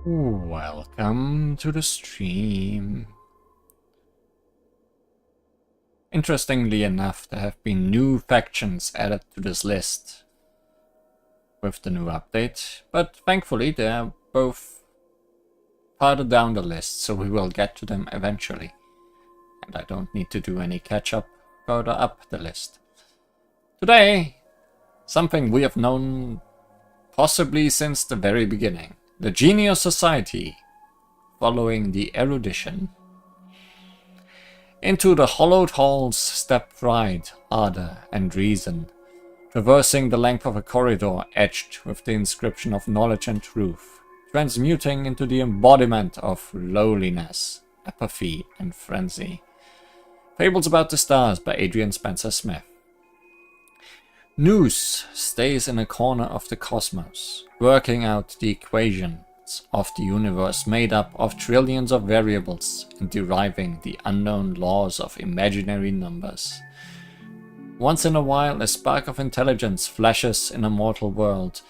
Welcome to the stream. Interestingly enough, there have been new factions added to this list with the new update, but thankfully they are both farther down the list, so we will get to them eventually. And I don't need to do any catch-up further up the list. Today, something we have known possibly since the very beginning. The Genius Society, following the erudition. Into the hollowed halls stepped pride, ardor, and reason, traversing the length of a corridor edged with the inscription of knowledge and truth, transmuting into the embodiment of lowliness, apathy, and frenzy. Fables About the Stars by Adrian Spencer Smith. Nous stays in a corner of the cosmos, working out the equations of the universe made up of trillions of variables and deriving the unknown laws of imaginary numbers. Once in a while, a spark of intelligence flashes in a mortal world.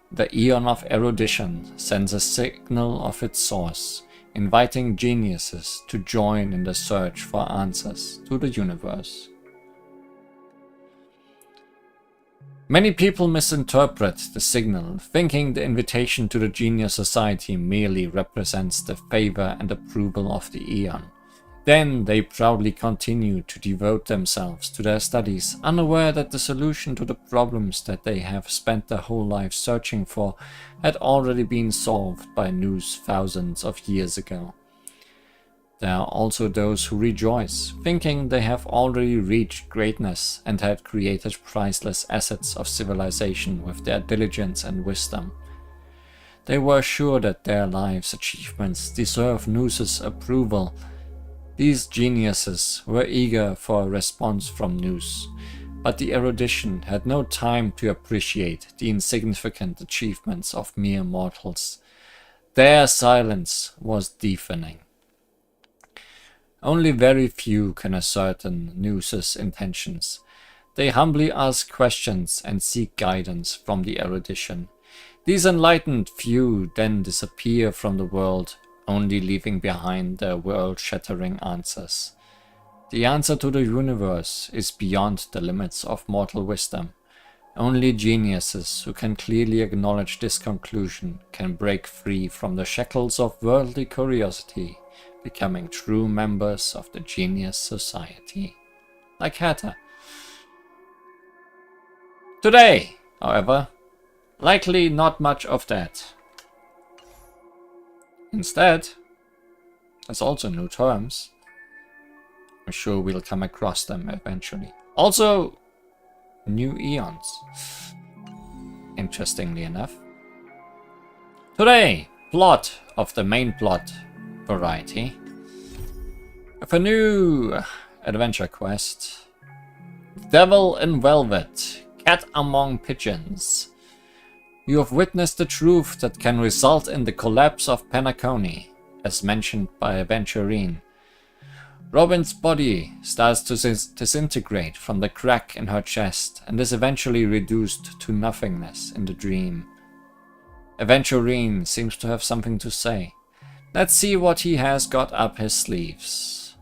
The Eon of Erudition sends a signal of its source, inviting geniuses to join in the search for answers to the universe. Many people misinterpret the signal, thinking the invitation to the Genius Society merely represents the favor and approval of the Eon. Then they proudly continue to devote themselves to their studies, unaware that the solution to the problems that they have spent their whole life searching for had already been solved by Nous thousands of years ago. There are also those who rejoice, thinking they have already reached greatness and had created priceless assets of civilization with their diligence and wisdom. They were sure that their lives' achievements deserve Nous' approval. These geniuses were eager for a response from Nous, but the erudition had no time to appreciate the insignificant achievements of mere mortals. Their silence was deafening. Only very few can ascertain Nous' intentions. They humbly ask questions and seek guidance from the erudition. These enlightened few then disappear from the world, only leaving behind their world-shattering answers. The answer to the universe is beyond the limits of mortal wisdom. Only geniuses who can clearly acknowledge this conclusion can break free from the shackles of worldly curiosity, becoming true members of the Genius Society. Like Hatter. Today, however, likely not much of that. Instead, there's also new terms. I'm sure we'll come across them eventually. Also, new eons. Interestingly enough. Today, plot of the main plot variety. With a new adventure quest. Devil in Velvet, Cat Among Pigeons. You have witnessed the truth that can result in the collapse of Penacony, as mentioned by Aventurine. Robin's body starts to disintegrate from the crack in her chest and is eventually reduced to nothingness in the dream. Aventurine seems to have something to say. Let's see what he has got up his sleeves.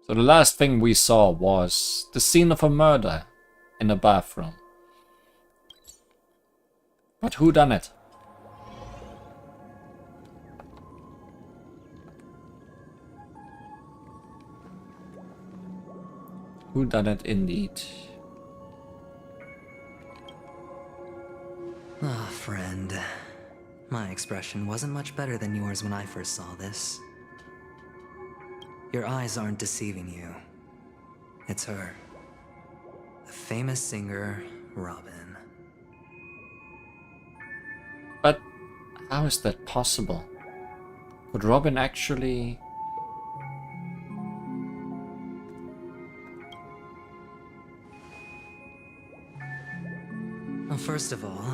So the last thing we saw was the scene of a murder in a bathroom. But who done it? Who done it indeed? Ah, friend. My expression wasn't much better than yours when I first saw this. Your eyes aren't deceiving you. It's her. The famous singer, Robin. But how is that possible? Could Robin actually... Well, first of all,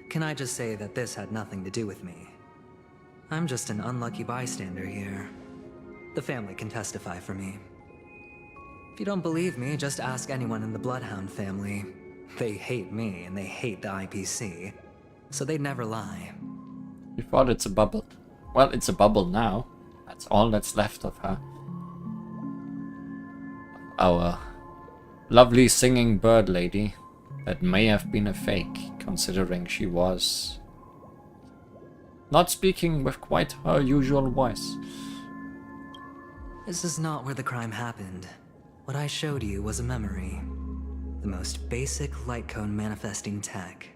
can I just say that this had nothing to do with me? I'm just an unlucky bystander here. The family can testify for me. If you don't believe me, just ask anyone in the Bloodhound family. They hate me and they hate the IPC, so they'd never lie. You thought it's a bubble. Well, it's a bubble now. That's all that's left of her. Our lovely singing bird lady. That may have been a fake, considering she was not speaking with quite her usual voice. This is not where the crime happened. What I showed you was a memory. The most basic light cone manifesting tech.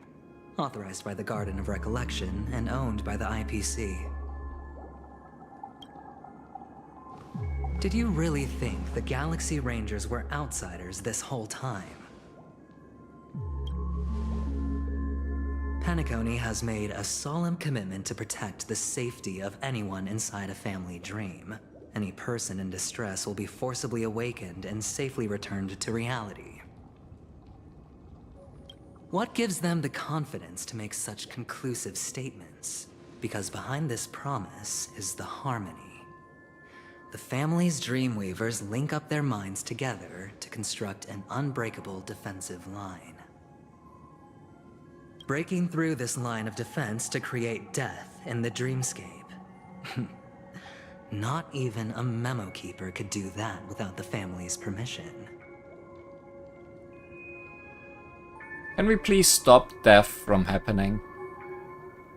Authorized by the Garden of Recollection and owned by the IPC. Did you really think the Galaxy Rangers were outsiders this whole time? Penacony has made a solemn commitment to protect the safety of anyone inside a family dream. Any person in distress will be forcibly awakened and safely returned to reality. What gives them the confidence to make such conclusive statements? Because behind this promise is the harmony. The family's Dreamweavers link up their minds together to construct an unbreakable defensive line. Breaking through this line of defense to create death in the dreamscape. Not even a memo keeper could do that without the family's permission. Can we please stop death from happening?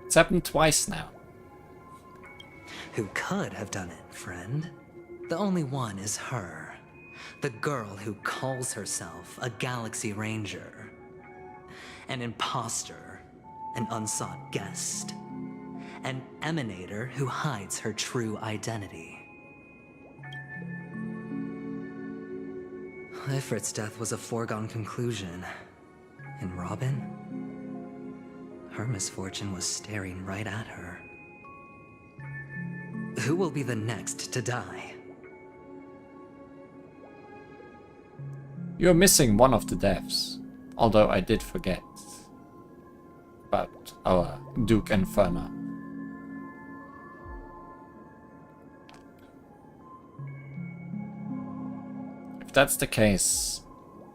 It's happened twice now. Who could have done it, friend? The only one is her. The girl who calls herself a Galaxy Ranger. An imposter, an unsought guest, an emanator who hides her true identity. Ifrit's death was a foregone conclusion. And Robin? Her misfortune was staring right at her. Who will be the next to die? You're missing one of the deaths. Although I did forget about our Duke Inferno. If that's the case,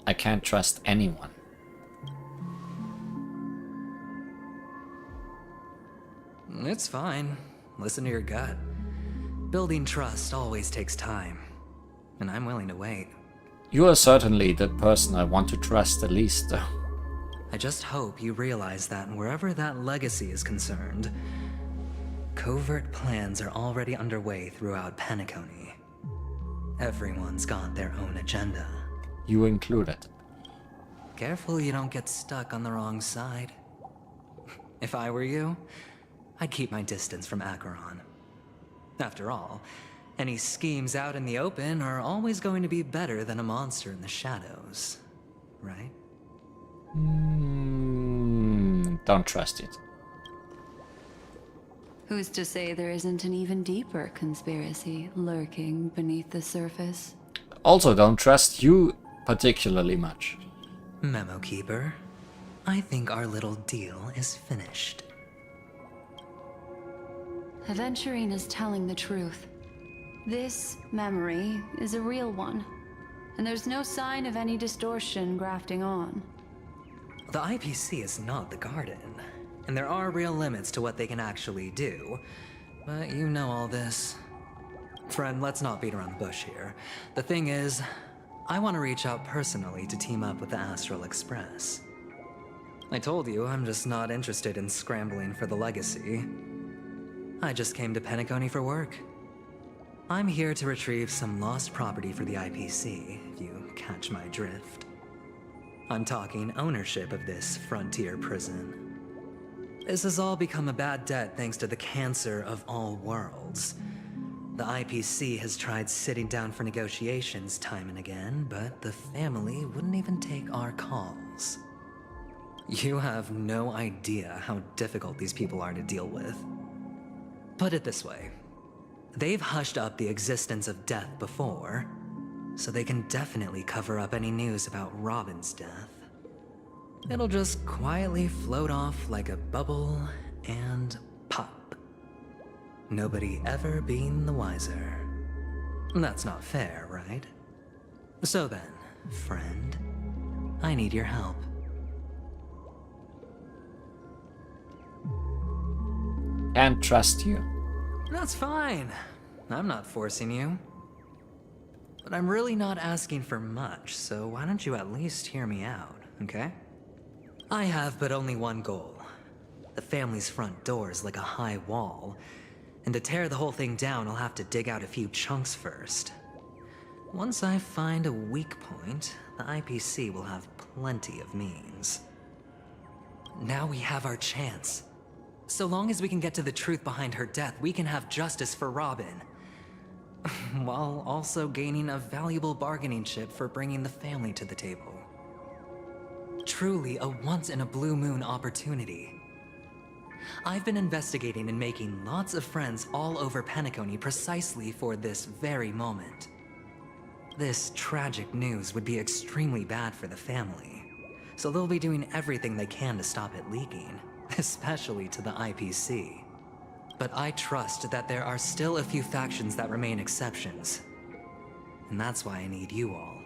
I can't trust anyone. It's fine. Listen to your gut. Building trust always takes time, and I'm willing to wait. You are certainly the person I want to trust the least, though. I just hope you realize that wherever that legacy is concerned, covert plans are already underway throughout Penacony. Everyone's got their own agenda. You included. Careful you don't get stuck on the wrong side. If I were you, I'd keep my distance from Acheron. After all, any schemes out in the open are always going to be better than a monster in the shadows, right? Don't trust it. Who's to say there isn't an even deeper conspiracy lurking beneath the surface? Also, don't trust you particularly much. Memo Keeper, I think our little deal is finished. Aventurine is telling the truth. This memory is a real one, and there's no sign of any distortion grafting on. The IPC is not the Garden, and there are real limits to what they can actually do. But you know all this. Friend, let's not beat around the bush here. The thing is, I want to reach out personally to team up with the Astral Express. I told you I'm just not interested in scrambling for the legacy. I just came to Penacony for work. I'm here to retrieve some lost property for the IPC, if you catch my drift. I'm talking ownership of this frontier prison. This has all become a bad debt thanks to the cancer of all worlds. The IPC has tried sitting down for negotiations time and again, but the family wouldn't even take our calls. You have no idea how difficult these people are to deal with. Put it this way. They've hushed up the existence of death before, so they can definitely cover up any news about Robin's death. It'll just quietly float off like a bubble and pop. Nobody ever being the wiser. That's not fair, right? So then, friend, I need your help. Can't trust you. That's fine. I'm not forcing you. But I'm really not asking for much, so why don't you at least hear me out, okay? I have but only one goal. The family's front door is like a high wall, and to tear the whole thing down, I'll have to dig out a few chunks first. Once I find a weak point, the IPC will have plenty of means. Now we have our chance. So long as we can get to the truth behind her death, we can have justice for Robin. While also gaining a valuable bargaining chip for bringing the family to the table. Truly a once-in-a-blue-moon opportunity. I've been investigating and making lots of friends all over Penacony precisely for this very moment. This tragic news would be extremely bad for the family, so they'll be doing everything they can to stop it leaking, especially to the IPC. But I trust that there are still a few factions that remain exceptions. And that's why I need you all.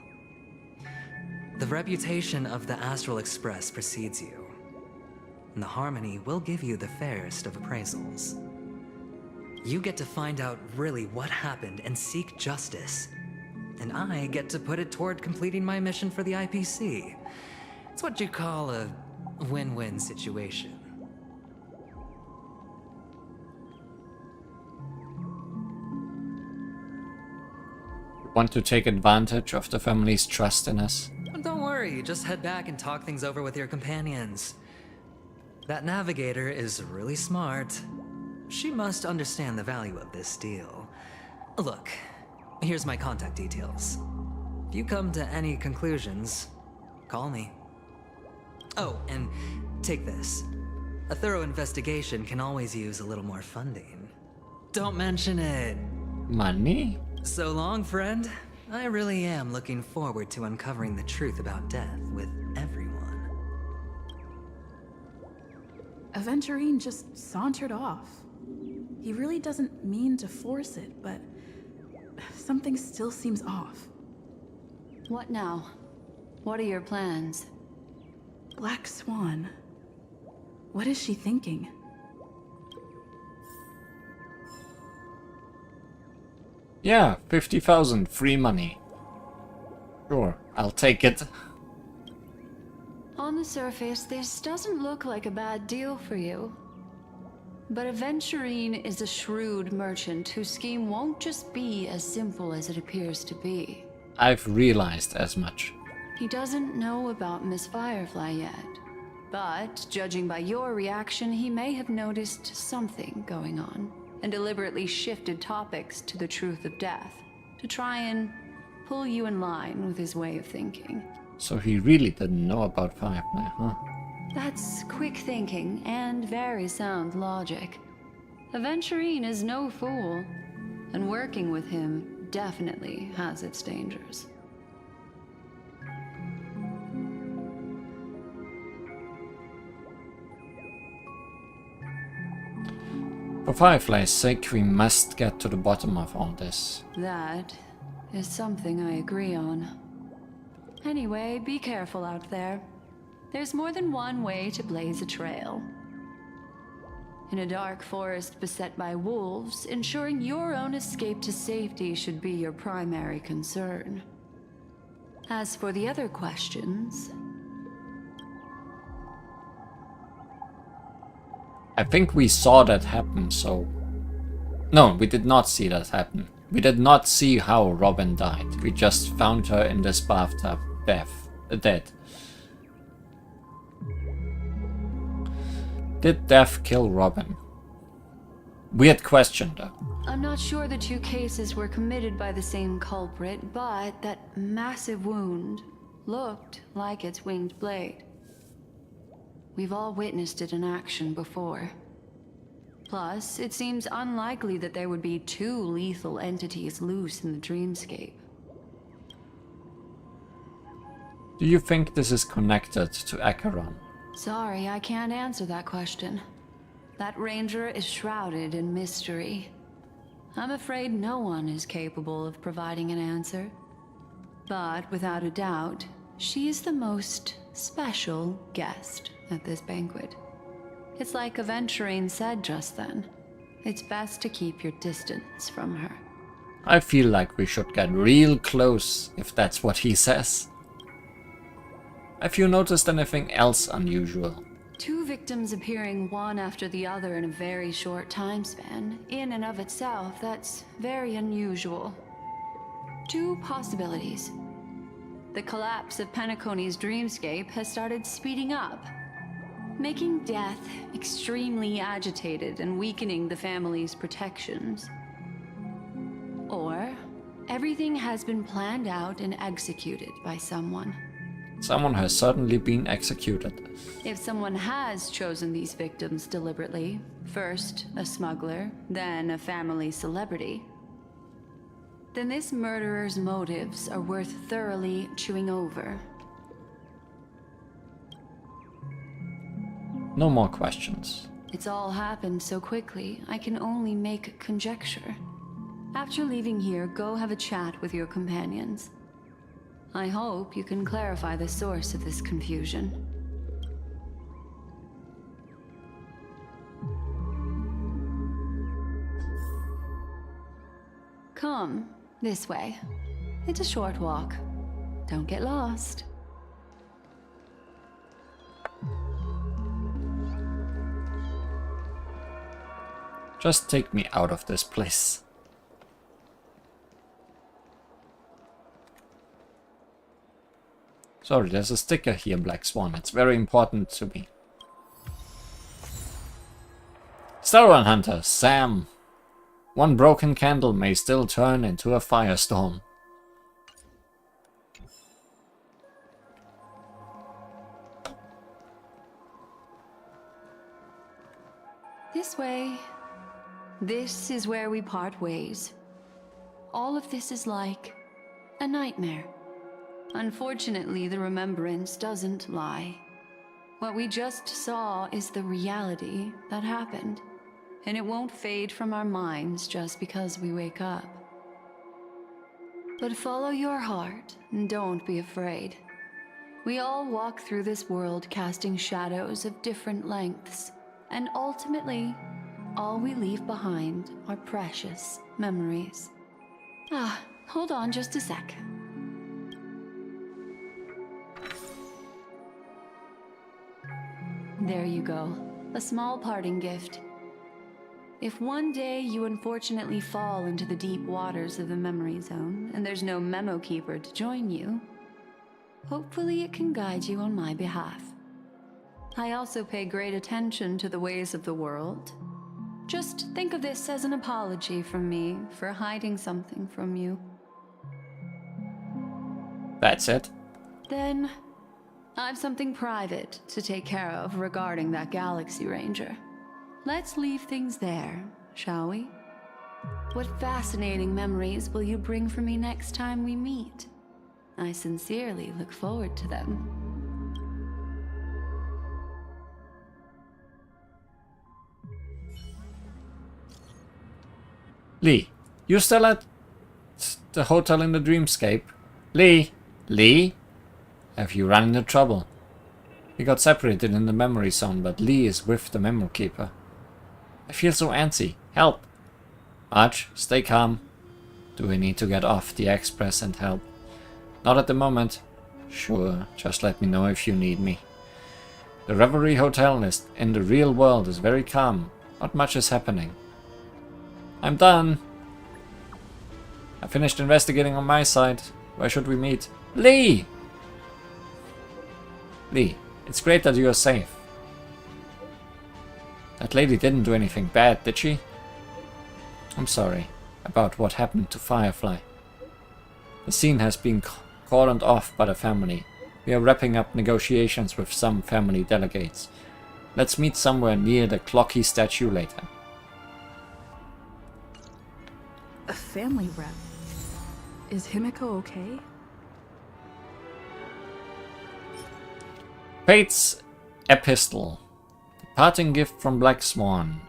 The reputation of the Astral Express precedes you. And the Harmony will give you the fairest of appraisals. You get to find out really what happened and seek justice. And I get to put it toward completing my mission for the IPC. It's what you call a win-win situation. Want to take advantage of the family's trust in us? Don't worry, just head back and talk things over with your companions. That navigator is really smart. She must understand the value of this deal. Look, here's my contact details. If you come to any conclusions, call me. Oh, and take this. A thorough investigation can always use a little more funding. Don't mention it. Money? So long, friend. I really am looking forward to uncovering the truth about death with everyone. Aventurine just sauntered off. He really doesn't mean to force it, but something still seems off. What now? What are your plans? Black Swan. What is she thinking? Yeah, 50,000 free money. Sure, I'll take it. On the surface, this doesn't look like a bad deal for you. But Aventurine is a shrewd merchant whose scheme won't just be as simple as it appears to be. I've realized as much. He doesn't know about Miss Firefly yet. But, judging by your reaction, he may have noticed something going on, and deliberately shifted topics to the truth of death, to try and pull you in line with his way of thinking. So he really didn't know about Firefly, huh? That's quick thinking and very sound logic. Aventurine is no fool, and working with him definitely has its dangers. For Firefly's sake, we must get to the bottom of all this. That is something I agree on. Anyway, be careful out there. There's more than one way to blaze a trail. In a dark forest beset by wolves, ensuring your own escape to safety should be your primary concern. As for the other questions... I think we saw that happen, so... No, we did not see that happen. We did not see how Robin died. We just found her in this bathtub, dead. Did Death kill Robin? Weird question, though. I'm not sure the two cases were committed by the same culprit, but that massive wound looked like its winged blade. We've all witnessed it in action before. Plus, it seems unlikely that there would be two lethal entities loose in the dreamscape. Do you think this is connected to Acheron? Sorry, I can't answer that question. That ranger is shrouded in mystery. I'm afraid no one is capable of providing an answer. But without a doubt, she is the most special guest at this banquet. It's like Aventurine said just then. It's best to keep your distance from her. I feel like we should get real close, if that's what he says. Have you noticed anything else unusual? 2 victims appearing one after the other in a very short time span. In and of itself, that's very unusual. 2 possibilities. The collapse of Penacony's dreamscape has started speeding up, making death extremely agitated and weakening the family's protections. Or everything has been planned out and executed by someone. Someone has certainly been executed. If someone has chosen these victims deliberately, first a smuggler, then a family celebrity, then this murderer's motives are worth thoroughly chewing over. No more questions. It's all happened so quickly, I can only make conjecture. After leaving here, go have a chat with your companions. I hope you can clarify the source of this confusion. Come, this way. It's a short walk. Don't get lost. Just take me out of this place. Sorry, there's a sticker here, Black Swan. It's very important to me. Starward Hunter, Sam. One broken candle may still turn into a firestorm. This way. This is where we part ways. All of this is like a nightmare. Unfortunately, the remembrance doesn't lie. What we just saw is the reality that happened, and it won't fade from our minds just because we wake up. But follow your heart and don't be afraid. We all walk through this world casting shadows of different lengths, and ultimately, all we leave behind are precious memories. Hold on just a sec. There you go. A small parting gift. If one day you unfortunately fall into the deep waters of the memory zone, and there's no memo keeper to join you, hopefully it can guide you on my behalf. I also pay great attention to the ways of the world. Just think of this as an apology from me for hiding something from you. That's it? Then, I've something private to take care of regarding that Galaxy Ranger. Let's leave things there, shall we? What fascinating memories will you bring for me next time we meet? I sincerely look forward to them. Lee, you still at the hotel in the dreamscape? Lee? Lee? Have you run into trouble? We got separated in the memory zone, but Lee is with the Memo Keeper. I feel so antsy. Help! Marge, stay calm. Do we need to get off the express and help? Not at the moment. Sure, just let me know if you need me. The Reverie Hotel in the real world is very calm. Not much is happening. I'm done. I finished investigating on my side. Where should we meet? Lee! Lee, it's great that you are safe. That lady didn't do anything bad, did she? I'm sorry about what happened to Firefly. The scene has been cordoned off by the family. We are wrapping up negotiations with some family delegates. Let's meet somewhere near the Clocky statue later. A family rep. Is Himiko okay? Fate's Epistle. The parting gift from Black Swan.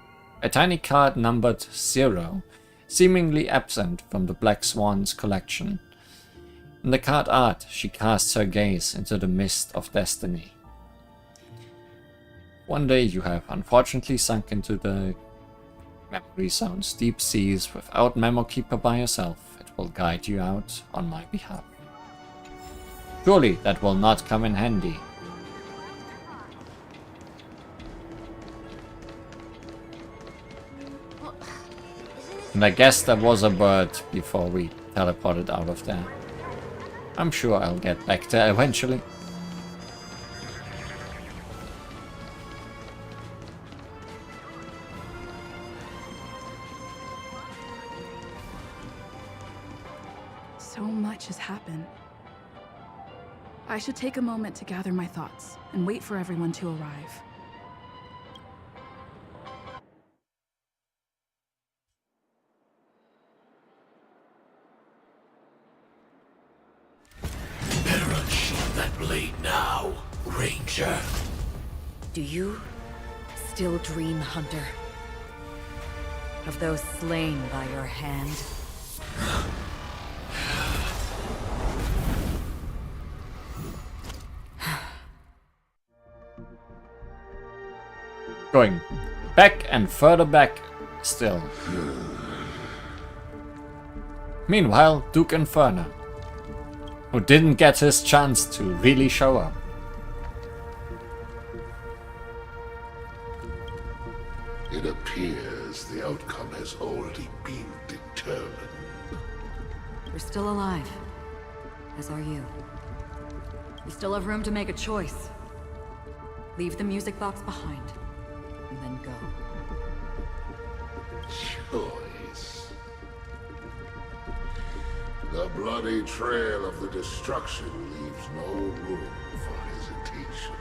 A tiny card numbered 0, seemingly absent from the Black Swan's collection. In the card art, she casts her gaze into the mist of destiny. One day you have unfortunately sunk into the memory zone's deep seas without Memo Keeper by yourself. It will guide you out on my behalf. Surely that will not come in handy. And I guess there was a bird before we teleported out of there. I'm sure I'll get back there eventually. So much has happened. I should take a moment to gather my thoughts and wait for everyone to arrive. Better unsheath that blade now, Ranger. Do you still dream, Hunter? Of those slain by your hand? Going back and further back still. Meanwhile, Duke Inferno, who didn't get his chance to really show up. It appears the outcome has already been determined. We're still alive. As are you. We still have room to make a choice. Leave the music box behind. And then go. Choice. The bloody trail of the destruction leaves no room for hesitation.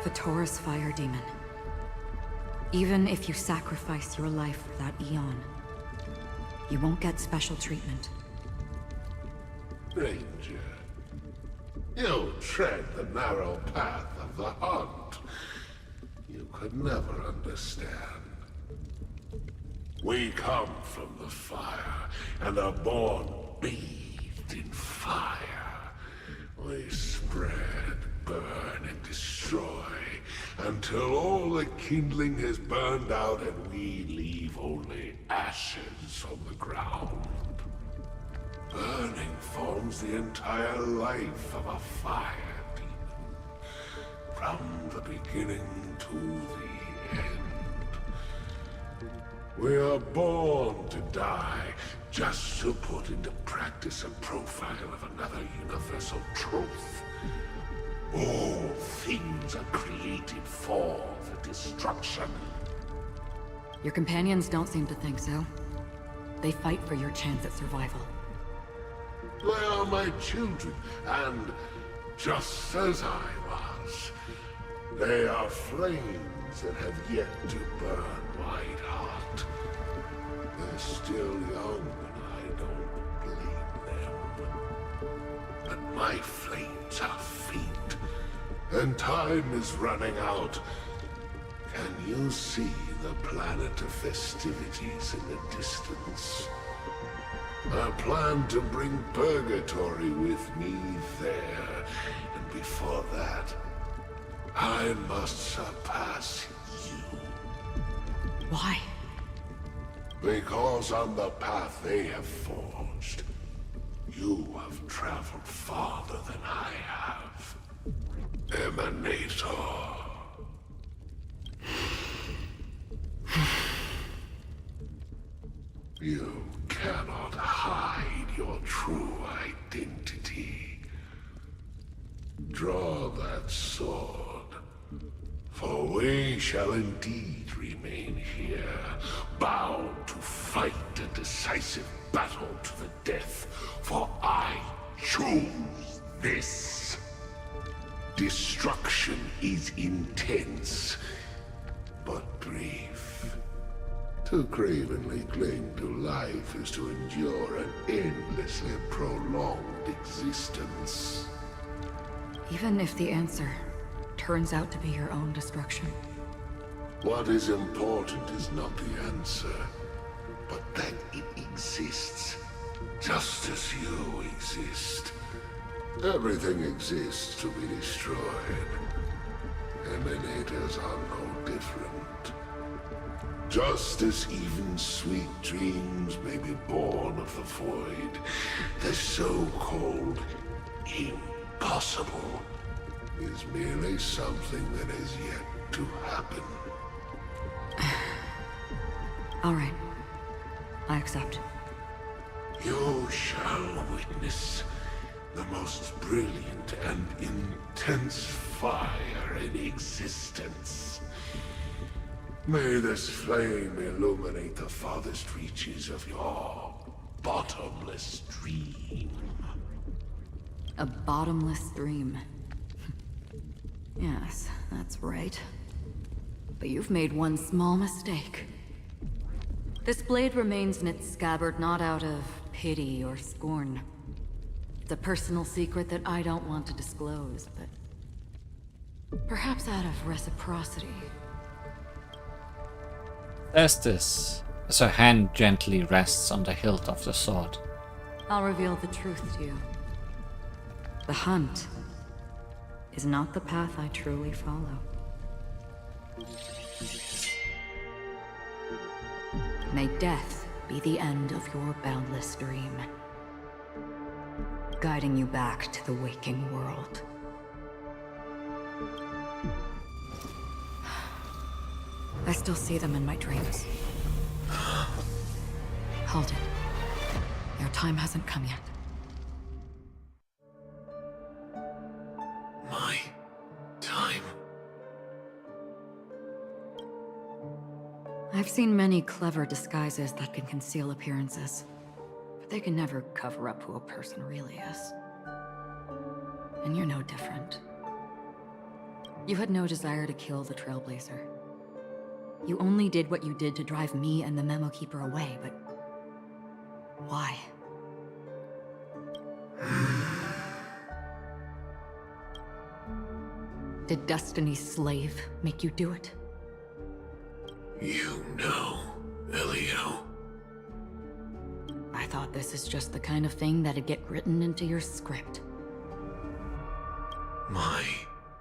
The Taurus Fire Demon. Even if you sacrifice your life for that Eon, you won't get special treatment. Ranger, you tread the narrow path of the hunt. You could never understand. We come from the fire, and are born bathed in fire. We spread, burn, and destroy, until all the kindling has burned out and we leave only ashes on the ground. Burning forms the entire life of a fire demon, from the beginning to the end. We are born to die, just to put into practice a profile of another universal truth. All things are created for the destruction. Your companions don't seem to think so. They fight for your chance at survival. They are my children, and just as I was, they are flames that have yet to burn white hot. They're still young, and I don't blame them. But my flames are faint, and time is running out. Can you see the planet of festivities in the distance? I plan to bring Purgatory with me there, and before that, I must surpass you. Why? Because on the path they have forged, you have traveled farther than I have. Emanator. You cannot hide your true identity. Draw that sword, for we shall indeed remain here, bound to fight a decisive battle to the death, for I choose this. Destruction is intense, but brief. To cravenly cling to life is to endure an endlessly prolonged existence. Even if the answer turns out to be your own destruction. What is important is not the answer, but that it exists. just as you exist. Everything exists to be destroyed. Emanators are no different. Just as even sweet dreams may be born of the void, the so-called impossible is merely something that has yet to happen. All right. I accept. You shall witness the most brilliant and intense fire in existence. May this flame illuminate the farthest reaches of your bottomless dream. A bottomless dream. Yes, that's right. But you've made one small mistake. This blade remains in its scabbard not out of pity or scorn. It's a personal secret that I don't want to disclose, but perhaps out of reciprocity. There's this, as her hand gently rests on the hilt of the sword. I'll reveal the truth to you. The hunt is not the path I truly follow. May death be the end of your boundless dream, guiding you back to the waking world. I still see them in my dreams. Hold it. Your time hasn't come yet. My time. I've seen many clever disguises that can conceal appearances, but they can never cover up who a person really is. And you're no different. You had no desire to kill the Trailblazer. You only did what you did to drive me and the Memo Keeper away, but why? Did Destiny's slave make you do it? You know, Elio. I thought this is just the kind of thing that'd get written into your script. My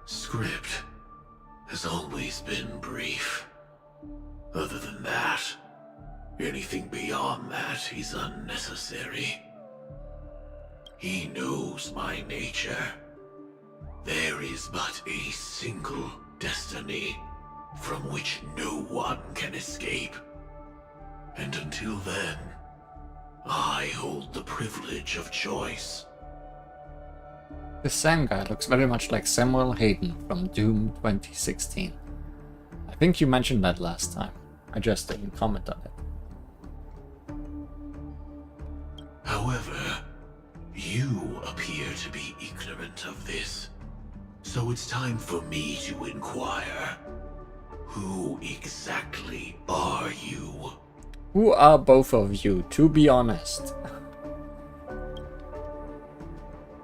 script has always been brief. Other than that, anything beyond that is unnecessary. He knows my nature. There is but a single destiny from which no one can escape. And until then, I hold the privilege of choice. This Sam guy looks very much like Samuel Hayden from Doom 2016. I think you mentioned that last time. I just didn't comment on it. However, you appear to be ignorant of this. So it's time for me to inquire. Who exactly are you? Who are both of you, to be honest?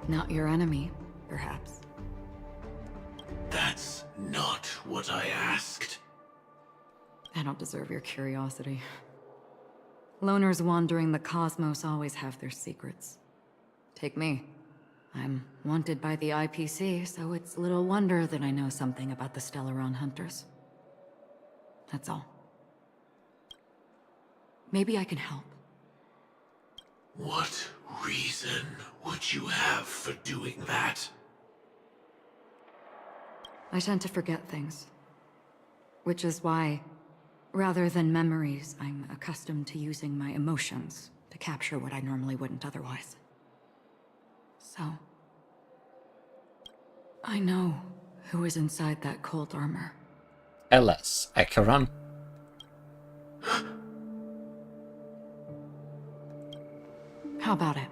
Not your enemy, perhaps. That's not what I asked. I don't deserve your curiosity. Loners wandering the cosmos always have their secrets. Take me. I'm wanted by the IPC, so it's little wonder that I know something about the Stellaron Hunters. That's all. Maybe I can help. What reason would you have for doing that? I tend to forget things. Which is why, rather than memories, I'm accustomed to using my emotions to capture what I normally wouldn't otherwise. So, I know who is inside that cold armor. LS Acheron. How about it?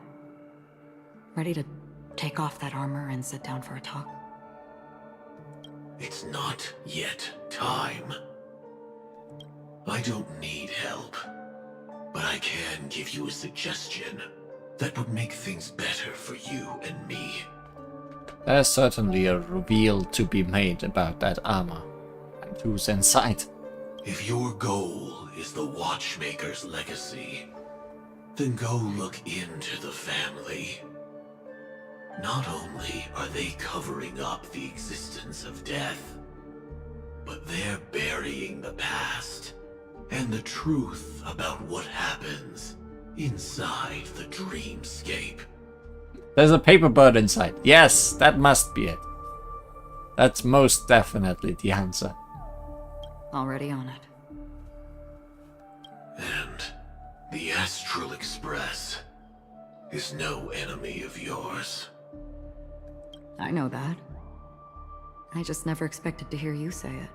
Ready to take off that armor and sit down for a talk? It's not yet time. I don't need help, but I can give you a suggestion that would make things better for you and me. There's certainly a reveal to be made about that armor, and who's inside. If your goal is the Watchmaker's legacy, Then go look into the family. Not only are they covering up the existence of death, but they're burying the past and the truth about what happens inside the dreamscape. There's a paper bird inside. Yes, that must be it. That's most definitely the answer. Already on it. And the Astral Express is no enemy of yours. I know that. I just never expected to hear you say it.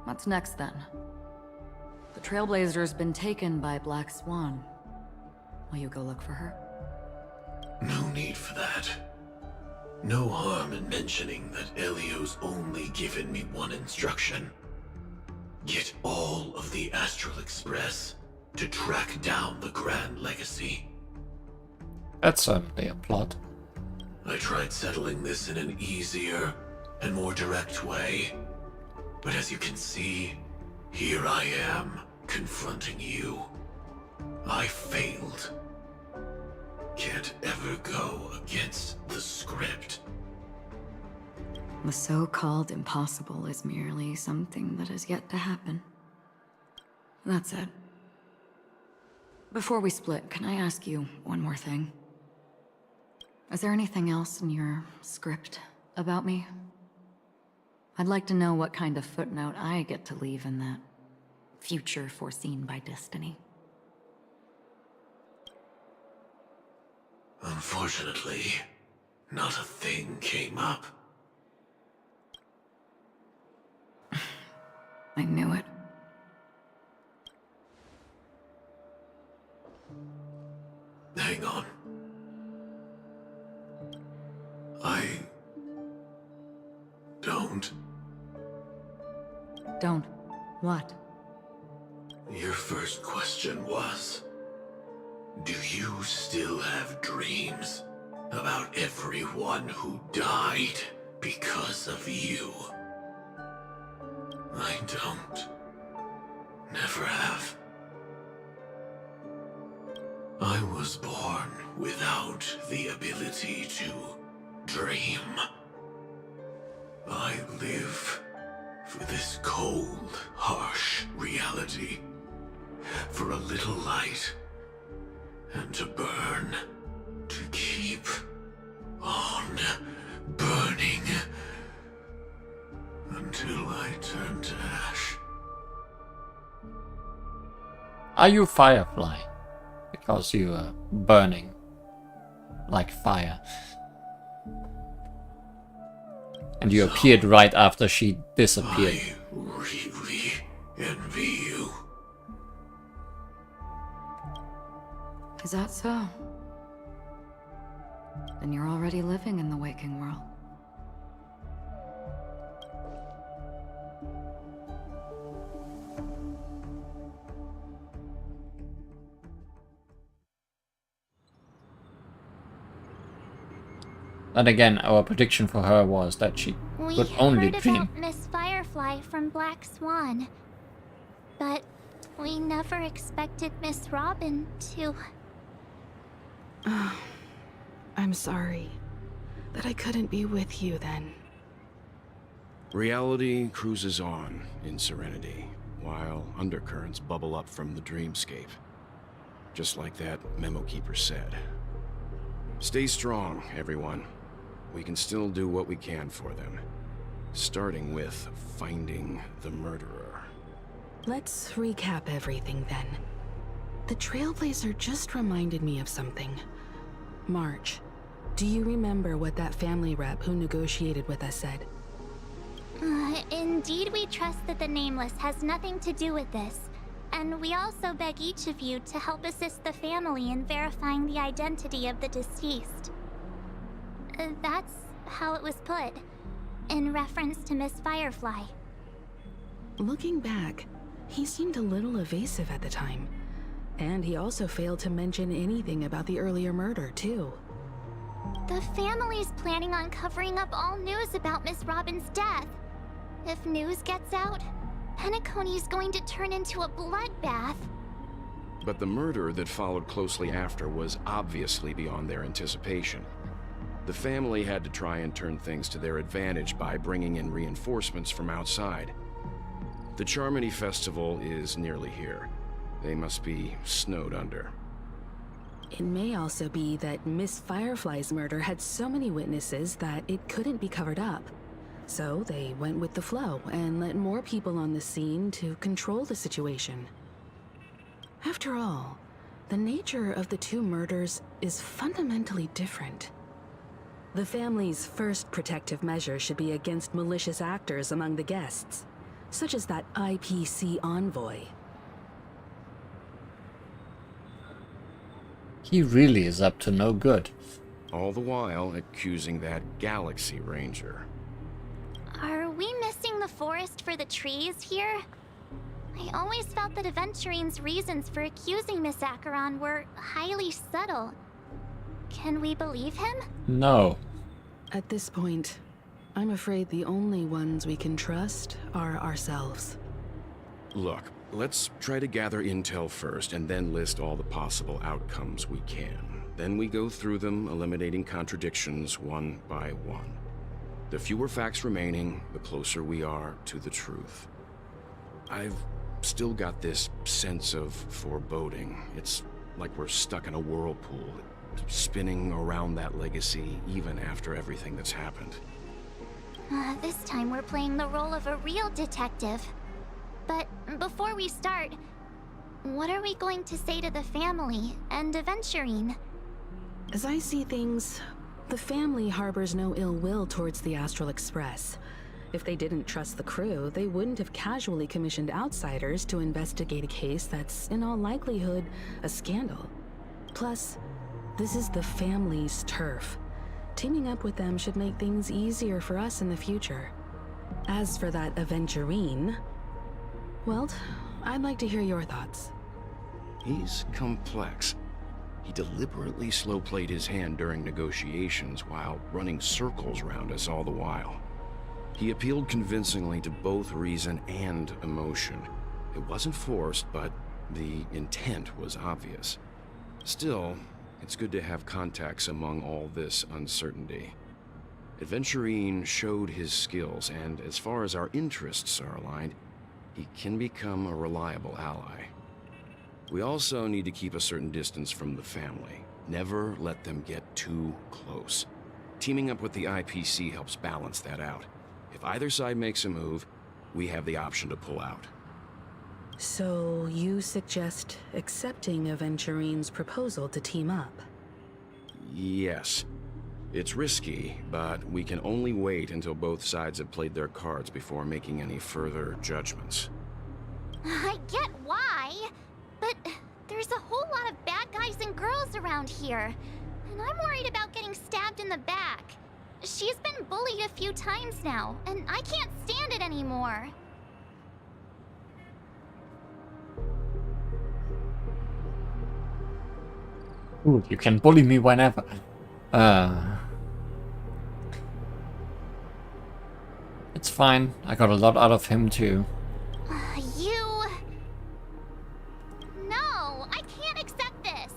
What's next then? The Trailblazer's been taken by Black Swan. Will you go look for her? No need for that. No harm in mentioning that Elio's only given me one instruction. Get all of the Astral Express to track down the Grand Legacy. That's certainly a plot. I tried settling this in an easier and more direct way, but as you can see, here I am, confronting you. I failed. Can't ever go against the script. The so-called impossible is merely something that has yet to happen. That's it. Before we split, can I ask you one more thing? Is there anything else in your script about me? I'd like to know what kind of footnote I get to leave in that future foreseen by destiny. Unfortunately, not a thing came up. I knew it. Hang on. I don't. Don't. What? Your first question was, do you still have dreams about everyone who died because of you? I don't. Never have. I was born without the ability to dream. I live for this cold, harsh reality. For a little light. And to burn. To keep on burning. Until I turn to ash. Are you Firefly? Because you are burning like fire. And you appeared right after she disappeared. I really envy you. Is that so? Then you're already living in the waking world. And again, our prediction for her was that she could only We dream. heard about Miss Firefly from Black Swan, but we never expected Miss Robin to... I'm sorry that I couldn't be with you then. Reality cruises on in serenity, while undercurrents bubble up from the dreamscape. Just like that memo keeper said. Stay strong, everyone. We can still do what we can for them. Starting with finding the murderer. Let's recap everything then. The Trailblazer just reminded me of something. March, do you remember what that family rep who negotiated with us said? Indeed, we trust that the Nameless has nothing to do with this. And we also beg each of you to help assist the family in verifying the identity of the deceased. That's how it was put, in reference to Miss Firefly. Looking back, he seemed a little evasive at the time. And he also failed to mention anything about the earlier murder, too. The family's planning on covering up all news about Miss Robin's death. If news gets out, Penacony's going to turn into a bloodbath. But the murder that followed closely after was obviously beyond their anticipation. The family had to try and turn things to their advantage by bringing in reinforcements from outside. The Charmony Festival is nearly here. They must be snowed under. It may also be that Miss Firefly's murder had so many witnesses that it couldn't be covered up. So they went with the flow and let more people on the scene to control the situation. After all, the nature of the two murders is fundamentally different. The family's first protective measure should be against malicious actors among the guests, such as that IPC envoy. He really is up to no good. All the while accusing that Galaxy Ranger. Are we missing the forest for the trees here? I always felt that Aventurine's reasons for accusing Miss Acheron were highly subtle. Can we believe him? No. At this point, I'm afraid the only ones we can trust are ourselves. Look, let's try to gather intel first and then list all the possible outcomes we can. Then we go through them, eliminating contradictions one by one. The fewer facts remaining, the closer we are to the truth. I've still got this sense of foreboding. It's like we're stuck in a whirlpool, spinning around that legacy even after everything that's happened. This time we're playing the role of a real detective. But before we start, what are we going to say to the family and Aventurine? As I see things, the family harbors no ill will towards the Astral Express. If they didn't trust the crew, they wouldn't have casually commissioned outsiders to investigate a case that's, in all likelihood, a scandal. Plus, this is the family's turf. Teaming up with them should make things easier for us in the future. As for that Aventurine, well, I'd like to hear your thoughts. He's complex. He deliberately slow-played his hand during negotiations while running circles around us all the while. He appealed convincingly to both reason and emotion. It wasn't forced, but the intent was obvious. Still, it's good to have contacts among all this uncertainty. Aventurine showed his skills, and as far as our interests are aligned, he can become a reliable ally. We also need to keep a certain distance from the family. Never let them get too close. Teaming up with the IPC helps balance that out. If either side makes a move, we have the option to pull out. So you suggest accepting Aventurine's proposal to team up? Yes. It's risky, but we can only wait until both sides have played their cards before making any further judgments. I get why, but there's a whole lot of bad guys and girls around here, and I'm worried about getting stabbed in the back. She's been bullied a few times now, and I can't stand it anymore. Ooh, you can bully me whenever. It's fine. I got a lot out of him too. You... No, I can't accept this.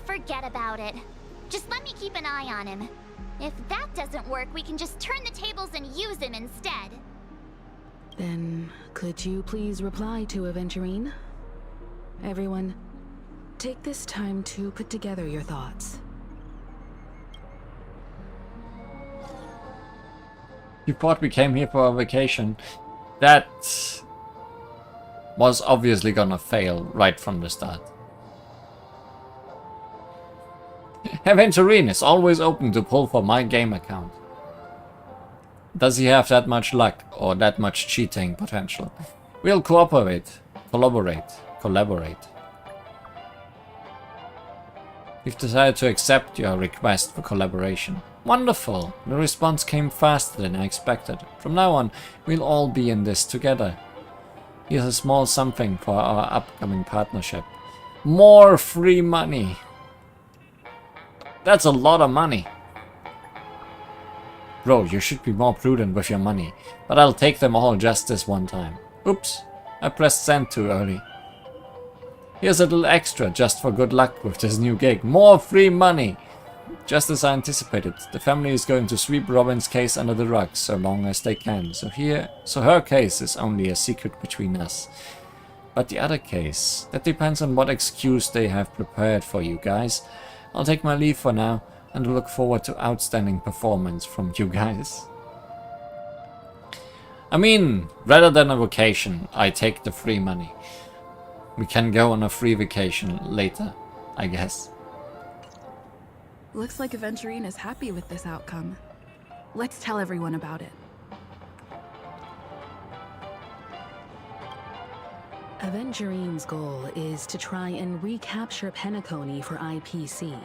Forget about it. Just let me keep an eye on him. If that doesn't work, we can just turn the tables and use him instead. Then, could you please reply to Aventurine? Everyone, take this time to put together your thoughts. You thought we came here for a vacation. That was obviously gonna fail right from the start. Aventurine is always open to pull for my game account. Does he have that much luck or that much cheating potential? We'll cooperate, collaborate. We've decided to accept your request for collaboration. Wonderful! The response came faster than I expected. From now on, we'll all be in this together. Here's a small something for our upcoming partnership. More free money! That's a lot of money! Bro, you should be more prudent with your money, but I'll take them all just this one time. Oops, I pressed send too early. Here's a little extra just for good luck with this new gig. More free money! Just as I anticipated, the family is going to sweep Robin's case under the rug so long as they can. So her case is only a secret between us. But the other case, that depends on what excuse they have prepared for you guys. I'll take my leave for now and look forward to outstanding performance from you guys. I mean, rather than a vacation, I take the free money. We can go on a free vacation later, I guess. Looks like Aventurine is happy with this outcome. Let's tell everyone about it. Aventurine's goal is to try and recapture Penacony for IPC.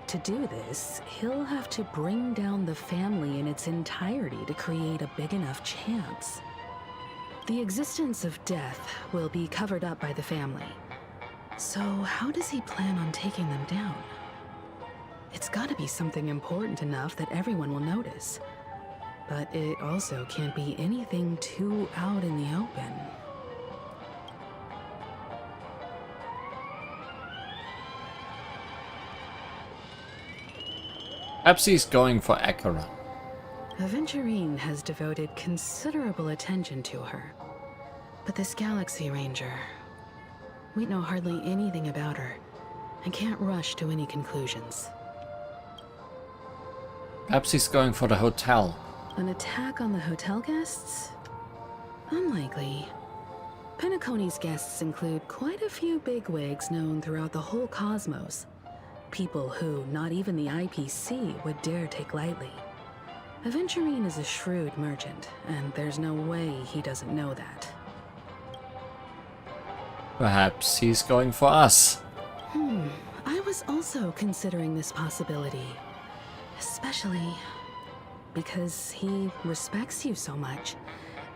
To do this, he'll have to bring down the family in its entirety to create a big enough chance. The existence of death will be covered up by the family. So how does he plan on taking them down? It's gotta be something important enough that everyone will notice. But it also can't be anything too out in the open. Pepsi's going for Acheron. Aventurine has devoted considerable attention to her. But this Galaxy Ranger, we know hardly anything about her and can't rush to any conclusions. Pepsi's going for the hotel. An attack on the hotel guests? Unlikely. Penacony's guests include quite a few bigwigs known throughout the whole cosmos. People who not even the IPC would dare take lightly. Aventurine is a shrewd merchant, and there's no way he doesn't know that. Perhaps he's going for us. I was also considering this possibility. Especially because he respects you so much,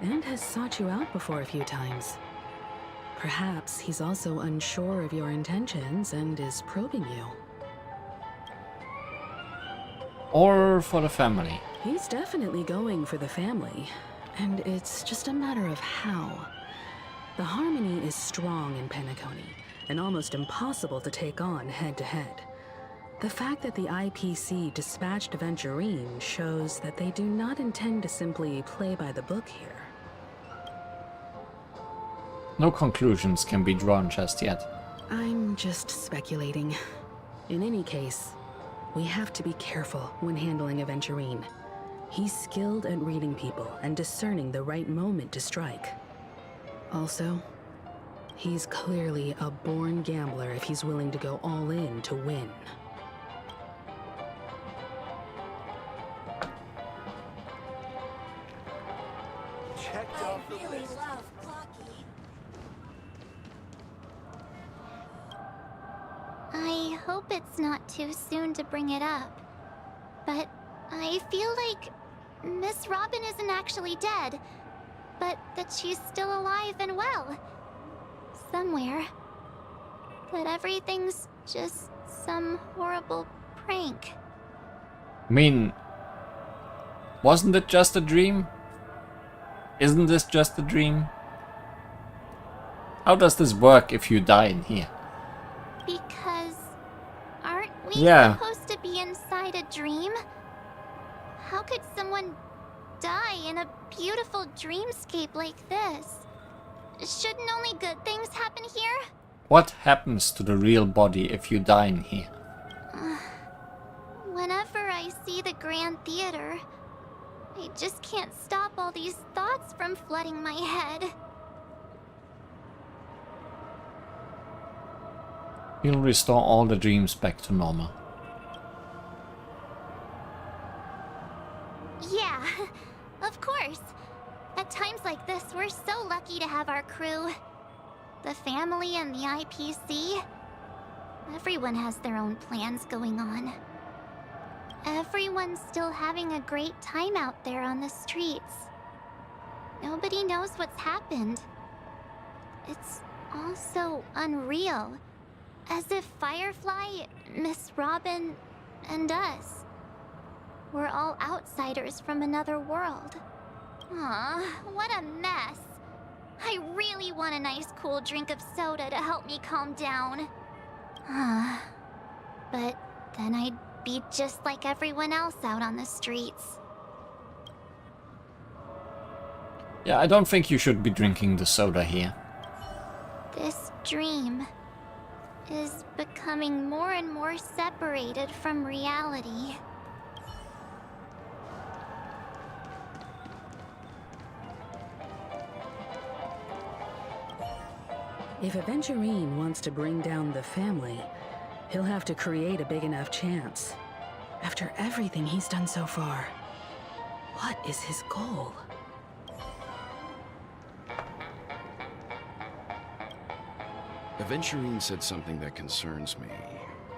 and has sought you out before a few times. Perhaps he's also unsure of your intentions and is probing you. Or for the family. He's definitely going for the family, and it's just a matter of how. The harmony is strong in Penacony, and almost impossible to take on head-to-head. The fact that the IPC dispatched Aventurine shows that they do not intend to simply play by the book here. No conclusions can be drawn just yet. I'm just speculating. In any case, we have to be careful when handling Aventurine. He's skilled at reading people and discerning the right moment to strike. Also, he's clearly a born gambler if he's willing to go all in to win. I hope it's not too soon to bring it up, but I feel like Miss Robin isn't actually dead, but that she's still alive and well. Somewhere. That everything's just some horrible prank. I mean, wasn't it just a dream? Isn't this just a dream? How does this work if you die in here? Because aren't we supposed to be inside a dream? How could someone die in a beautiful dreamscape like this? Shouldn't only good things happen here? What happens to the real body if you die in here? Whenever I see the Grand Theater, I just can't stop all these thoughts from flooding my head. He'll restore all the dreams back to normal. Yeah, of course. At times like this, we're so lucky to have our crew. The family and the IPC. Everyone has their own plans going on. Everyone's still having a great time out there on the streets. Nobody knows what's happened. It's all so unreal. As if Firefly, Miss Robin, and us were all outsiders from another world. Aw, what a mess. I really want a nice cool drink of soda to help me calm down. But then I'd be just like everyone else out on the streets. Yeah, I don't think you should be drinking the soda here. This dream is becoming more and more separated from reality. If Aventurine wants to bring down the family, he'll have to create a big enough chance. After everything he's done so far, what is his goal? Aventurine said something that concerns me.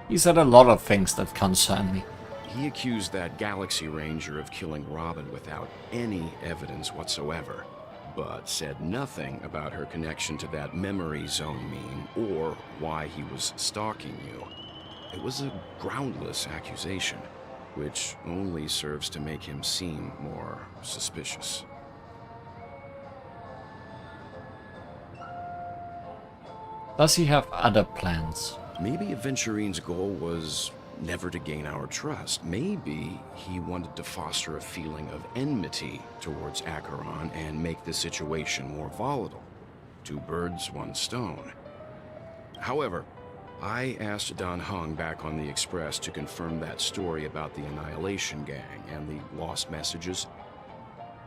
He said a lot of things that concern me. He accused that Galaxy Ranger of killing Robin without any evidence whatsoever, but said nothing about her connection to that memory zone meme or why he was stalking you. It was a groundless accusation, which only serves to make him seem more suspicious. Does he have other plans? Maybe Aventurine's goal was never to gain our trust. Maybe he wanted to foster a feeling of enmity towards Acheron and make the situation more volatile. Two birds, one stone. However, I asked Dan Heng back on the Express to confirm that story about the Annihilation Gang and the lost messages.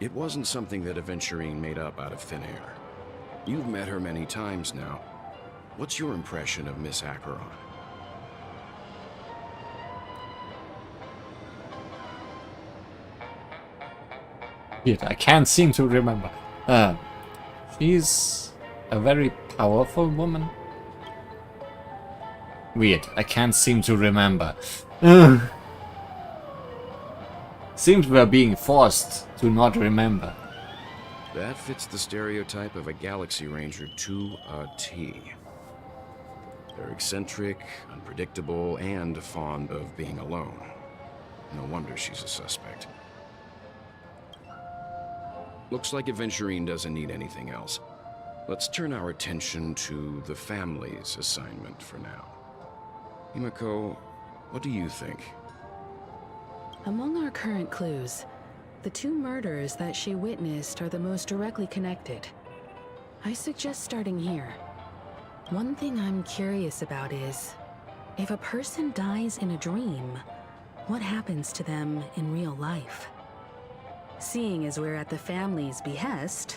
It wasn't something that Aventurine made up out of thin air. You've met her many times now. What's your impression of Miss Acheron? Weird, I can't seem to remember. She's a very powerful woman. Weird, I can't seem to remember. Seems we're being forced to not remember. That fits the stereotype of a Galaxy Ranger to a T. They're eccentric, unpredictable, and fond of being alone. No wonder she's a suspect. Looks like Aventurine doesn't need anything else. Let's turn our attention to the family's assignment for now. Himiko, what do you think? Among our current clues, the two murders that she witnessed are the most directly connected. I suggest starting here. One thing I'm curious about is, if a person dies in a dream, what happens to them in real life? Seeing as we're at the family's behest,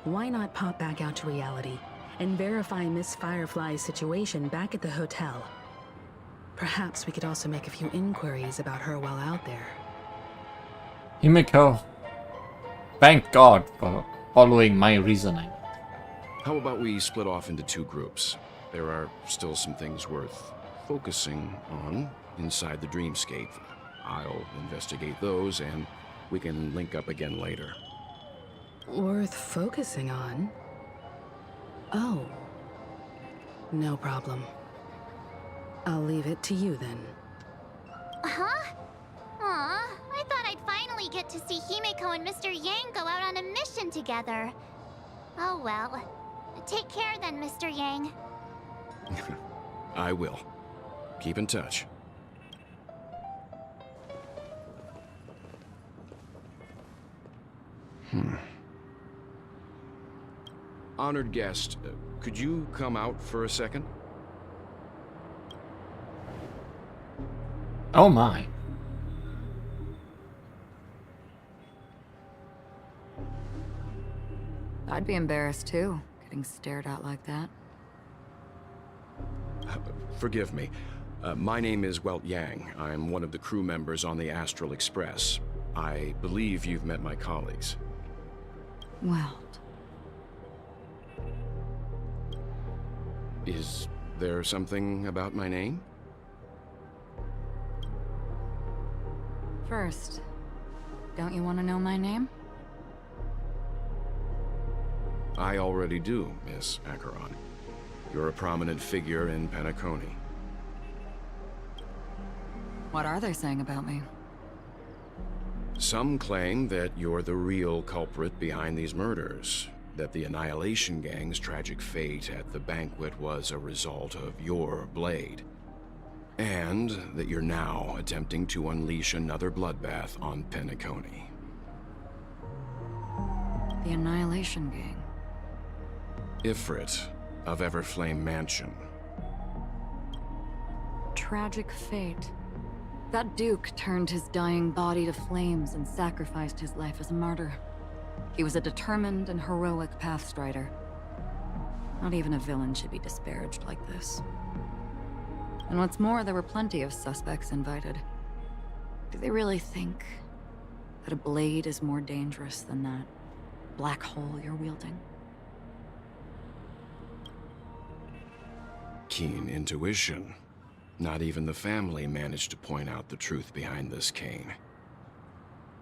why not pop back out to reality and verify Miss Firefly's situation back at the hotel? Perhaps we could also make a few inquiries about her while out there. Himiko, thank God for following my reasoning. How about we split off into two groups? There are still some things worth focusing on inside the dreamscape. I'll investigate those, and we can link up again later. Worth focusing on? Oh. No problem. I'll leave it to you then. Huh? Aw, I thought I'd finally get to see Himiko and Mr. Yang go out on a mission together. Oh well. Take care then, Mr. Yang. I will. Keep in touch. Honored guest, could you come out for a second? Oh my. I'd be embarrassed too, getting stared at like that. Forgive me. My name is Welt Yang. I'm one of the crew members on the Astral Express. I believe you've met my colleagues. Welt. Is there something about my name? First, don't you want to know my name? I already do, Miss Acheron. You're a prominent figure in Penacony. What are they saying about me? Some claim that you're the real culprit behind these murders. that the Annihilation Gang's tragic fate at the banquet was a result of your blade. And that you're now attempting to unleash another bloodbath on Penacony. The Annihilation Gang. Ifrit of Everflame Mansion. Tragic fate. That Duke turned his dying body to flames and sacrificed his life as a martyr. He was a determined and heroic pathstrider. Not even a villain should be disparaged like this. And what's more, there were plenty of suspects invited. Do they really think that a blade is more dangerous than that black hole you're wielding? Keen intuition. Not even the family managed to point out the truth behind this cane.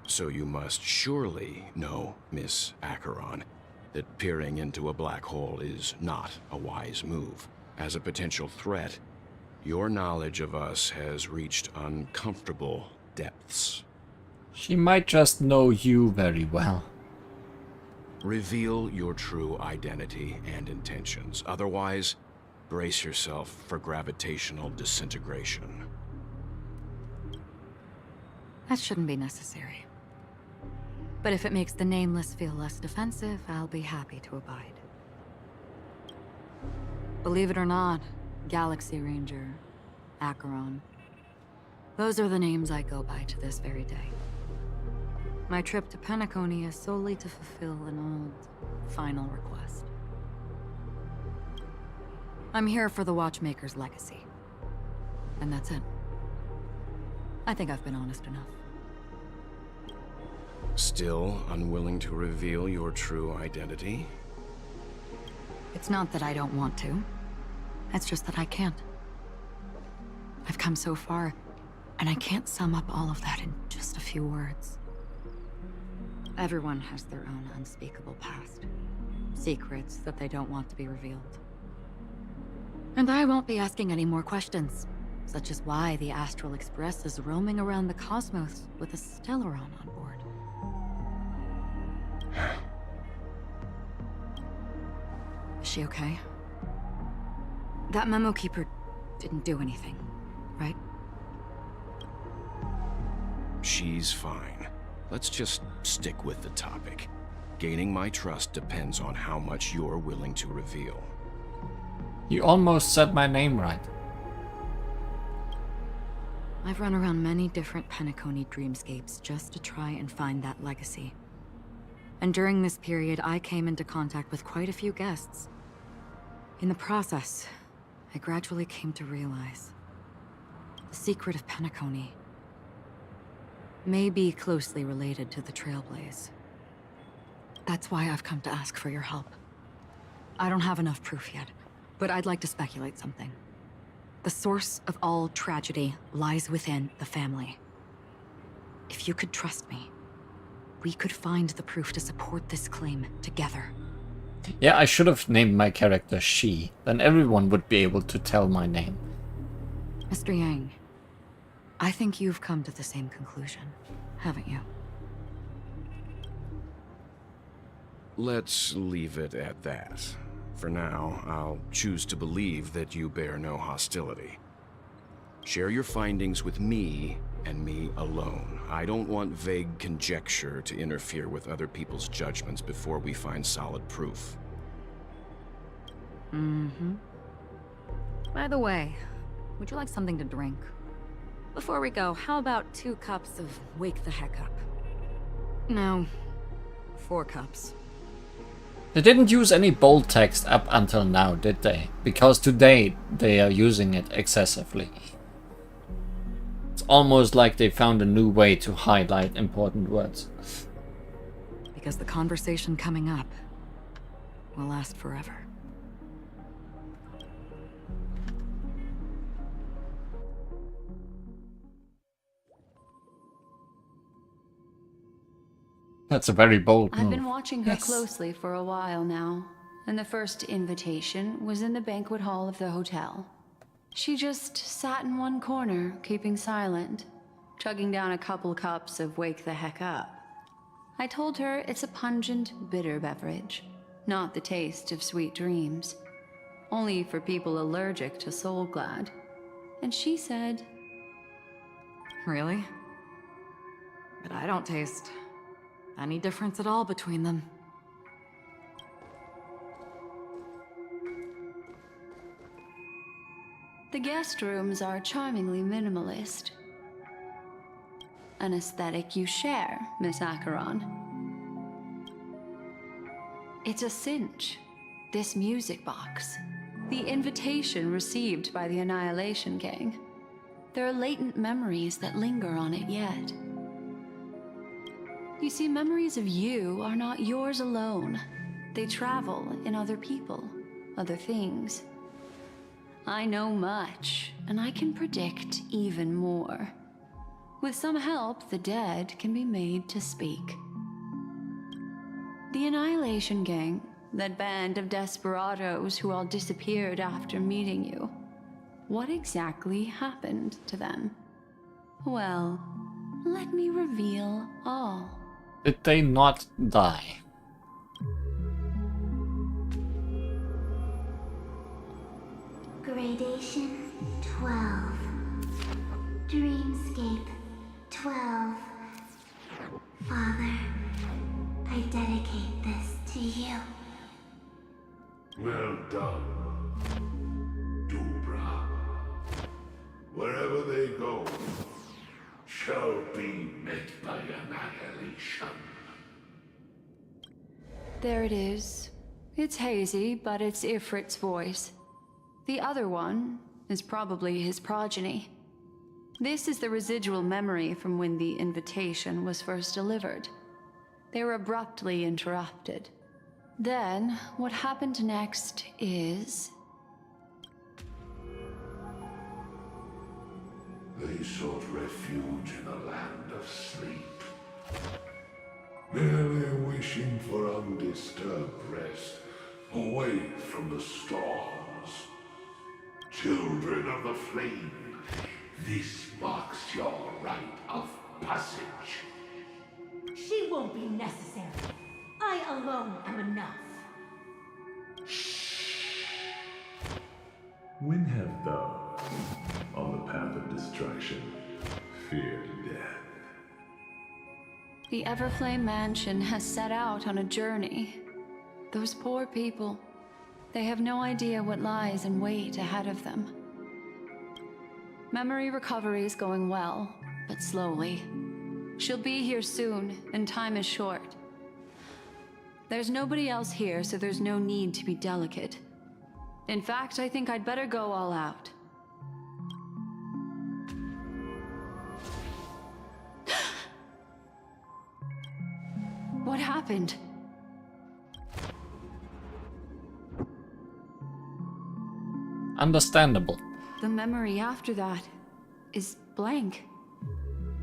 So you must surely know, Miss Acheron, that peering into a black hole is not a wise move. As a potential threat, your knowledge of us has reached uncomfortable depths. She might just know you very well. Reveal your true identity and intentions. Otherwise, brace yourself for gravitational disintegration. That shouldn't be necessary. But if it makes the Nameless feel less defensive, I'll be happy to abide. Believe it or not, Galaxy Ranger, Acheron. Those are the names I go by to this very day. My trip to Penacony is solely to fulfill an old, final request. I'm here for the Watchmaker's legacy. And that's it. I think I've been honest enough. Still unwilling to reveal your true identity? It's not that I don't want to. It's just that I can't. I've come so far, and I can't sum up all of that in just a few words. Everyone has their own unspeakable past. Secrets that they don't want to be revealed. And I won't be asking any more questions, such as why the Astral Express is roaming around the cosmos with a Stellaron on board. Is she okay? That Memo Keeper didn't do anything, right? She's fine. Let's just stick with the topic. Gaining my trust depends on how much you're willing to reveal. You almost said my name right. I've run around many different Penacony dreamscapes just to try and find that legacy. And during this period, I came into contact with quite a few guests. In the process, I gradually came to realize the secret of Penacony may be closely related to the Trailblaze. That's why I've come to ask for your help. I don't have enough proof yet, but I'd like to speculate something. The source of all tragedy lies within the family. If you could trust me, we could find the proof to support this claim together. Yeah, I should have named my character She. Then everyone would be able to tell my name. Mr. Yang, I think you've come to the same conclusion, haven't you? Let's leave it at that. For now, I'll choose to believe that you bear no hostility. Share your findings with me and me alone. I don't want vague conjecture to interfere with other people's judgments before we find solid proof. By the way, would you like something to drink? Before we go, how about 2 cups of Wake the Heck Up? No, 4 cups. They didn't use any bold text up until now, did they? Because today they are using it excessively. It's almost like they found a new way to highlight important words. Because the conversation coming up will last forever. That's a very bold move. I've been watching her closely for a while now, and the first invitation was in the banquet hall of the hotel. She just sat in one corner, keeping silent, chugging down a couple cups of Wake the Heck Up. I told her it's a pungent, bitter beverage, not the taste of sweet dreams. Only for people allergic to Soulglad. And she said, Really? But I don't taste any difference at all between them. the guest rooms are charmingly minimalist. An aesthetic you share, Miss Acheron. It's a cinch, this music box. The invitation received by the Annihilation Gang. There are latent memories that linger on it yet. You see, memories of you are not yours alone. They travel in other people, other things. I know much, and I can predict even more. With some help, the dead can be made to speak. The Annihilation Gang, that band of desperados who all disappeared after meeting you. What exactly happened to them? Well, let me reveal all. Did they not die? Gradation 12. Dreamscape 12. Father, I dedicate this to you. Well done, Dubra. Wherever they go, shall be met by annihilation. There it is. It's hazy, but it's Ifrit's voice. The other one is probably his progeny. This is the residual memory from when the invitation was first delivered. They were abruptly interrupted. Then, what happened next is... They sought refuge in a land of sleep, merely wishing for undisturbed rest away from the storms. Children of the flame, this marks your rite of passage. She won't be necessary. I alone am enough. When have thou, on the path of destruction, feared death? The Everflame Mansion has set out on a journey. Those poor people, they have no idea what lies in wait ahead of them. Memory recovery is going well, but slowly. She'll be here soon, and time is short. There's nobody else here, so there's no need to be delicate. In fact, I think I'd better go all out. What happened? Understandable. The memory after that is blank.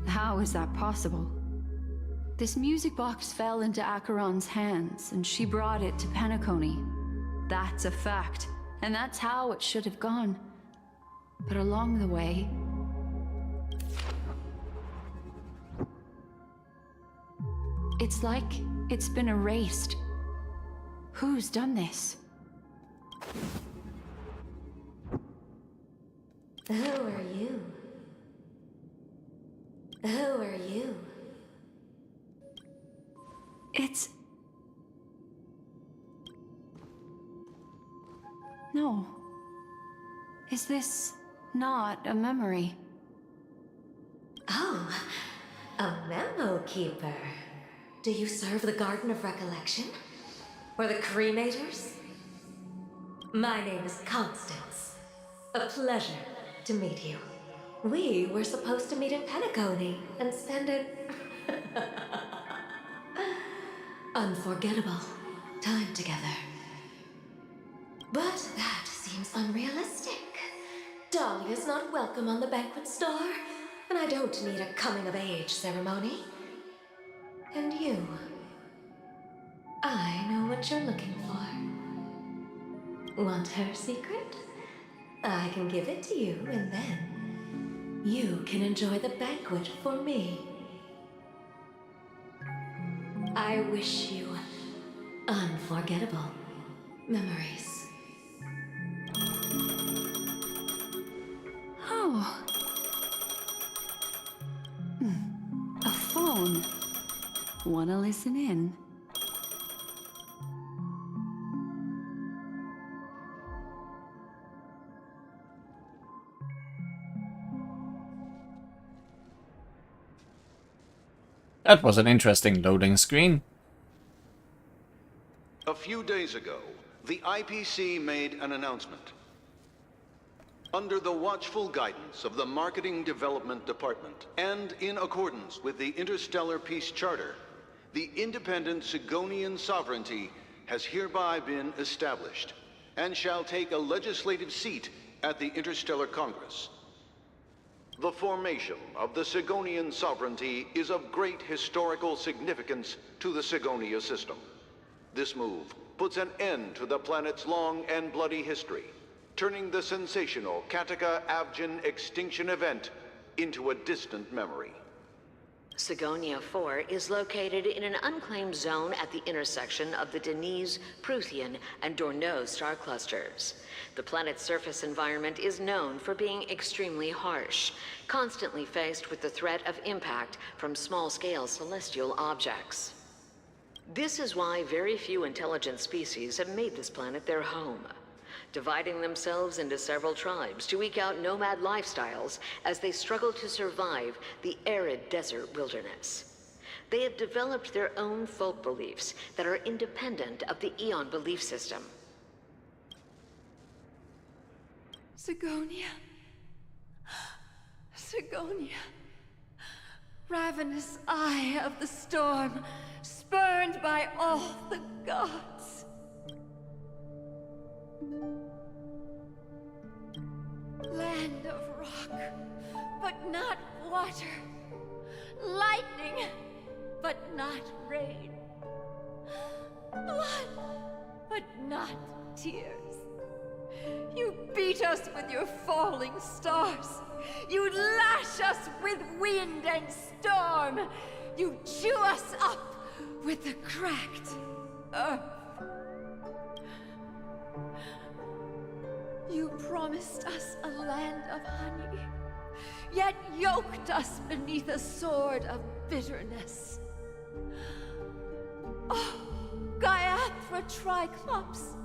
How is that possible? This music box fell into Acheron's hands, and she brought it to Penacony. That's a fact, and that's how it should have gone. But along the way... it's like it's been erased. Who's done this? Who are you? Who are you? It's... No. Is this not a memory? Oh, a memo keeper. Do you serve the Garden of Recollection? Or the Cremators? My name is Constance. A pleasure to meet you. We were supposed to meet in Penacony and spend an unforgettable time together. But that seems unrealistic. Dahlia's not welcome on the banquet star, and I don't need a coming-of-age ceremony. And you, I know what you're looking for. Want her secret? I can give it to you, and then you can enjoy the banquet for me. I wish you Unforgettable memories. Oh. A phone. Wanna listen in? That was an interesting loading screen. A few days ago, the IPC made an announcement. Under the watchful guidance of the Marketing Development Department, and in accordance with the Interstellar Peace Charter, the independent Sigonian sovereignty has hereby been established, and shall take a legislative seat at the Interstellar Congress. The formation of the Sigonian sovereignty is of great historical significance to the Sigonia system. This move puts an end to the planet's long and bloody history, turning the sensational Kataka-Abjin extinction event into a distant memory. Sigonia 4 is located in an unclaimed zone at the intersection of the Denise, Prothean, and Dorneau star clusters. The planet's surface environment is known for being extremely harsh, constantly faced with the threat of impact from small-scale celestial objects. This is why very few intelligent species have made this planet their home, dividing themselves into several tribes to eke out nomad lifestyles as they struggle to survive the arid desert wilderness. They have developed their own folk beliefs that are independent of the Eon belief system. Sigonia. Sigonia. Ravenous eye of the storm, spurned by all the gods. Land of rock, but not water. Lightning, but not rain. Blood, but not tears. You beat us with your falling stars. You lash us with wind and storm. You chew us up with the cracked earth. You promised us a land of honey, yet yoked us beneath a sword of bitterness. Oh, Gaiathra Triclops,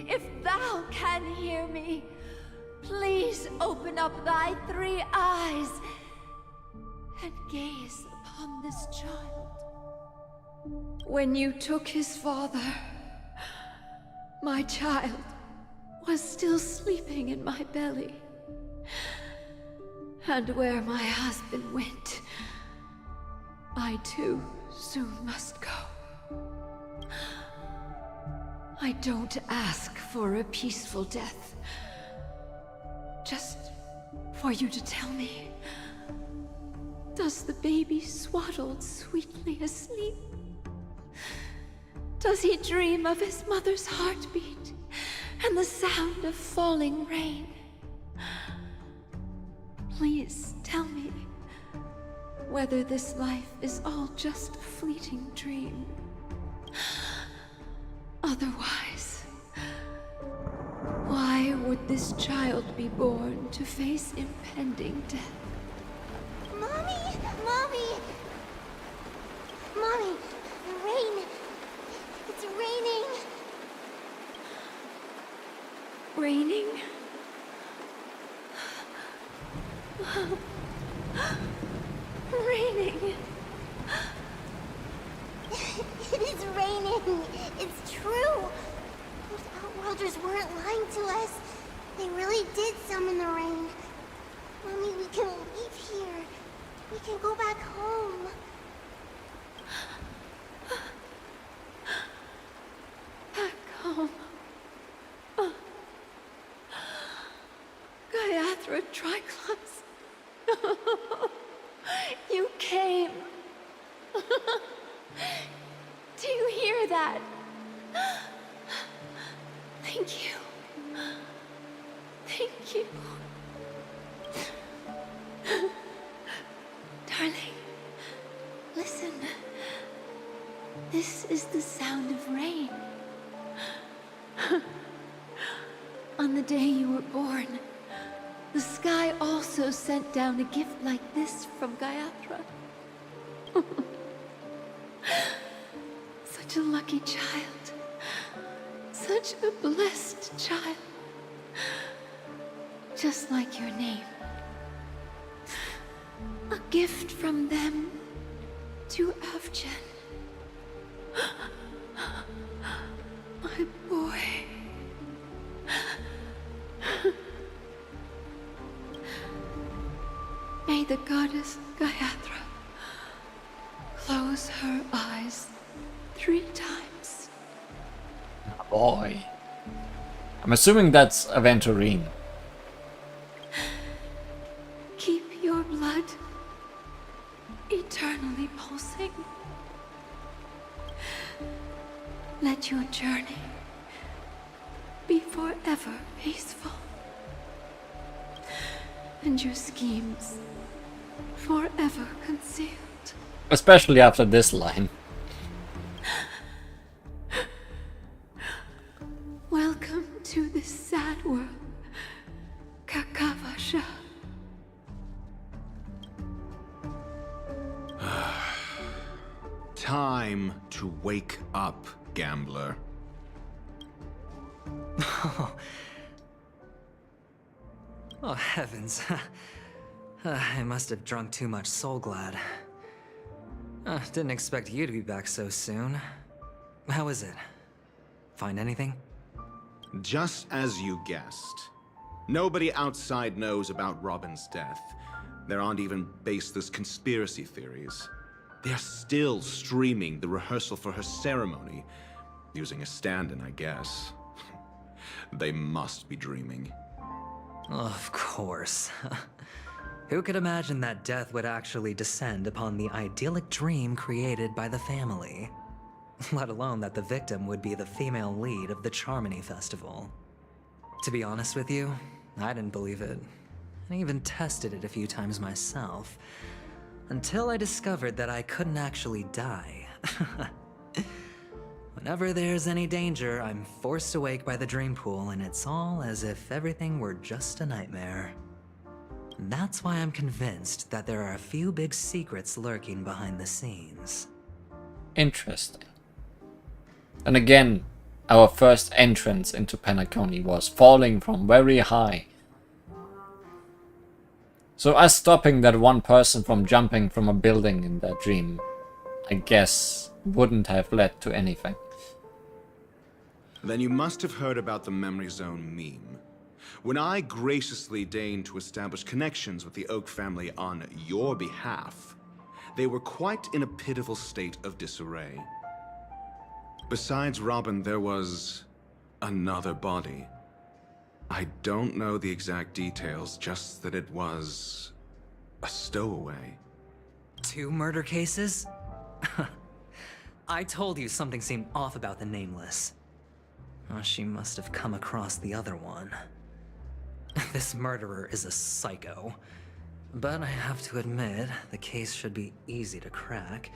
if thou can hear me, please open up thy 3 eyes and gaze upon this child. When you took his father, my child was still sleeping in my belly. And where my husband went, I too soon must go. I don't ask for a peaceful death. Just for you to tell me, does the baby swaddled sweetly asleep? Does he dream of his mother's heartbeat and the sound of falling rain? Please tell me whether this life is all just a fleeting dream. Otherwise, why would this child be born to face impending death? Mommy! Mommy! Mommy! Rain! It's raining! Raining? Raining! It is raining! It's true! Those Outworlders weren't lying to us. They really did summon the rain. Mommy, we can leave here. We can go back home. Back home. Gaiathra Triclops. You came. Do you hear that? Thank you. Thank you. Darling, listen. This is the sound of rain. On the day you were born, the sky also sent down a gift like this from Gayatra. Such a lucky child. Such a blessed child. Just like your name. A gift from them to Avjen. My boy. May the goddess Gayatra close her eyes 3 times. Boy. I'm assuming that's Aventurine. Keep your blood eternally pulsing. Let your journey be forever peaceful. And your schemes forever concealed. Especially after this line. Welcome to this sad world, Kakavasha. Time to wake up, gambler. Oh, heavens. I must have drunk too much Soul Glad. Didn't expect you to be back so soon. How is it? Find anything? Just as you guessed. Nobody outside knows about Robin's death. There aren't even baseless conspiracy theories. They're still streaming the rehearsal for her ceremony. Using a stand-in, I guess. They must be dreaming. Of course. Who could imagine that death would actually descend upon the idyllic dream created by the family? Let alone that the victim would be the female lead of the Charmony Festival. To be honest with you, I didn't believe it. I even tested it a few times myself. Until I discovered that I couldn't actually die. Whenever there's any danger, I'm forced awake by the dream pool, and it's all as if everything were just a nightmare. That's why I'm convinced that there are a few big secrets lurking behind the scenes. Interesting. And again, our first entrance into Penacony was falling from very high. So us stopping that one person from jumping from a building in their dream, I guess, wouldn't have led to anything. Then you must have heard about the Memory Zone meme. When I graciously deigned to establish connections with the Oak family on your behalf, they were quite in a pitiful state of disarray. Besides Robin, there was another body. I don't know the exact details, just that it was a stowaway. 2 murder cases? I told you something seemed off about the Nameless. Oh, she must have come across the other one. This murderer is a psycho. But I have to admit, the case should be easy to crack.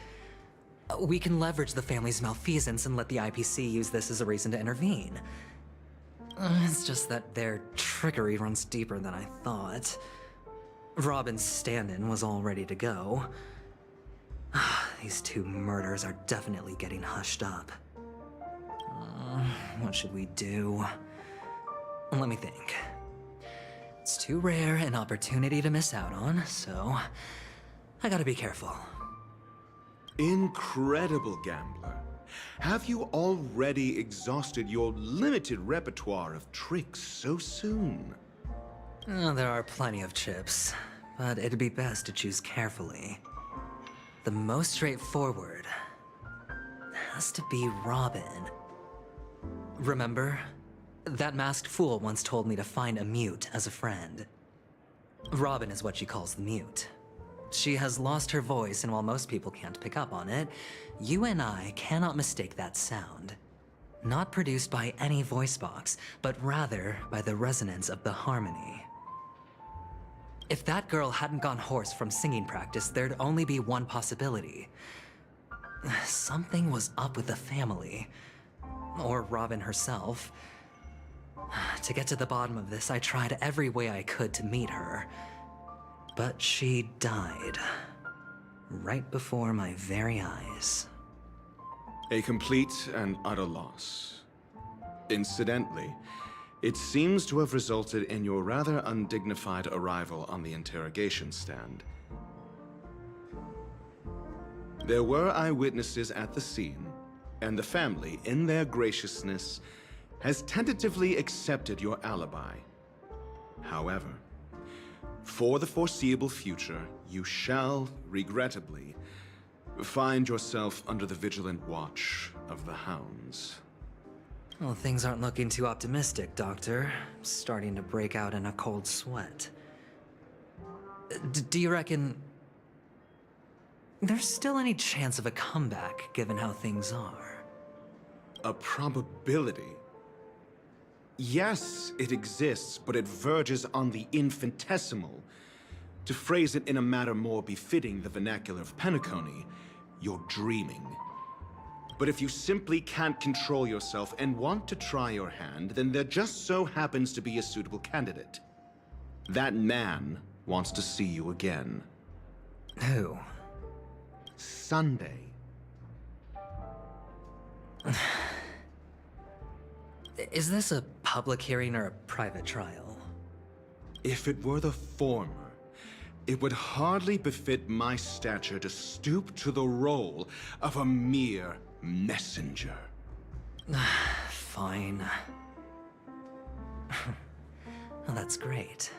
We can leverage the family's malfeasance and let the IPC use this as a reason to intervene. It's just that their trickery runs deeper than I thought. Robin's stand-in was all ready to go. These 2 murders are definitely getting hushed up. What should we do? Let me think. It's too rare an opportunity to miss out on, so I gotta be careful. Incredible, gambler. Have you already exhausted your limited repertoire of tricks so soon? There are plenty of chips, but it'd be best to choose carefully. The most straightforward has to be Robin. Remember? That masked fool once told me to find a mute as a friend. Robin is what she calls the mute. She has lost her voice, and while most people can't pick up on it, you and I cannot mistake that sound. Not produced by any voice box, but rather by the resonance of the harmony. If that girl hadn't gone hoarse from singing practice, there'd only be one possibility. Something was up with the family. Or Robin herself. To get to the bottom of this, I tried every way I could to meet her. But she died. Right before my very eyes. A complete and utter loss. Incidentally, it seems to have resulted in your rather undignified arrival on the interrogation stand. There were eyewitnesses at the scene, and the family, in their graciousness, has tentatively accepted your alibi. However, for the foreseeable future, you shall, regrettably, find yourself under the vigilant watch of the Hounds. Well, things aren't looking too optimistic, Doctor. I'm starting to break out in a cold sweat. Do you reckon there's still any chance of a comeback, given how things are? A probability? Yes, it exists, but it verges on the infinitesimal. To phrase it in a manner more befitting the vernacular of Penacony, you're dreaming. But if you simply can't control yourself and want to try your hand, then there just so happens to be a suitable candidate. That man wants to see you again. Who? Sunday. Is this a public hearing or a private trial? If it were the former, it would hardly befit my stature to stoop to the role of a mere messenger. Fine. Well, that's great.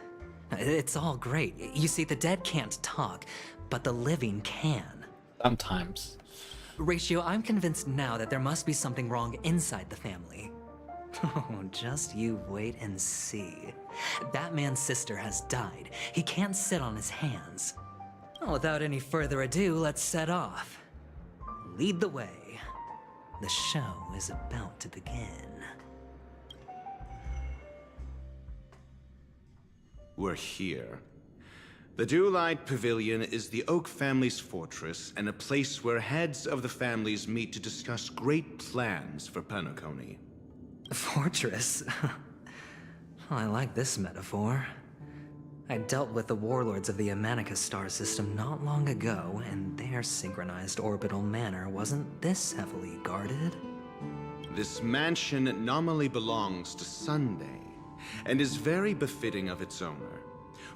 It's all great. You see, the dead can't talk, but the living can. Sometimes. Ratio, I'm convinced now that there must be something wrong inside the family. Oh, just you wait and see. That man's sister has died. He can't sit on his hands. Well, without any further ado, let's set off. Lead the way. The show is about to begin. We're here. The Dewlight Pavilion is the Oak family's fortress and a place where heads of the families meet to discuss great plans for Penacony. Fortress? I like this metaphor. I dealt with the warlords of the Amanicus star system not long ago, and their synchronized orbital manor wasn't this heavily guarded. This mansion nominally belongs to Sunday, and is very befitting of its owner.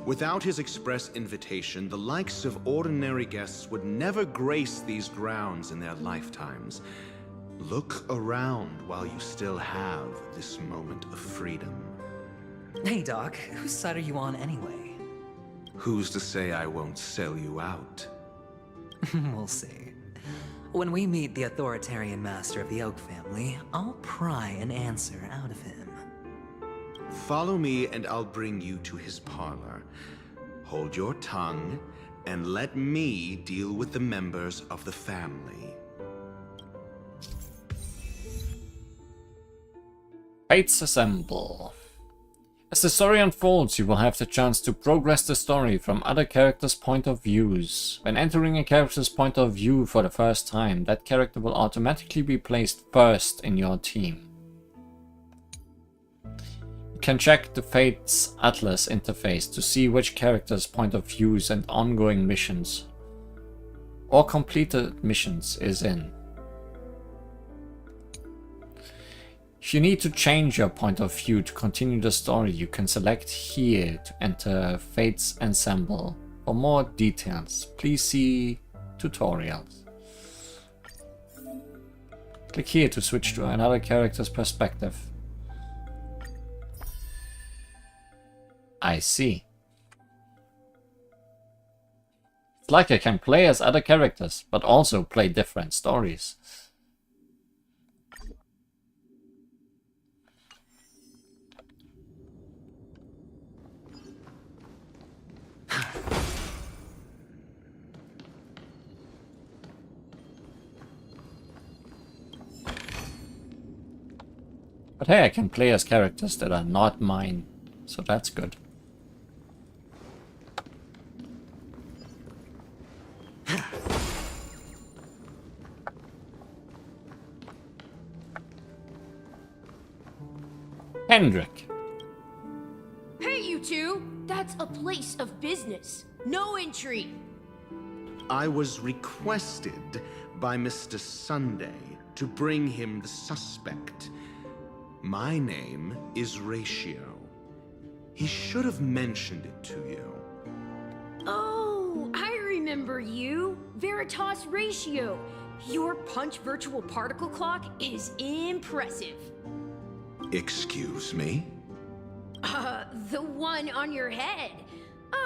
Without his express invitation, the likes of ordinary guests would never grace these grounds in their lifetimes. Look around while you still have this moment of freedom. Hey, Doc, whose side are you on anyway? Who's to say I won't sell you out? We'll see. When we meet the authoritarian master of the Oak family, I'll pry an answer out of him. Follow me and I'll bring you to his parlor. Hold your tongue and let me deal with the members of the family. Fates assemble. As the story unfolds, you will have the chance to progress the story from other characters' point of views. When entering a character's point of view for the first time, that character will automatically be placed first in your team. You can check the Fates Atlas interface to see which characters' point of views and ongoing missions or completed missions is in. If you need to change your point of view to continue the story, you can select here to enter Fates Ensemble. For more details, please see tutorials. Click here to switch to another character's perspective. I see. It's like I can play as other characters, but also play different stories. But hey, I can play as characters that are not mine, so that's good. Hendrik. Hey, you two! That's a place of business. No entry. I was requested by Mr. Sunday to bring him the suspect. My name is Ratio. He should have mentioned it to you. Oh, I remember you. Veritas Ratio. Your punch virtual particle clock is impressive. Excuse me? The one on your head.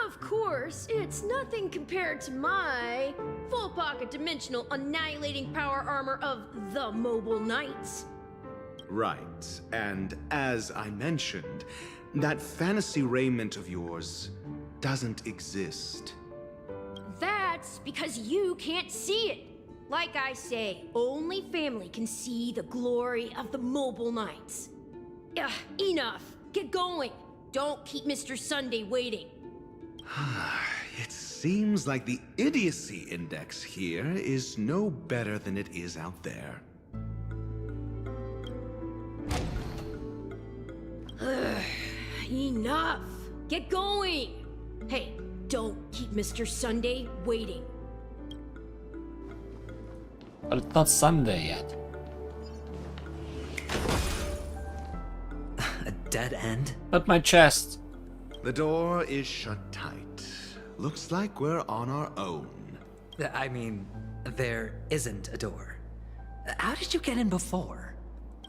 Of course, it's nothing compared to my full pocket dimensional annihilating power armor of the Mobile Knights. Right, and as I mentioned, that fantasy raiment of yours doesn't exist. That's because you can't see it. Like I say, only family can see the glory of the Mobile Knights. Enough. Get going. Don't keep Mr. Sunday waiting. It seems like the idiocy index here is no better than it is out there. Enough. Get going. Hey, don't keep Mr. Sunday waiting. But it's not Sunday yet. A dead end? But my chest. The door is shut tight. Looks like we're on our own. I mean, there isn't a door. How did you get in before?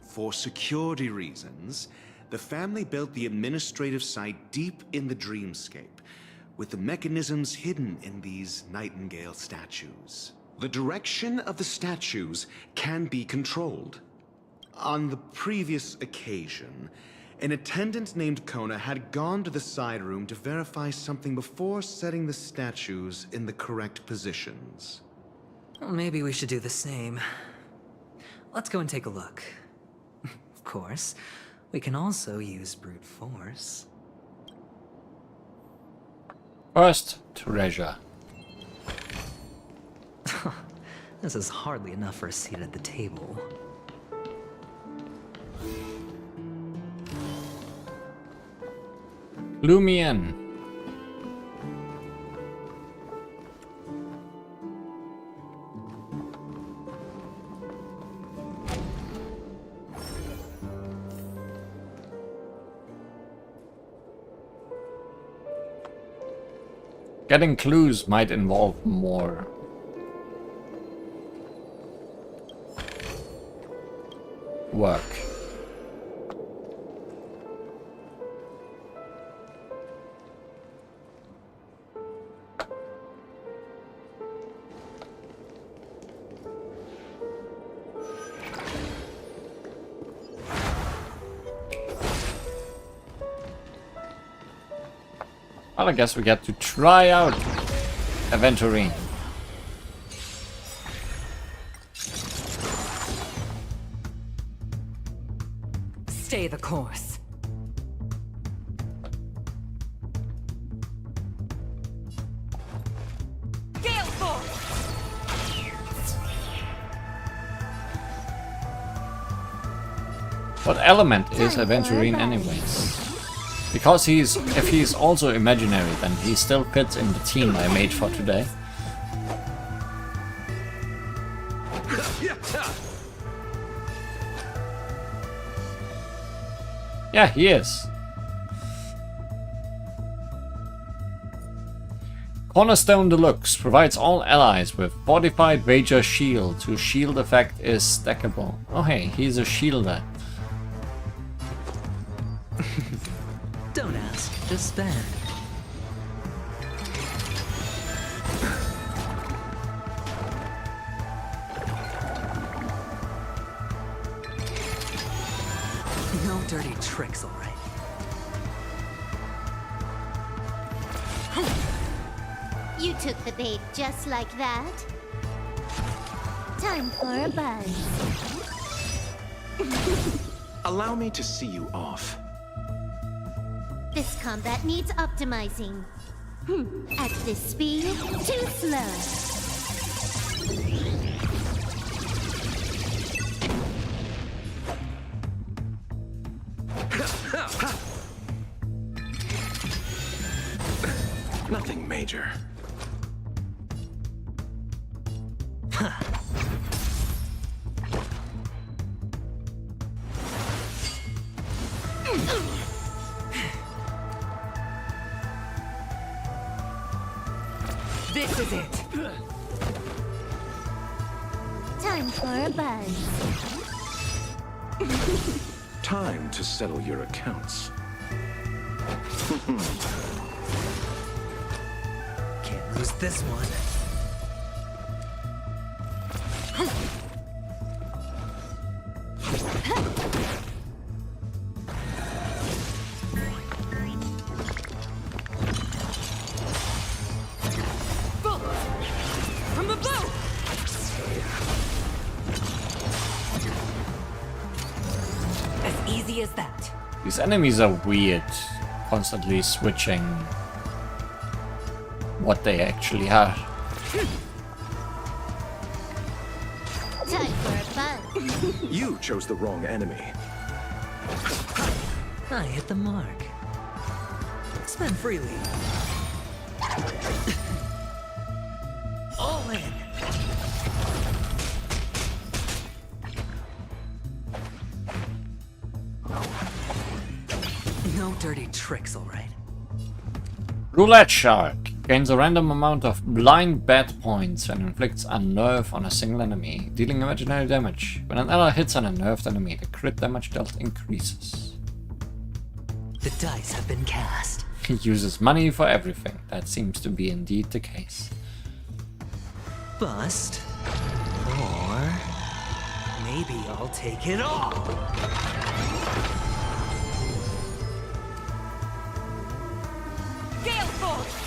For security reasons, the family built the administrative site deep in the dreamscape, with the mechanisms hidden in these Nightingale statues. The direction of the statues can be controlled. On the previous occasion, an attendant named Kona had gone to the side room to verify something before setting the statues in the correct positions. Well, maybe we should do the same. Let's go and take a look. Of course, we can also use brute force. First, treasure. This is hardly enough for a seat at the table. Lumion. Getting clues might involve more work. Well, I guess we get to try out Aventurine. Stay the course. Gale force! What element is Aventurine anyways? Because if he's also imaginary, then he still fits in the team I made for today. Yeah, he is. Cornerstone Deluxe provides all allies with fortified Rager shield, whose shield effect is stackable. Oh hey, he's a shielder. Don't ask, just spend. No dirty tricks, all right. You took the bait just like that. Time for a buzz. Allow me to see you off. This combat needs optimizing. At this speed, too slow. Nothing major. This is it. Time for a buzz. Time to settle your accounts. Can't lose this one. From the boat! As easy as that. These enemies are weird, constantly switching what they actually are. Time for a buzz. You chose the wrong enemy. I hit the mark. Spend freely. All in. No dirty tricks, all right? Roulette Shark gains a random amount of blind bat points and inflicts a nerf on a single enemy, dealing imaginary damage. When an ally hits on a nerfed enemy, the crit damage dealt increases. The dice have been cast. He uses money for everything. That seems to be indeed the case. Bust. Or maybe I'll take it all. Gale Force!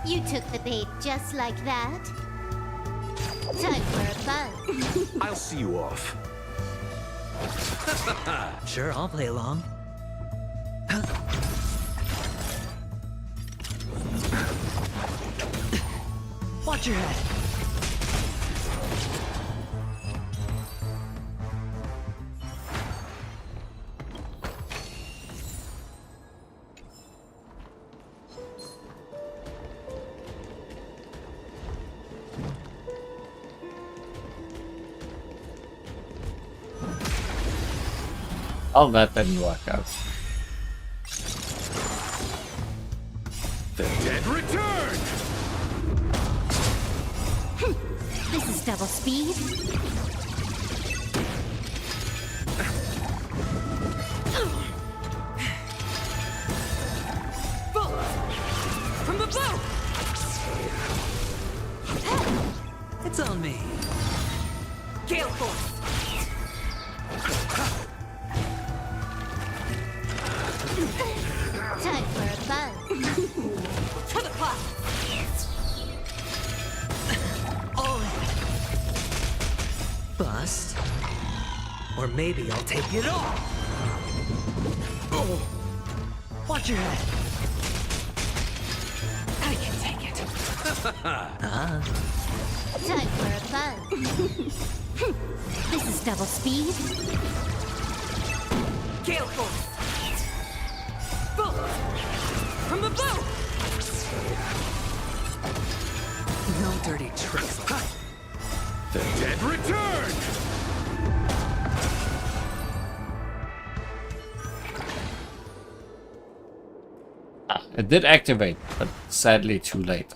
You took the bait just like that. Time for a buzz. I'll see you off. Sure, I'll play along. Watch your head. Oh, that didn't work out. The dead return! This is double speed. From the boat! It's on me. Gale Force! Time for a buzz. To the clock! All in. Bust. Or maybe I'll take it all. Oh. Watch your head. I can take it. Time for a buzz. This is double speed. Gale Force! Boat! From the boat! No dirty tricks. The dead return! It did activate, but sadly too late.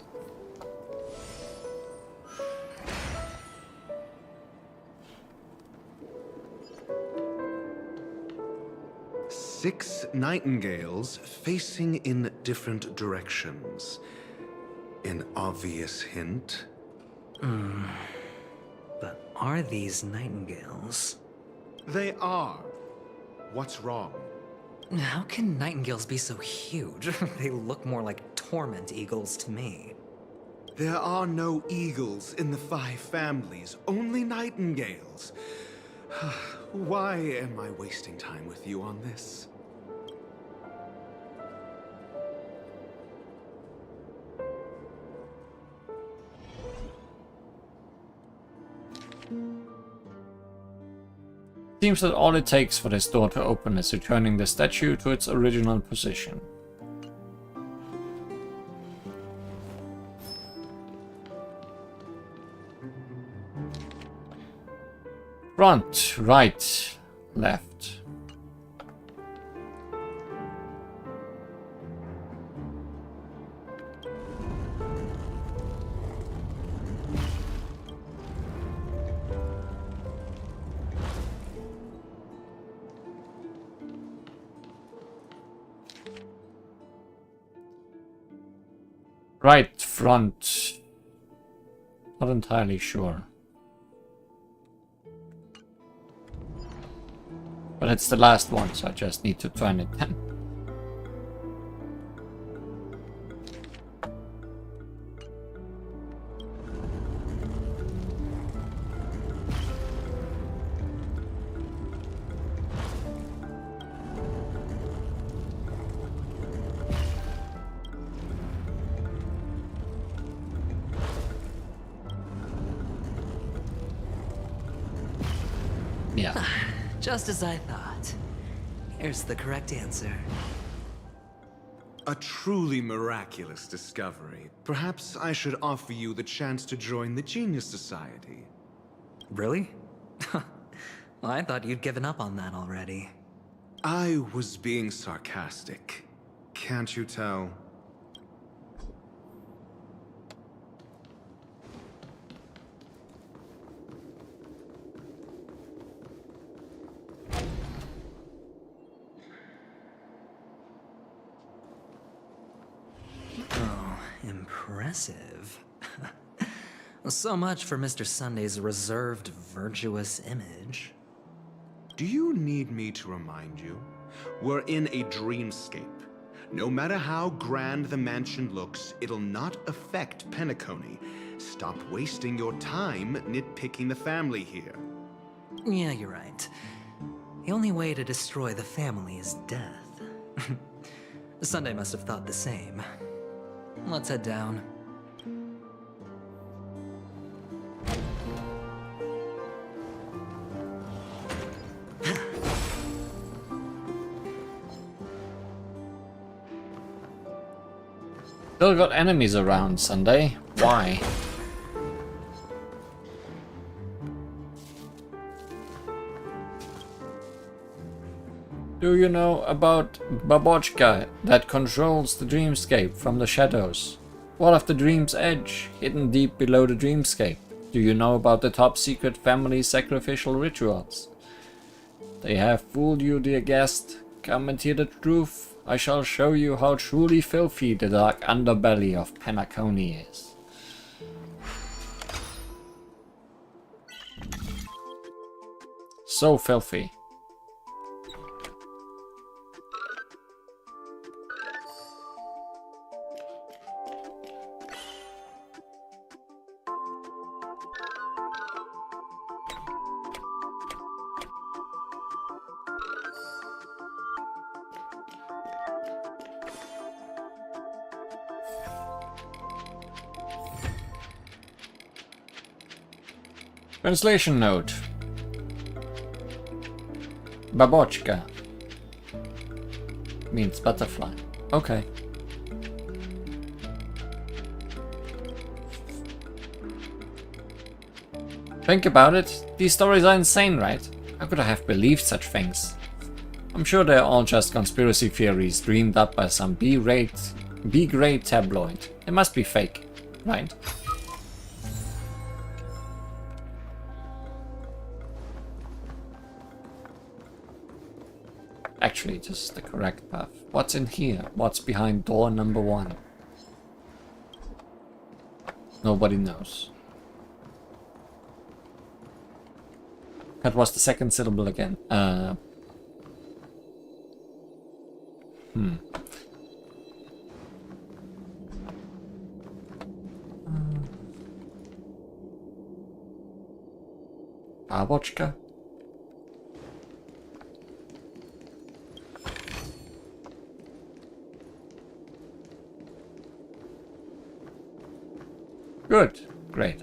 Six nightingales facing in different directions. An obvious hint. But are these nightingales? They are. What's wrong? How can nightingales be so huge? They look more like torment eagles to me. There are no eagles in the 5 families, only nightingales. Why am I wasting time with you on this? Seems that all it takes for this door to open is returning the statue to its original position. Front, right, left. Right front. Not entirely sure. But it's the last one, so I just need to turn it then. Yeah. Just as I thought. Here's the correct answer. A truly miraculous discovery. Perhaps I should offer you the chance to join the Genius Society. Really? Well, I thought you'd given up on that already. I was being sarcastic. Can't you tell? Impressive. So much for Mr. Sunday's reserved, virtuous image. Do you need me to remind you? We're in a dreamscape. No matter how grand the mansion looks, it'll not affect Penacony. Stop wasting your time nitpicking the family here. Yeah, you're right. The only way to destroy the family is death. Sunday must have thought the same. Let's head down. Still got enemies around, Sunday. Why? Do you know about Babochka that controls the dreamscape from the shadows? What of the dream's edge, hidden deep below the dreamscape? Do you know about the top secret family sacrificial rituals? They have fooled you, dear guest. Come and hear the truth. I shall show you how truly filthy the dark underbelly of Penacony is. So filthy. Translation note. Babochka means butterfly. Okay. Think about it. These stories are insane, right? How could I have believed such things? I'm sure they're all just conspiracy theories dreamed up by some B-grade tabloid. It must be fake, right? Actually, this is the correct path. What's in here? What's behind door number 1? Nobody knows. That was the second syllable again. Babochka? Good. Great.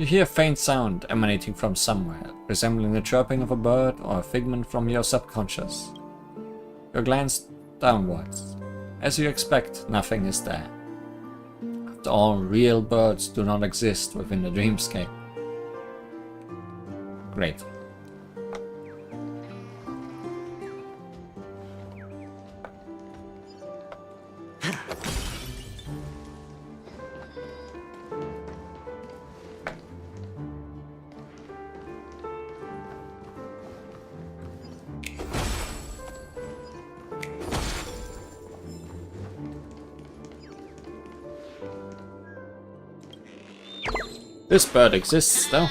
You hear a faint sound emanating from somewhere, resembling the chirping of a bird or a figment from your subconscious. You glance downwards. As you expect, nothing is there. After all, real birds do not exist within the dreamscape. Great. This bird exists, though.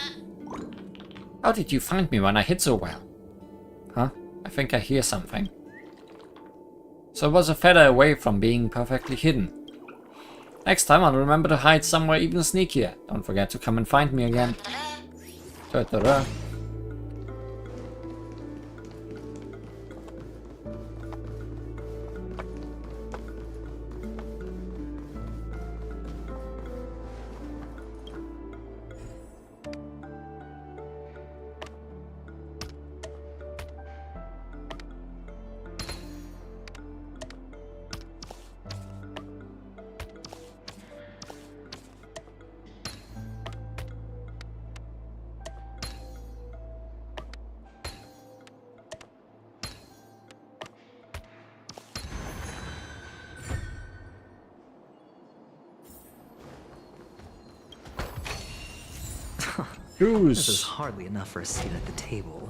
How did you find me when I hid so well? Huh? I think I hear something. So it was a feather away from being perfectly hidden. Next time I'll remember to hide somewhere even sneakier. Don't forget to come and find me again. Ta-ta-ra. This is hardly enough for a seat at the table.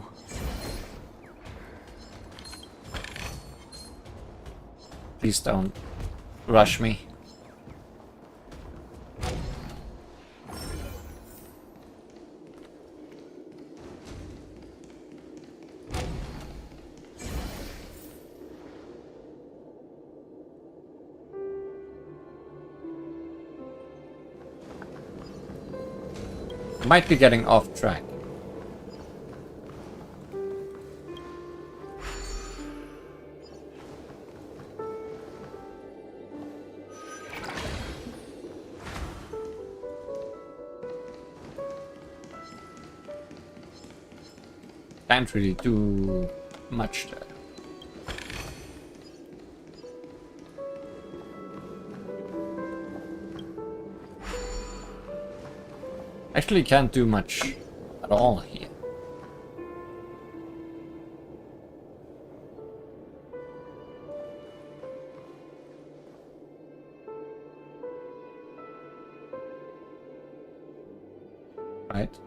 Please don't rush me. Might be getting off track. Can't really do much there. Actually can't do much at all here. Right?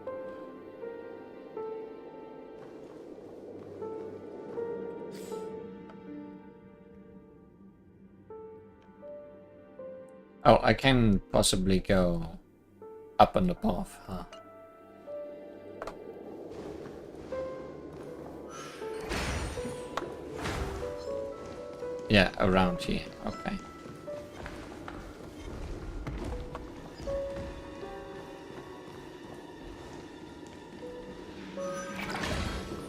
Oh, I can possibly go up and above, huh? Yeah, around here, okay.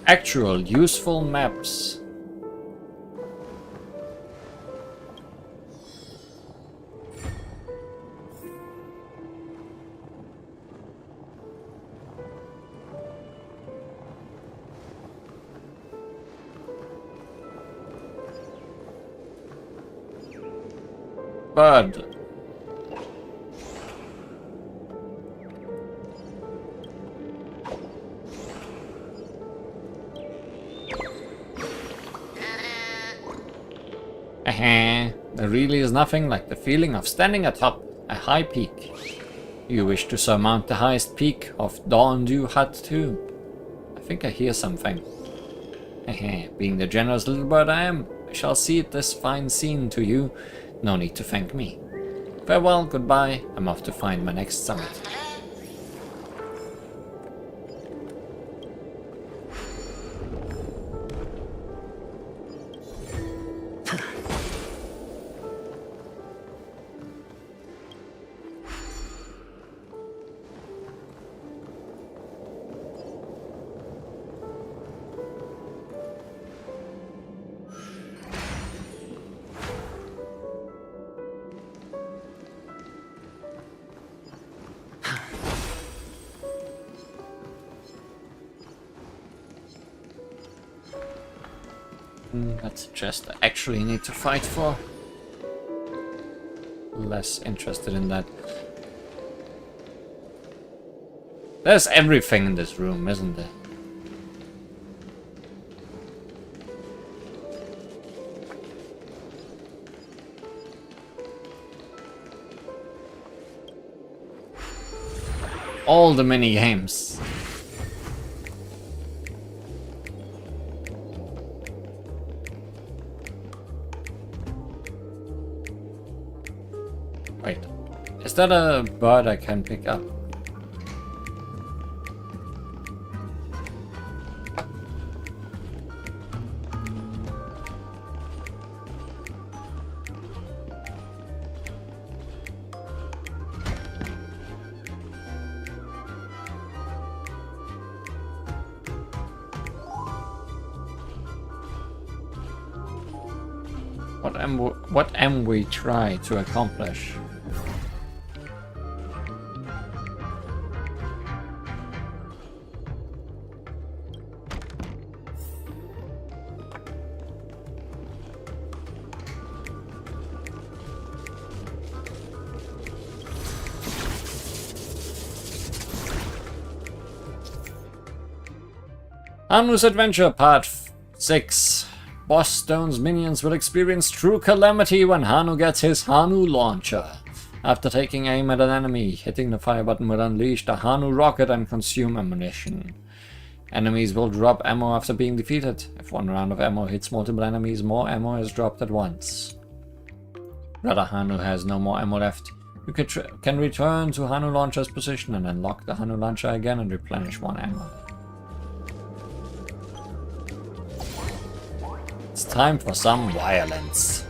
Actual useful maps. Bird. There really is nothing like the feeling of standing atop a high peak. You wish to surmount the highest peak of Dawndew Hut too. I think I hear something. Being the generous little bird I am, I shall cede this fine scene to you. No need to thank me. Farewell, goodbye. I'm off to find my next summit. That's a chest I actually need to fight for. Less interested in that. There's everything in this room, isn't there? All the mini games. Wait, is that a bird I can pick up? What am we try to accomplish? Hanu's Adventure Part 6. Boss Stone's minions will experience true calamity when Hanu gets his Hanu launcher. After taking aim at an enemy, hitting the fire button will unleash the Hanu rocket and consume ammunition. Enemies will drop ammo after being defeated. If one round of ammo hits multiple enemies, more ammo is dropped at once. Brother Hanu has no more ammo left. You can return to Hanu launcher's position and unlock the Hanu launcher again and replenish one ammo. It's time for some violence.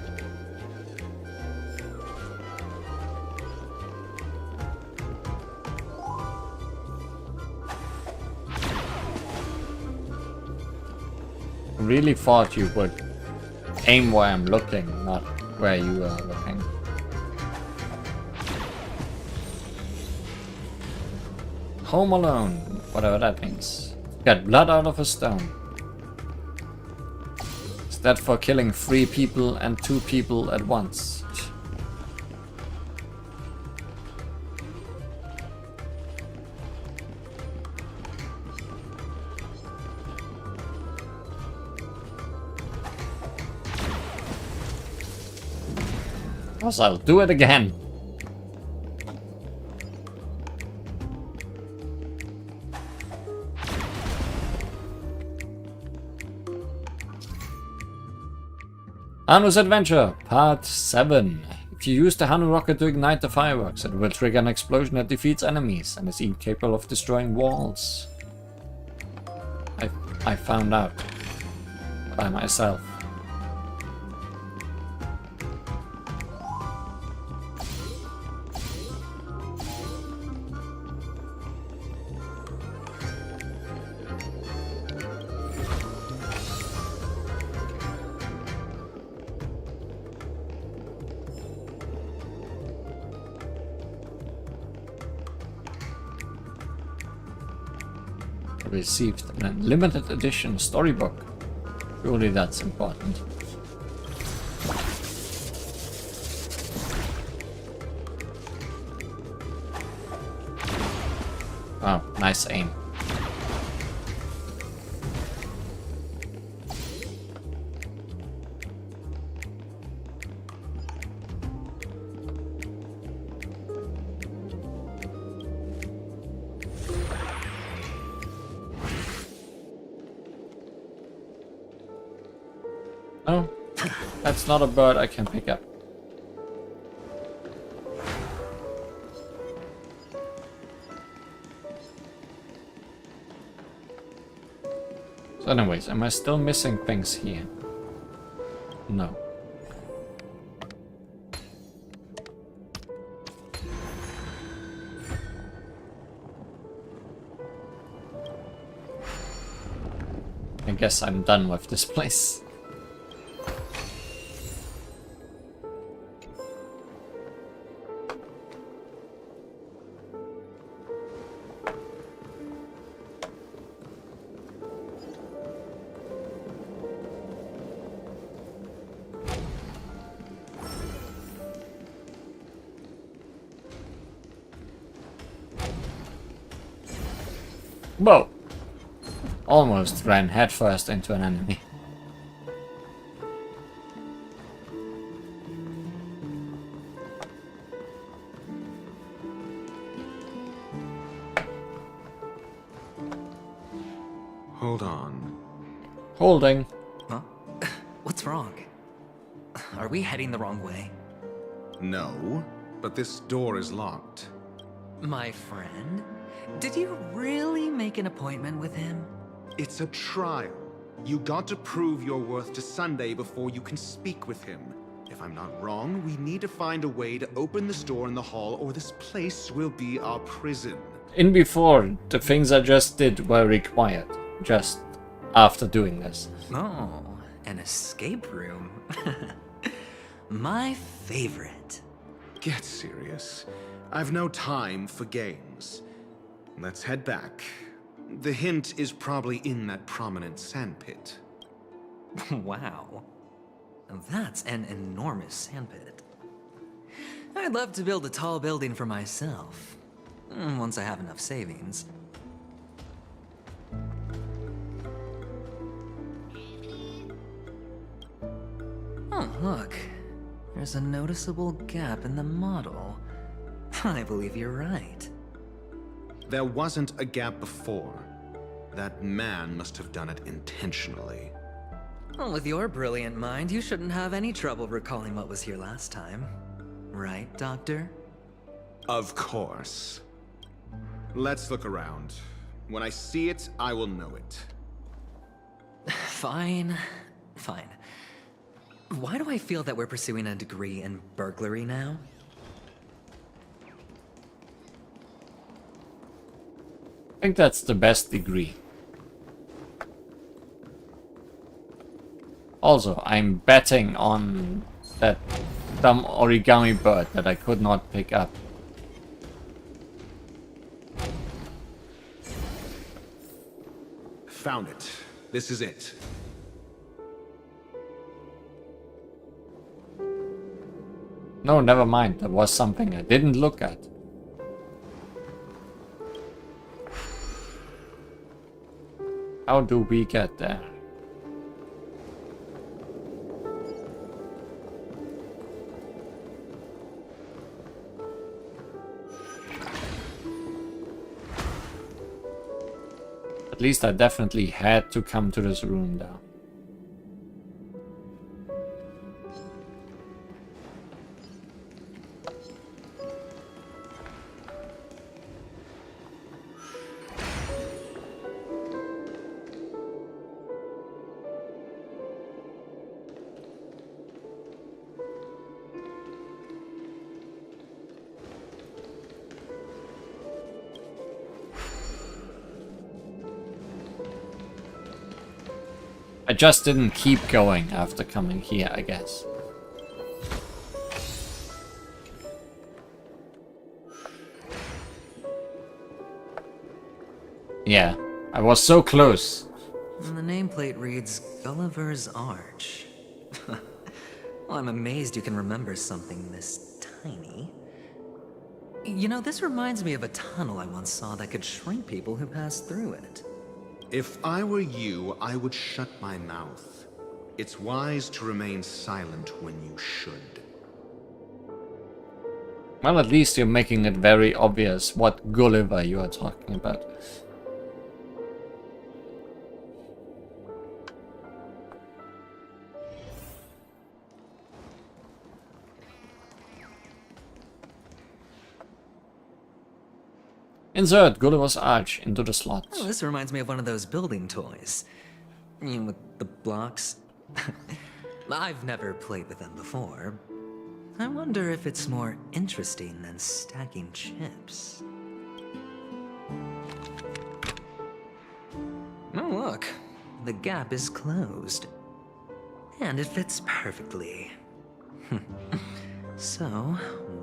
I really thought you would aim where I'm looking, not where you are looking. Home alone, whatever that means. Got blood out of a stone. That for killing 3 people and 2 people at once. Because I'll do it again. Hanu's Adventure, Part 7. If you use the Hanu rocket to ignite the fireworks, it will trigger an explosion that defeats enemies and is incapable of destroying walls. I found out by myself. Received a limited edition storybook. Surely that's important. Wow, nice aim. Oh, that's not a bird I can pick up. So anyways, am I still missing things here? No. I guess I'm done with this place. Whoa! Almost ran headfirst into an enemy. Hold on. Holding. Huh? What's wrong? Are we heading the wrong way? No, but this door is locked. My friend? Did you really make an appointment with him? It's a trial. You got to prove your worth to Sunday before you can speak with him. If I'm not wrong, we need to find a way to open this door in the hall, or this place will be our prison. In before, the things I just did were required. Just after doing this. Oh, an escape room. My favorite. Get serious. I've no time for games. Let's head back. The hint is probably in that prominent sandpit. Wow. That's an enormous sandpit. I'd love to build a tall building for myself. Once I have enough savings. Oh, look. There's a noticeable gap in the model. I believe you're right. There wasn't a gap before. That man must have done it intentionally. Well, with your brilliant mind, you shouldn't have any trouble recalling what was here last time. Right, Doctor? Of course. Let's look around. When I see it, I will know it. Fine. Fine. Why do I feel that we're pursuing a degree in burglary now? I think that's the best degree. Also, I'm betting on that dumb origami bird that I could not pick up. Found it. This is it. No, never mind. There was something I didn't look at. How do we get there? At least I definitely had to come to this room though. I just didn't keep going after coming here, I guess. Yeah, I was so close. And the nameplate reads Gulliver's Arch. Well, I'm amazed you can remember something this tiny. You know, this reminds me of a tunnel I once saw that could shrink people who passed through it. If I were you, I would shut my mouth. It's wise to remain silent when you should. Well, at least you're making it very obvious what Gulliver you are talking about. Insert Gulliver's Arch into the slot. Oh, this reminds me of one of those building toys. You know, with the blocks. I've never played with them before. I wonder if it's more interesting than stacking chips. Oh, look. The gap is closed. And it fits perfectly. So,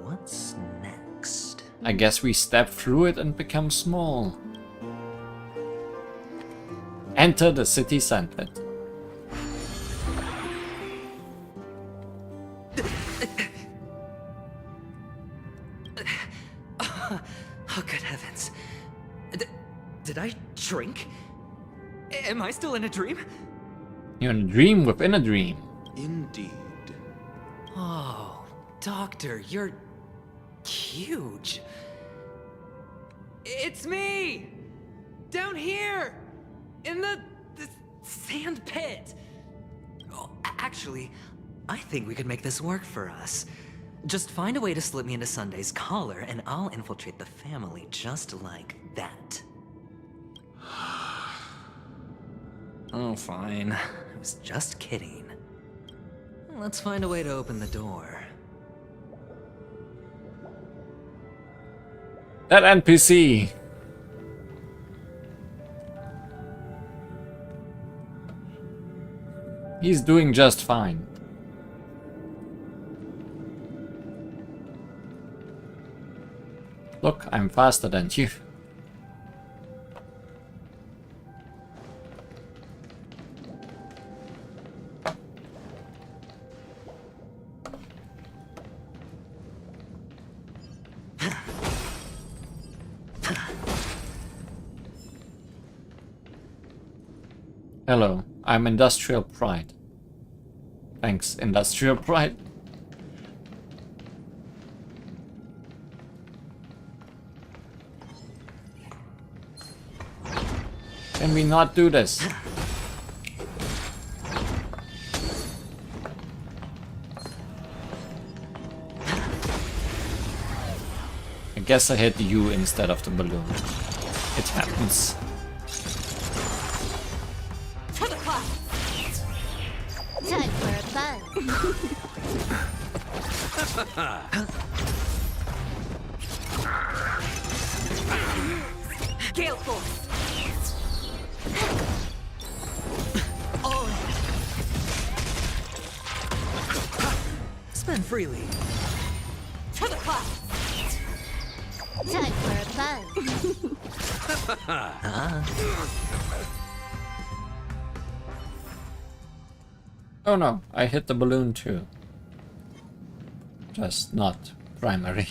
what's next? I guess we step through it and become small. Enter the city sandpit. Oh, good heavens. Did I drink? Am I still in a dream? You're in a dream within a dream. Indeed. Oh, Doctor, you're huge. It's me! Down here! In the sand pit! Oh, actually, I think we could make this work for us. Just find a way to slip me into Sunday's collar, and I'll infiltrate the family just like that. Oh, fine. I was just kidding. Let's find a way to open the door. That NPC. He's doing just fine. Look, I'm faster than you. Hello, I'm Industrial Pride. Thanks, Industrial Pride. Can we not do this? I guess I hit you instead of the balloon. It happens. To the clock. Time for a buzz. Gale Force! Spend freely. To the clock. Time for a buzz. Oh no, I hit the balloon too. Just not primary.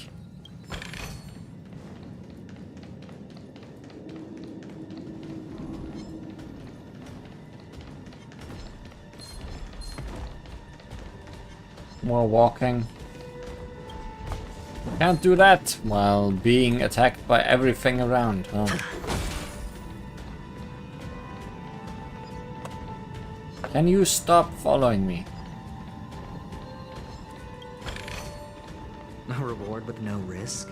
More walking. Can't do that while being attacked by everything around, huh? Can you stop following me? A reward with no risk?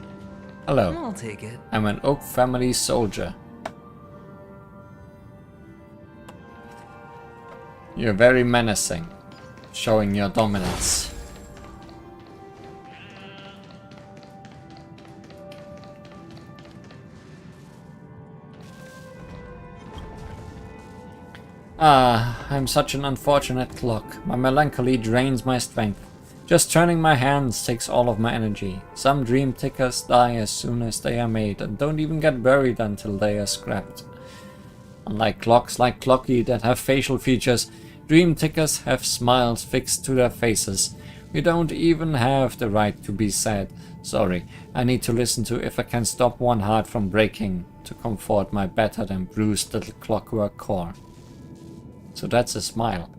Hello. I'll take it. I'm an Oak family soldier. You're very menacing, showing your dominance. Ah, I'm such an unfortunate clock. My melancholy drains my strength. Just turning my hands takes all of my energy. Some dream tickers die as soon as they are made and don't even get buried until they are scrapped. Unlike clocks like Clocky that have facial features, dream tickers have smiles fixed to their faces. We don't even have the right to be sad. Sorry, I need to listen to If I Can Stop One Heart from Breaking to comfort my battered and bruised little clockwork core. So that's a smile.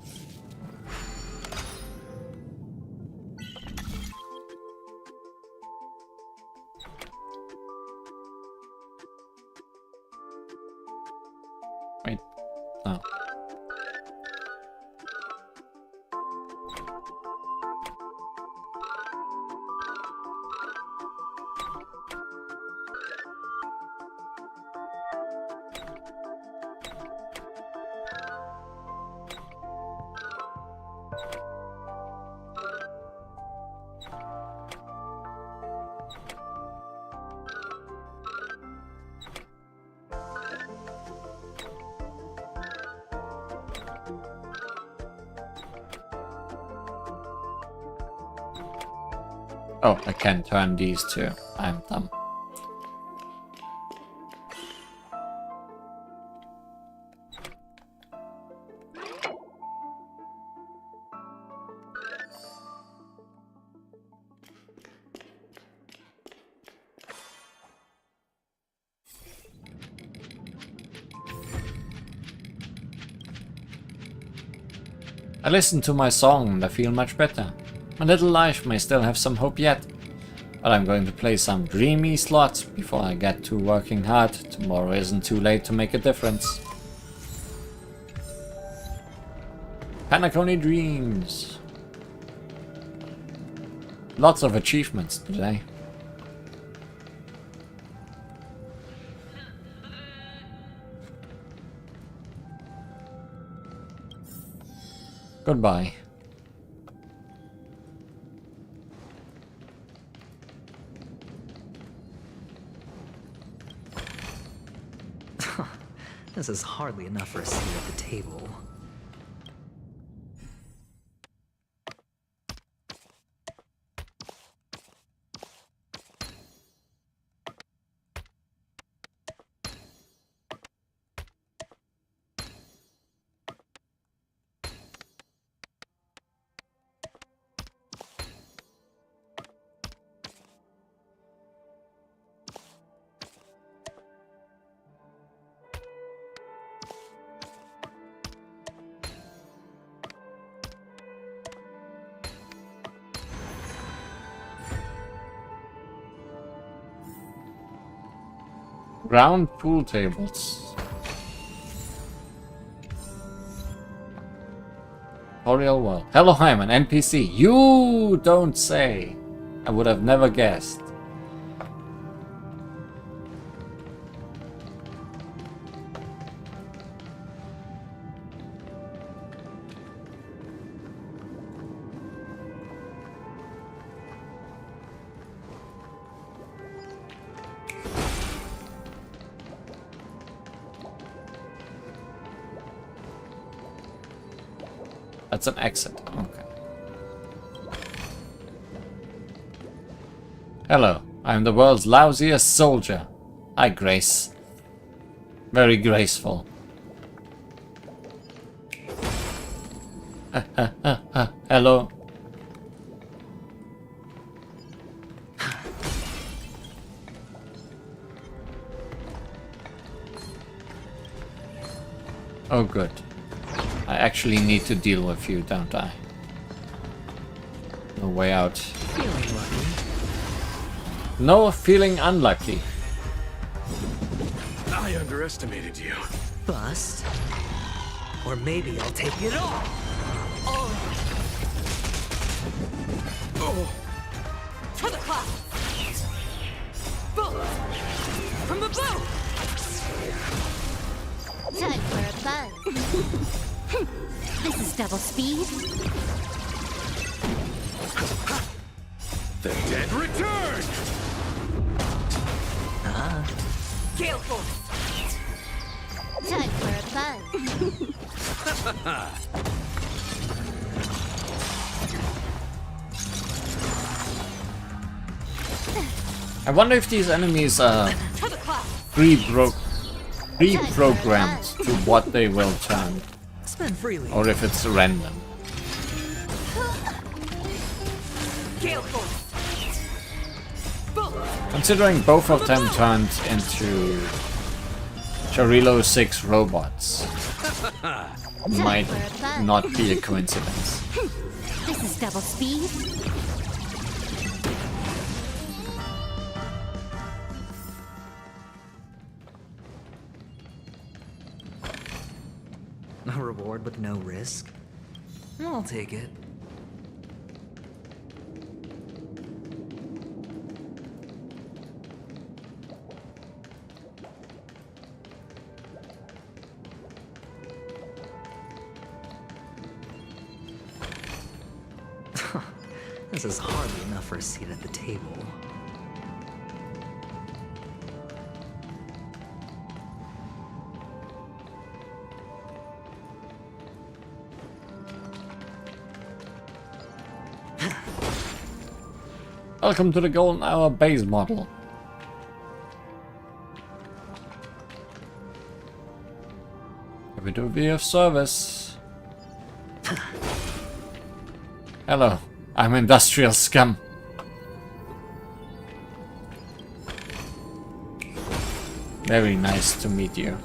Wait. Oh. Oh, I can turn these two. I'm dumb. I listen to my song and I feel much better. My little life may still have some hope yet. But I'm going to play some dreamy slots before I get to working hard. Tomorrow isn't too late to make a difference. Panaconi Dreams. Lots of achievements today. Goodbye. This is hardly enough for a seat at the table. Round pool tables. Tutorial world. Hello, I'm an NPC. You don't say. I would have never guessed. That's an exit. Okay. Hello. I'm the world's lousiest soldier. Hi, Grace. Very graceful. Hello. Oh, good. I actually need to deal with you, don't I? No way out. Feeling lucky. No feeling unlucky. I underestimated you. Bust. Or maybe I'll take it all. Oh. To the cloud. Boom. From above. Time for a buzz. This is double speed. The dead return! Gale force. Time for a buzz. I wonder if these enemies are pre-programmed to what they will turn. Spend freely. Or if it's random. Gale force. Boom. Considering both of them turned into Charilo 6 robots, might not be a coincidence. This is double speed. A reward with no risk? I'll take it. This is hardly enough for a seat at the table. Welcome to the Golden Hour base model. Happy to be of service. Hello, I'm industrial scum. Very nice to meet you.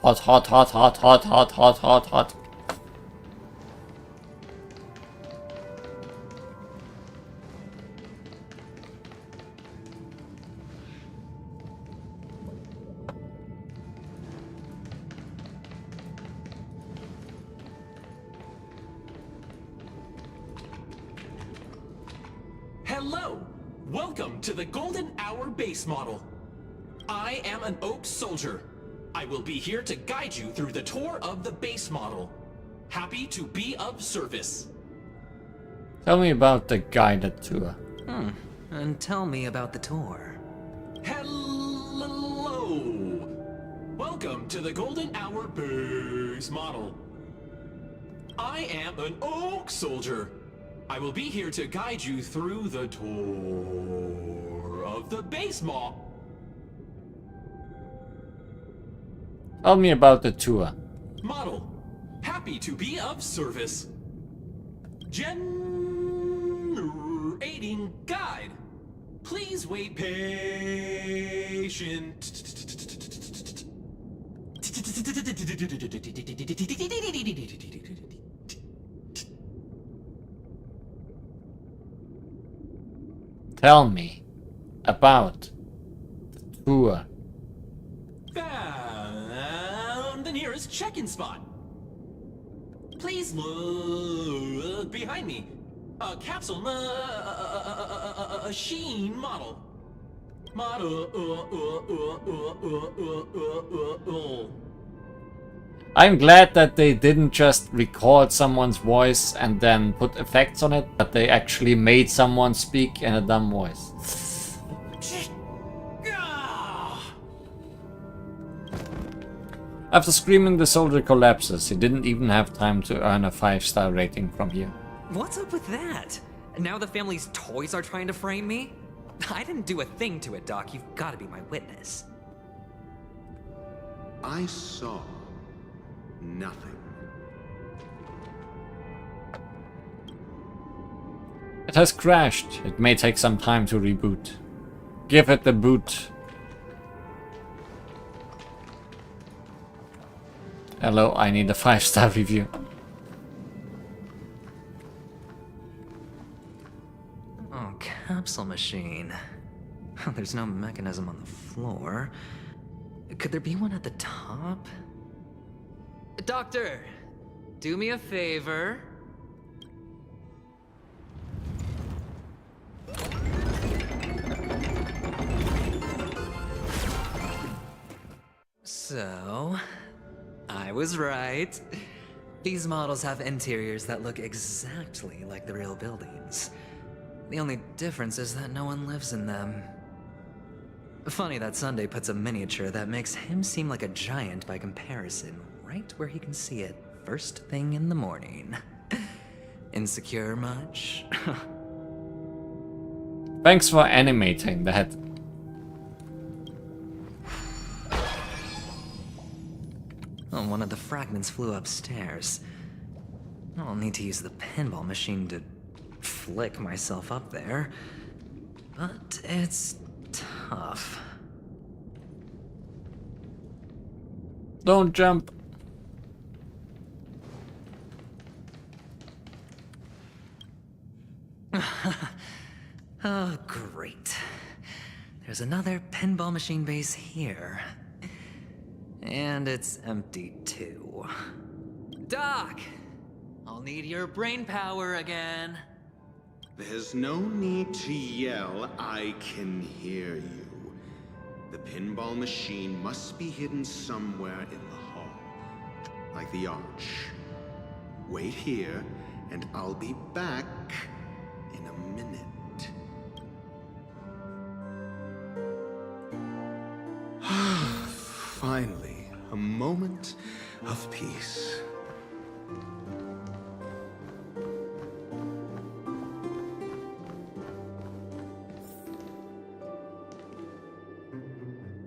Hot, hot, hot, hot, hot, hot, hot, hot, hot. Hello! Welcome to the Golden Hour base model. I am an Oak Soldier. I will be here to guide you through the tour of the base model. Happy to be of service. Tell me about the guided tour. And tell me about the tour. Hello! Welcome to the Golden Hour base model. I am an Oak Soldier. I will be here to guide you through the tour of the base model. Tell me about the tour. Model. Happy to be of service. Generating guide. Please wait patient. Tell me about the tour. Found the nearest check-in spot. Please look behind me. A capsule machine model. I'm glad that they didn't just record someone's voice and then put effects on it, but they actually made someone speak in a dumb voice. After screaming, the soldier collapses. He didn't even have time to earn a 5-star rating from you. What's up with that? Now the family's toys are trying to frame me? I didn't do a thing to it, Doc. You've got to be my witness. I saw nothing. It has crashed. It may take some time to reboot. Give it the boot. Hello, I need a 5-star review. Oh, capsule machine. There's no mechanism on the floor. Could there be one at the top? Doctor, do me a favor. So, I was right. These models have interiors that look exactly like the real buildings. The only difference is that no one lives in them. Funny that Sunday puts a miniature that makes him seem like a giant by comparison, right where he can see it first thing in the morning. Insecure much? Thanks for animating that. Oh, one of the fragments flew upstairs. I'll need to use the pinball machine to flick myself up there. But it's tough. Don't jump. Oh, great. There's another pinball machine base here. And it's empty too. Doc! I'll need your brain power again. There's no need to yell. I can hear you. The pinball machine must be hidden somewhere in the hall. Like the arch. Wait here, and I'll be back in a minute. Finally, a moment of peace.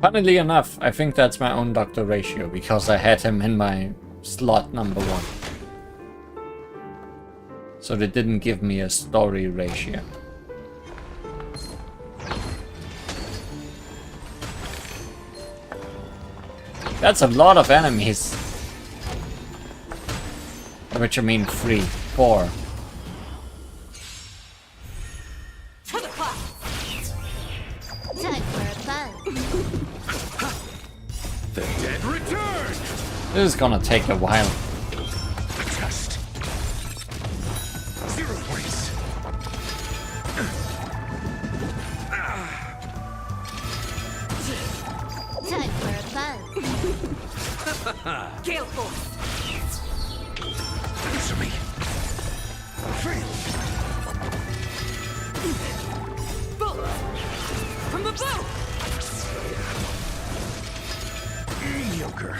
Funnily enough, I think that's my own doctor ratio, because I had him in my slot number 1. So they didn't give me a story ratio. That's a lot of enemies. Which I mean 3, 4. For the clock. Time for a buzz. The dead return! This is gonna take a while. Adjust. 0 points. Gale Force! Answer me. Fail. Bullet! From the bow! Mediocre.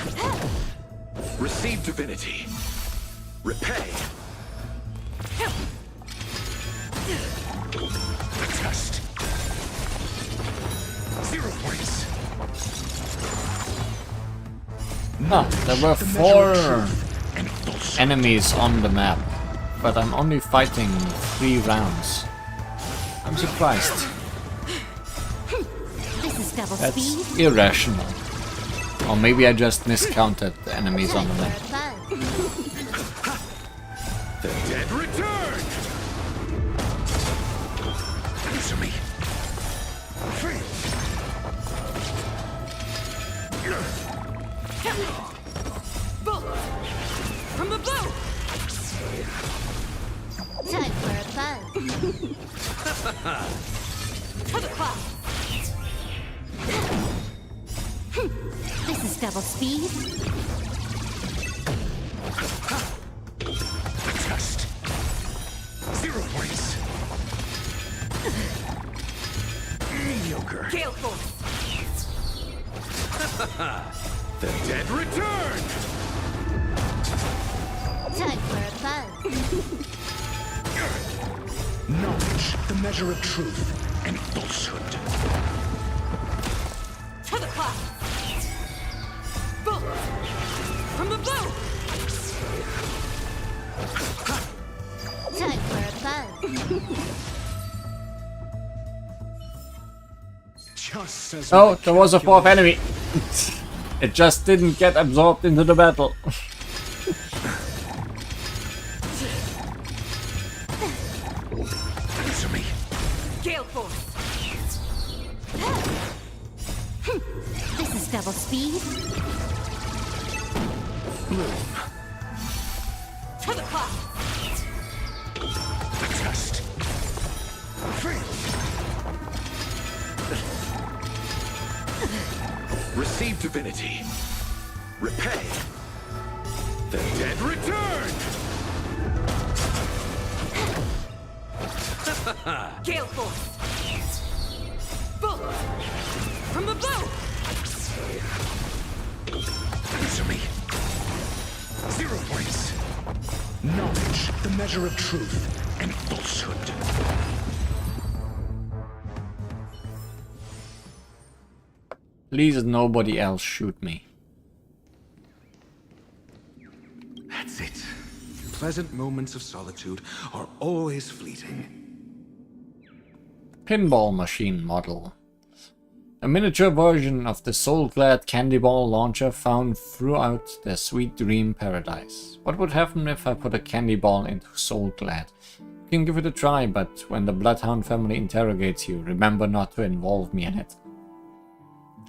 Receive divinity. Repay. Test. 0 points. Ah, there were 4 enemies on the map, but I'm only fighting 3 rounds. I'm surprised. This is double That's speed. irrational. Or maybe I just miscounted the enemies on the map. The dead return. Answer me. Fail. Bullet! From the bow! Time for a buzz. To the cloud! This is double speed. Test. 0 points. Mediocre. Gale Force! The dead return. Time for a buzz. Knowledge, the measure of truth and falsehood. To the cloud! Bullet! From the bow! Time for a buzz. Just as Oh, there was a 4th enemy. It just didn't get absorbed into the battle. Answer me. Gale Force! This is double speed. Bloom. To the cloud! Test. Fail. Receive divinity. Repay. The dead return. Gale Force! Bullet! From the bow! Answer me. 0 points. Knowledge, the measure of truth and falsehood. Please nobody else shoot me. That's it. Pleasant moments of solitude are always fleeting. Pinball machine model. A miniature version of the soul-clad candy ball launcher found throughout their sweet dream paradise. What would happen if I put a candy ball into soul-clad? You can give it a try, but when the Bloodhound family interrogates you, remember not to involve me in it.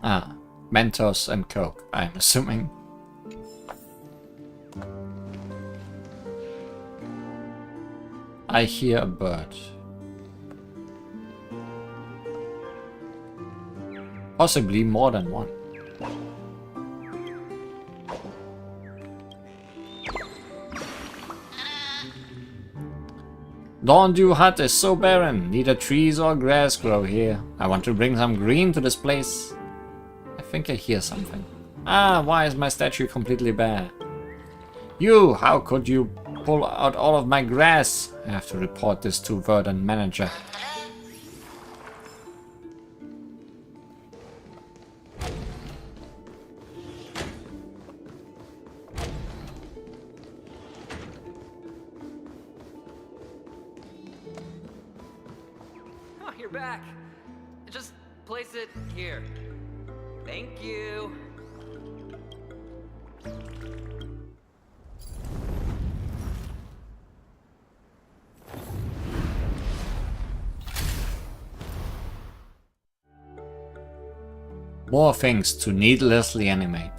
Ah, Mentos and Coke, I'm assuming. I hear a bird. Possibly more than one. Dawndew Hut is so barren. Neither trees or grass grow here. I want to bring some green to this place. I think I hear something. Ah, why is my statue completely bare? You, how could you pull out all of my grass? I have to report this to Verdant Manager. Oh, you're back. Just place it here. Thank you. More things to needlessly animate.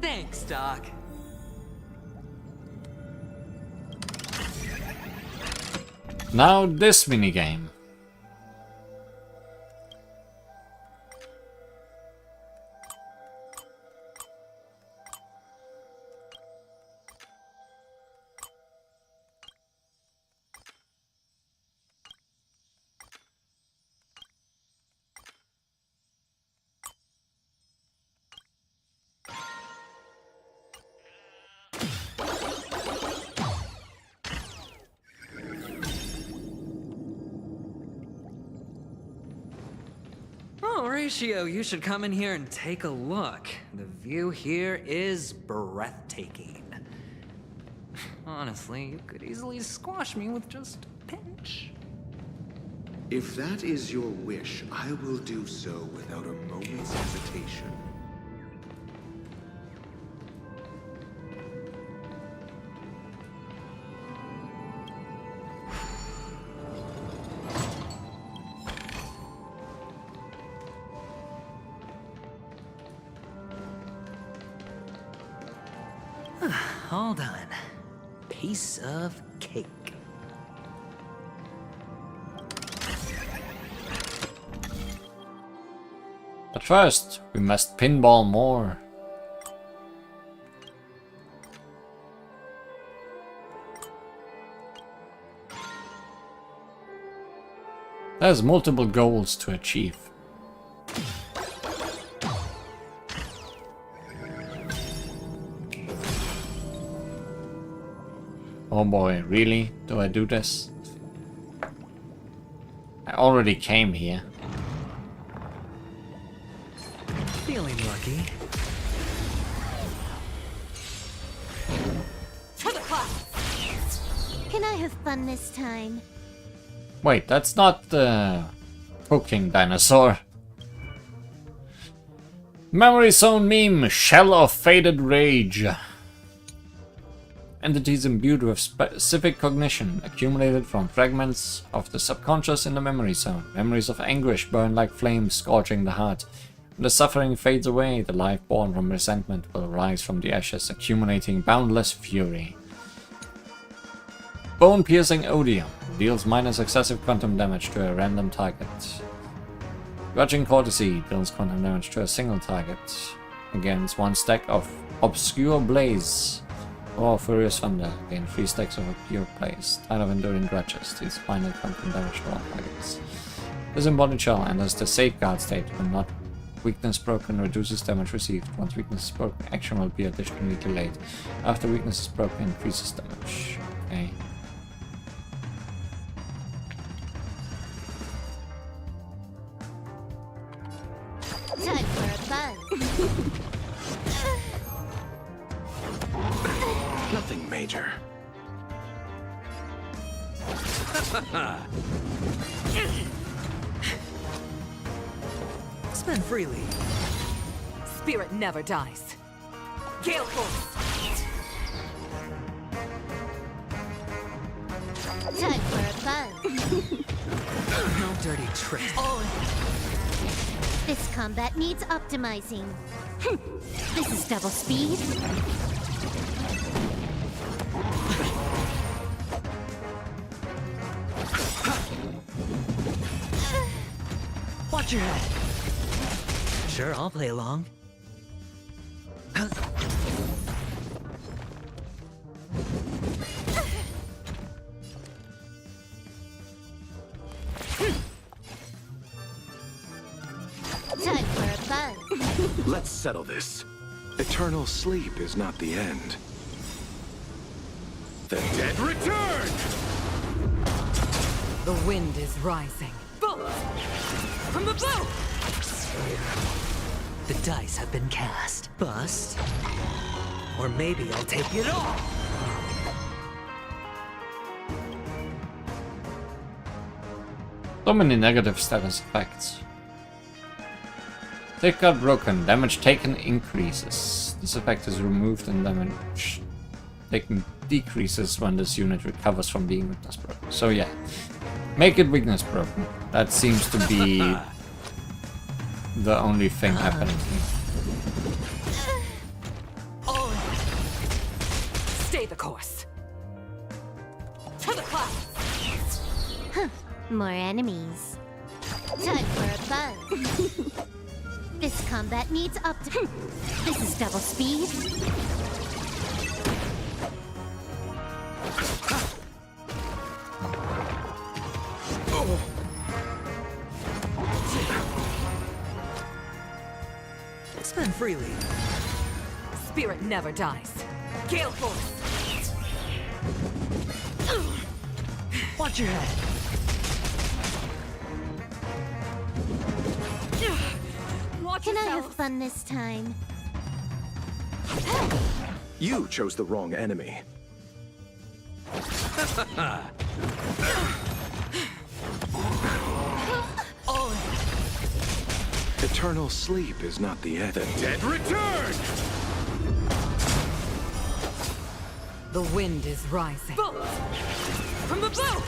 Thanks, Doc. Now this minigame. Horatio, you should come in here and take a look. The view here is breathtaking. Honestly, you could easily squash me with just a pinch. If that is your wish, I will do so without a moment's hesitation. All done. Piece of cake. But first, we must pinball more. There's multiple goals to achieve. Oh boy, really? Do I do this? I already came here. Feeling lucky. To the class! Can I have fun this time? Wait, that's not the cooking dinosaur. Memory Zone meme, Shell of Faded Rage. Entities imbued with specific cognition, accumulated from fragments of the subconscious in the memory zone. Memories of anguish burn like flames, scorching the heart. When the suffering fades away, the life born from resentment will rise from the ashes, accumulating boundless fury. Bone-piercing odium deals minus excessive quantum damage to a random target. Grudging courtesy deals quantum damage to a single target against one stack of obscure blaze. Or Furious Thunder, gain 3 stacks of a pure place. Tide of Enduring Grudges, deals minor quantum damage to all targets. This embodied shell enters the safeguard state when not weakness broken, reduces damage received. Once weakness is broken, action will be additionally delayed. After weakness is broken, increases damage. Okay. Time for a buzz. Nothing major. Spend freely. Spirit never dies. Gale Force! Time for a buzz. No dirty trick. This combat needs optimizing. This is double speed. Watch your head. Sure, I'll play along. Time for a buzz. Let's settle this. Eternal sleep is not the end. The dead return! The wind is rising. Bolt! From the bow! The dice have been cast. Bust. Or maybe I'll take it all. So many negative status effects. Safeguard broken. Damage taken increases. This effect is removed and damage taken decreases when this unit recovers from being weakness broken. So yeah, make it weakness broken. That seems to be the only thing happening here. Stay the course. To the class! Huh. More enemies. Time for a buzz. This combat needs This is double speed. Spend freely. Spirit never dies. Gale Force! Watch your head. Can I have fun this time? You chose the wrong enemy. Eternal sleep is not the end. The dead return! The wind is rising. From the boat!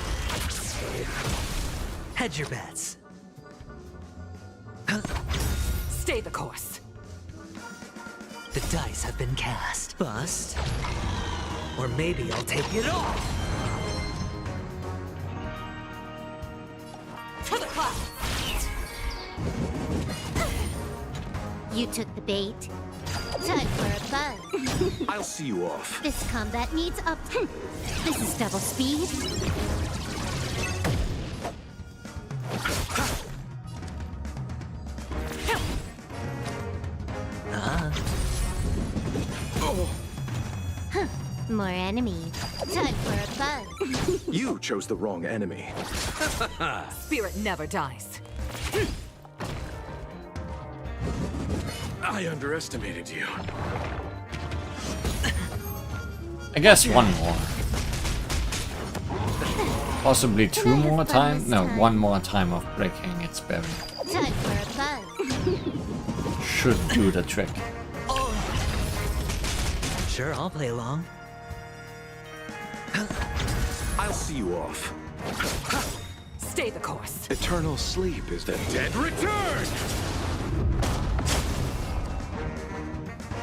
Hedge your bets. Stay the course. The dice have been cast. Bust. Or maybe I'll take it all. To the clouds! You took the bait. Time for a buzz. I'll see you off. This combat needs up. This is double speed. More enemy. Time for a buzz. You chose the wrong enemy. Spirit never dies. I underestimated you. I guess one more. Possibly two more time? No, one more time of breaking its barrier. Time for a buzz. Should do the trick. Sure, I'll play along. I'll see you off. Stay the course. Eternal sleep is the dead return!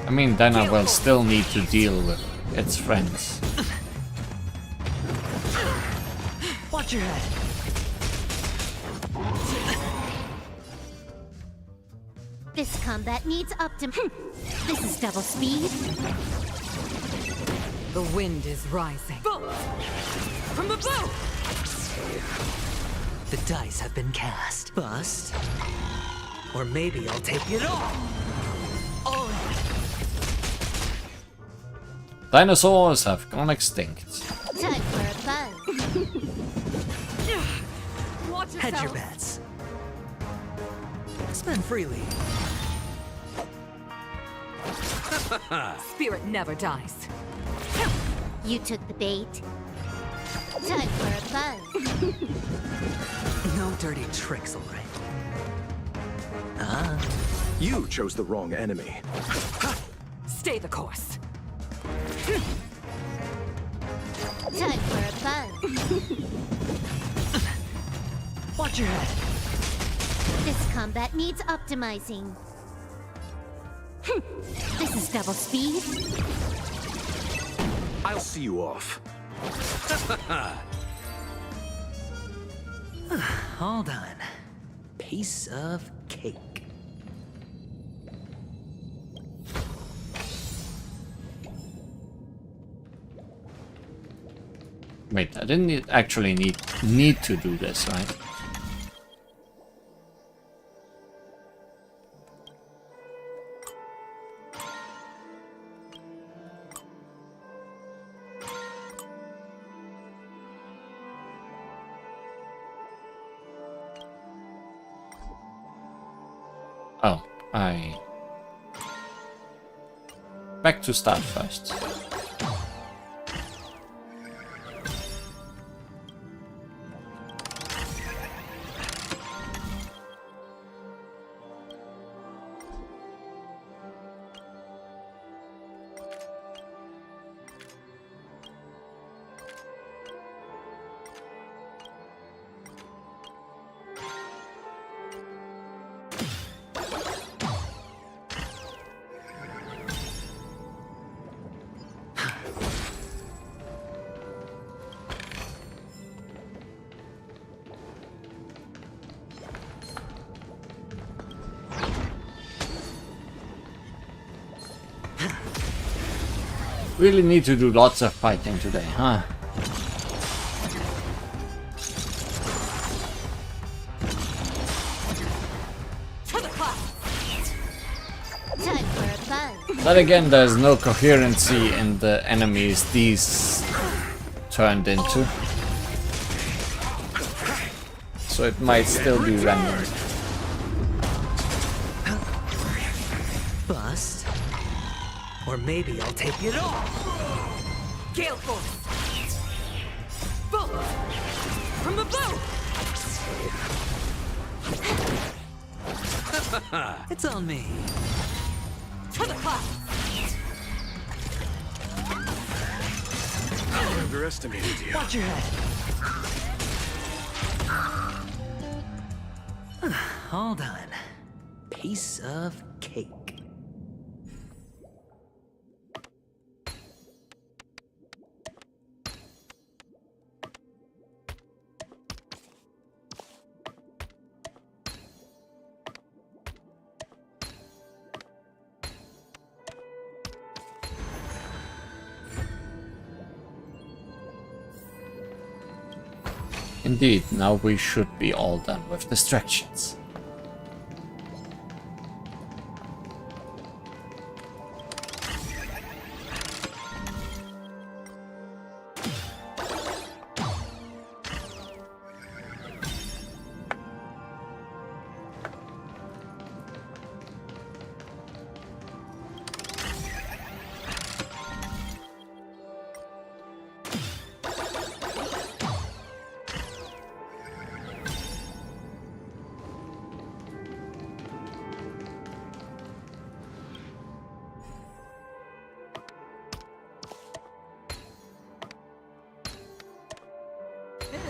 I mean, then I will still need to deal with its friends. Watch your head. This combat needs This is double speed. The wind is rising. From the boat! The dice have been cast. Bust. Or maybe I'll take it all. Dinosaurs have gone extinct. Time for a buzz. Watch yourself. Hedge your bets. Spend freely. Spirit never dies. You took the bait. Time for a buzz. No dirty tricks, all right. You chose the wrong enemy. Stay the course. Time for a buzz. Watch your head. This combat needs optimizing. This is double speed. I'll see you off. All done. Piece of cake. Wait, I didn't actually need to do this, right? Oh, back to start first. Really need to do lots of fighting today, huh? Time for a buzz. But again, there's no coherency in the enemies these turned into. So it might still be random. bust. Or maybe I'll take it all! Gale Force! Bolt! From the bow! It's on me. To the clouds! I underestimated you. Watch your head. All done. Piece of cake. Indeed, now we should be all done with distractions.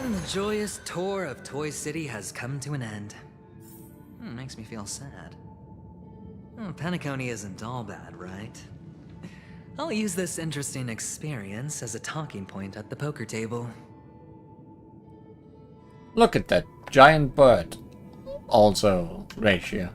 And the joyous tour of Toy City has come to an end. Makes me feel sad. Penacony isn't all bad, right? I'll use this interesting experience as a talking point at the poker table. Look at that giant bird. Also, ratio.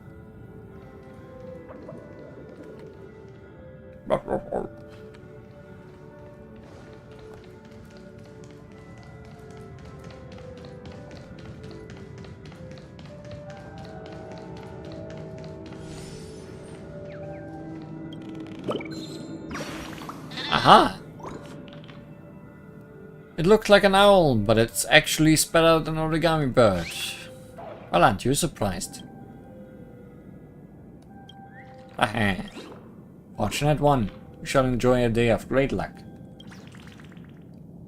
Aha! It looked like an owl, but it's actually spelled out an origami bird. Well, aren't you surprised? Aha! Fortunate one. You shall enjoy a day of great luck.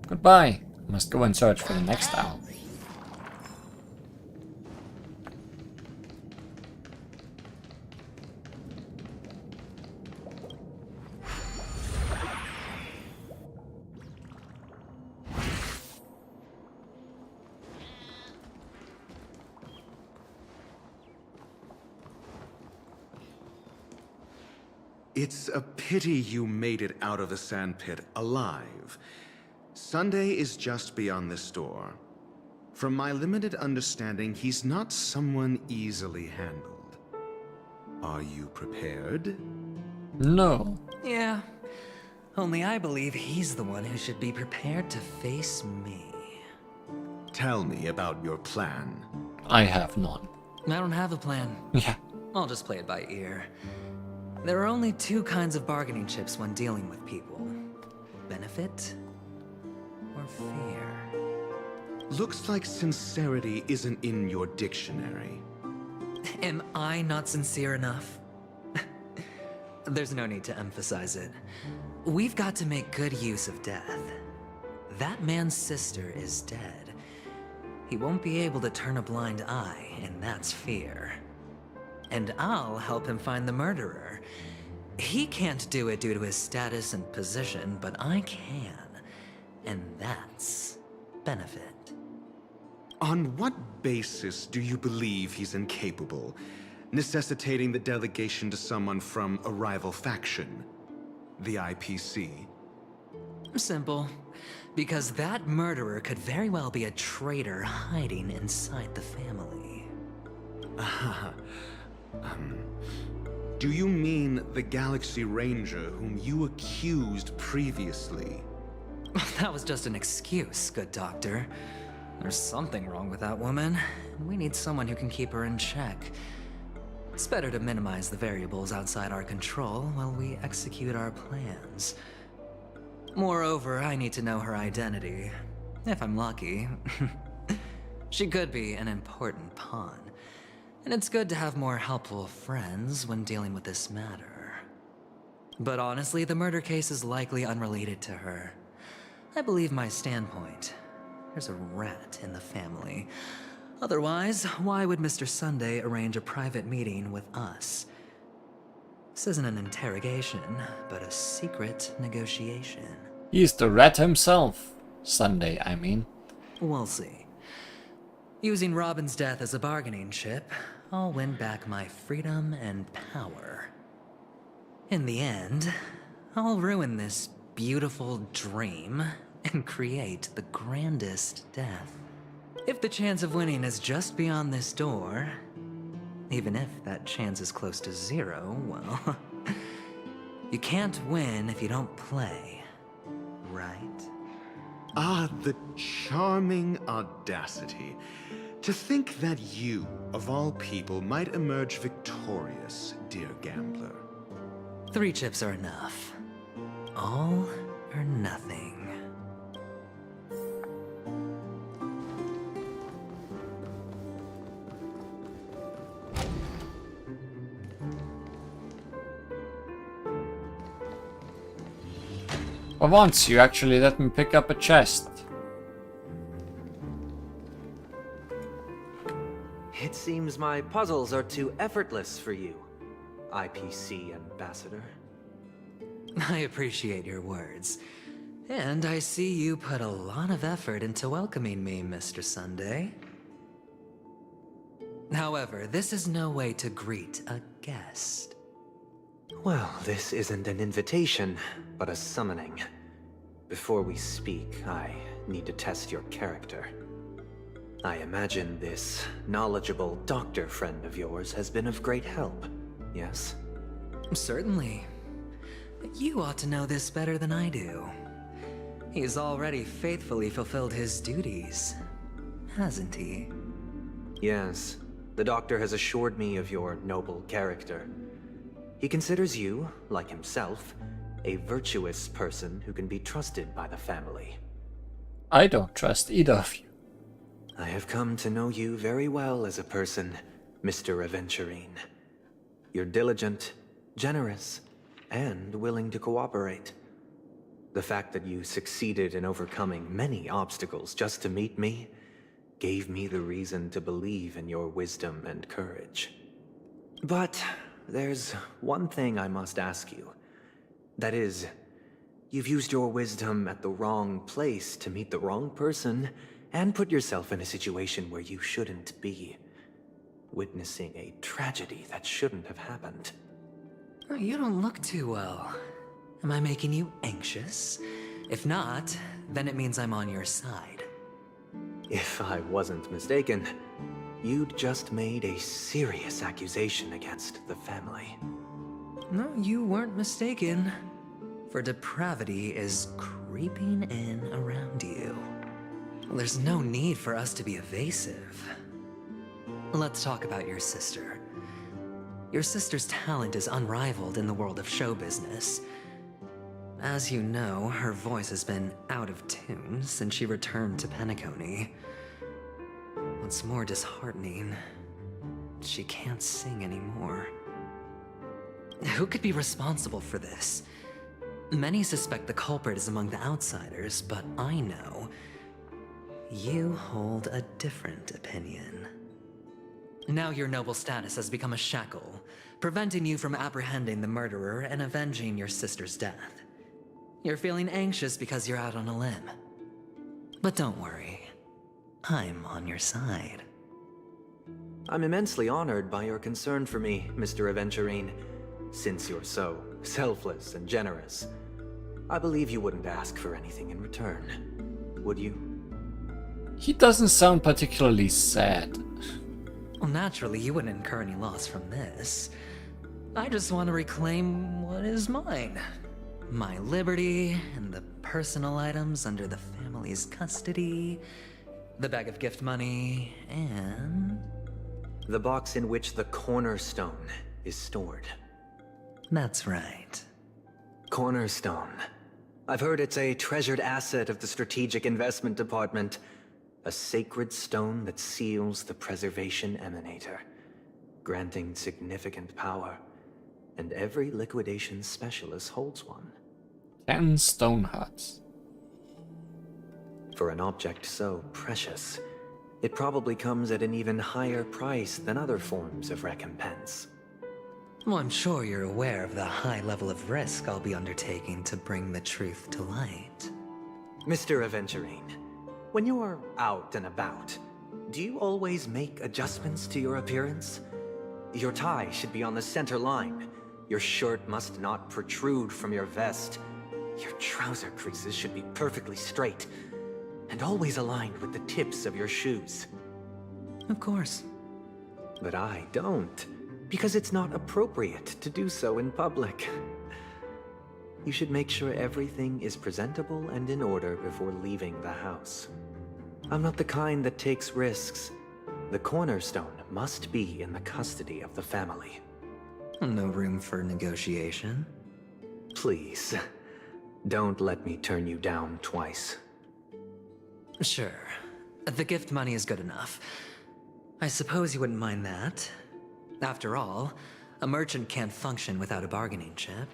Goodbye. I must go and search for the next owl. It's a pity you made it out of the sandpit alive. Sunday is just beyond this door. From my limited understanding, he's not someone easily handled. Are you prepared? No. Yeah. Only I believe he's the one who should be prepared to face me. Tell me about your plan. I have none. I don't have a plan. Yeah. I'll just play it by ear. There are only two kinds of bargaining chips when dealing with people. Benefit or fear. Looks like sincerity isn't in your dictionary. Am I not sincere enough? There's no need to emphasize it. We've got to make good use of death. That man's sister is dead. He won't be able to turn a blind eye, and that's fear. And I'll help him find the murderer. He can't do it due to his status and position, but I can. And that's benefit. On what basis do you believe he's incapable, necessitating the delegation to someone from a rival faction? The IPC? Simple. Because that murderer could very well be a traitor hiding inside the family. Do you mean the Galaxy Ranger whom you accused previously? That was just an excuse, good doctor. There's something wrong with that woman, and we need someone who can keep her in check. It's better to minimize the variables outside our control while we execute our plans. Moreover, I need to know her identity. If I'm lucky. She could be an important pawn. And it's good to have more helpful friends when dealing with this matter. But honestly, the murder case is likely unrelated to her. I believe my standpoint. There's a rat in the family. Otherwise, why would Mr. Sunday arrange a private meeting with us? This isn't an interrogation, but a secret negotiation. He's the rat himself. Sunday, I mean. We'll see. Using Robin's death as a bargaining chip, I'll win back my freedom and power. In the end, I'll ruin this beautiful dream and create the grandest death. If the chance of winning is just beyond this door, even if that chance is close to zero, well, you can't win if you don't play, right? Ah, the charming audacity. To think that you, of all people, might emerge victorious, dear gambler. 3 chips are enough. All or nothing. For once, you actually let me pick up a chest. It seems my puzzles are too effortless for you, IPC Ambassador. I appreciate your words. And I see you put a lot of effort into welcoming me, Mr. Sunday. However, this is no way to greet a guest. Well, this isn't an invitation, but a summoning. Before we speak, I need to test your character. I imagine this knowledgeable doctor friend of yours has been of great help, yes? Certainly. You ought to know this better than I do. He's already faithfully fulfilled his duties, hasn't he? Yes. The doctor has assured me of your noble character. He considers you, like himself, a virtuous person who can be trusted by the family. I don't trust either of you. I have come to know you very well as a person, Mr. Aventurine. You're diligent, generous, and willing to cooperate. The fact that you succeeded in overcoming many obstacles just to meet me gave me the reason to believe in your wisdom and courage. But there's one thing I must ask you. That is, you've used your wisdom at the wrong place to meet the wrong person and put yourself in a situation where you shouldn't be, witnessing a tragedy that shouldn't have happened. You don't look too well. Am I making you anxious? If not, then it means I'm on your side. If I wasn't mistaken, you'd just made a serious accusation against the family. No, you weren't mistaken. For depravity is creeping in around you. There's no need for us to be evasive. Let's talk about your sister. Your sister's talent is unrivaled in the world of show business. As you know, her voice has been out of tune since she returned to Penacony. What's more disheartening, she can't sing anymore. Who could be responsible for this? Many suspect the culprit is among the outsiders, but I know you hold a different opinion. Now your noble status has become a shackle, preventing you from apprehending the murderer and avenging your sister's death. You're feeling anxious because you're out on a limb. But don't worry, I'm on your side. I'm immensely honored by your concern for me, Mr. Aventurine. Since you're so selfless and generous, I believe you wouldn't ask for anything in return, would you? He doesn't sound particularly sad. Well, naturally, you wouldn't incur any loss from this. I just want to reclaim what is mine. My liberty and the personal items under the family's custody, the bag of gift money, and... the box in which the cornerstone is stored. That's right. Cornerstone. I've heard it's a treasured asset of the Strategic Investment Department. A sacred stone that seals the Preservation Emanator, granting significant power and every liquidation specialist holds one. 10 stone huts. For an object so precious, it probably comes at an even higher price than other forms of recompense. Well, I'm sure you're aware of the high level of risk I'll be undertaking to bring the truth to light. Mr. Aventurine, when you are out and about, do you always make adjustments to your appearance? Your tie should be on the center line. Your shirt must not protrude from your vest. Your trouser creases should be perfectly straight, and always aligned with the tips of your shoes. Of course. But I don't, because it's not appropriate to do so in public. You should make sure everything is presentable and in order before leaving the house. I'm not the kind that takes risks. The cornerstone must be in the custody of the family. No room for negotiation? Please, don't let me turn you down twice. Sure. The gift money is good enough. I suppose you wouldn't mind that. After all, a merchant can't function without a bargaining chip.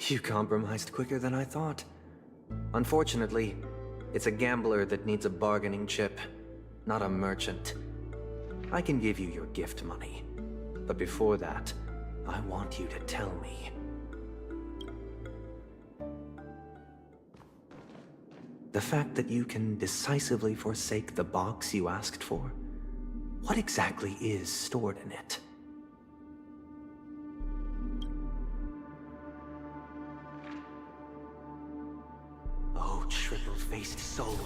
You compromised quicker than I thought. Unfortunately, it's a gambler that needs a bargaining chip, not a merchant. I can give you your gift money, but before that, I want you to tell me. The fact that you can decisively forsake the box you asked for, what exactly is stored in it? Oh, triple-faced soul,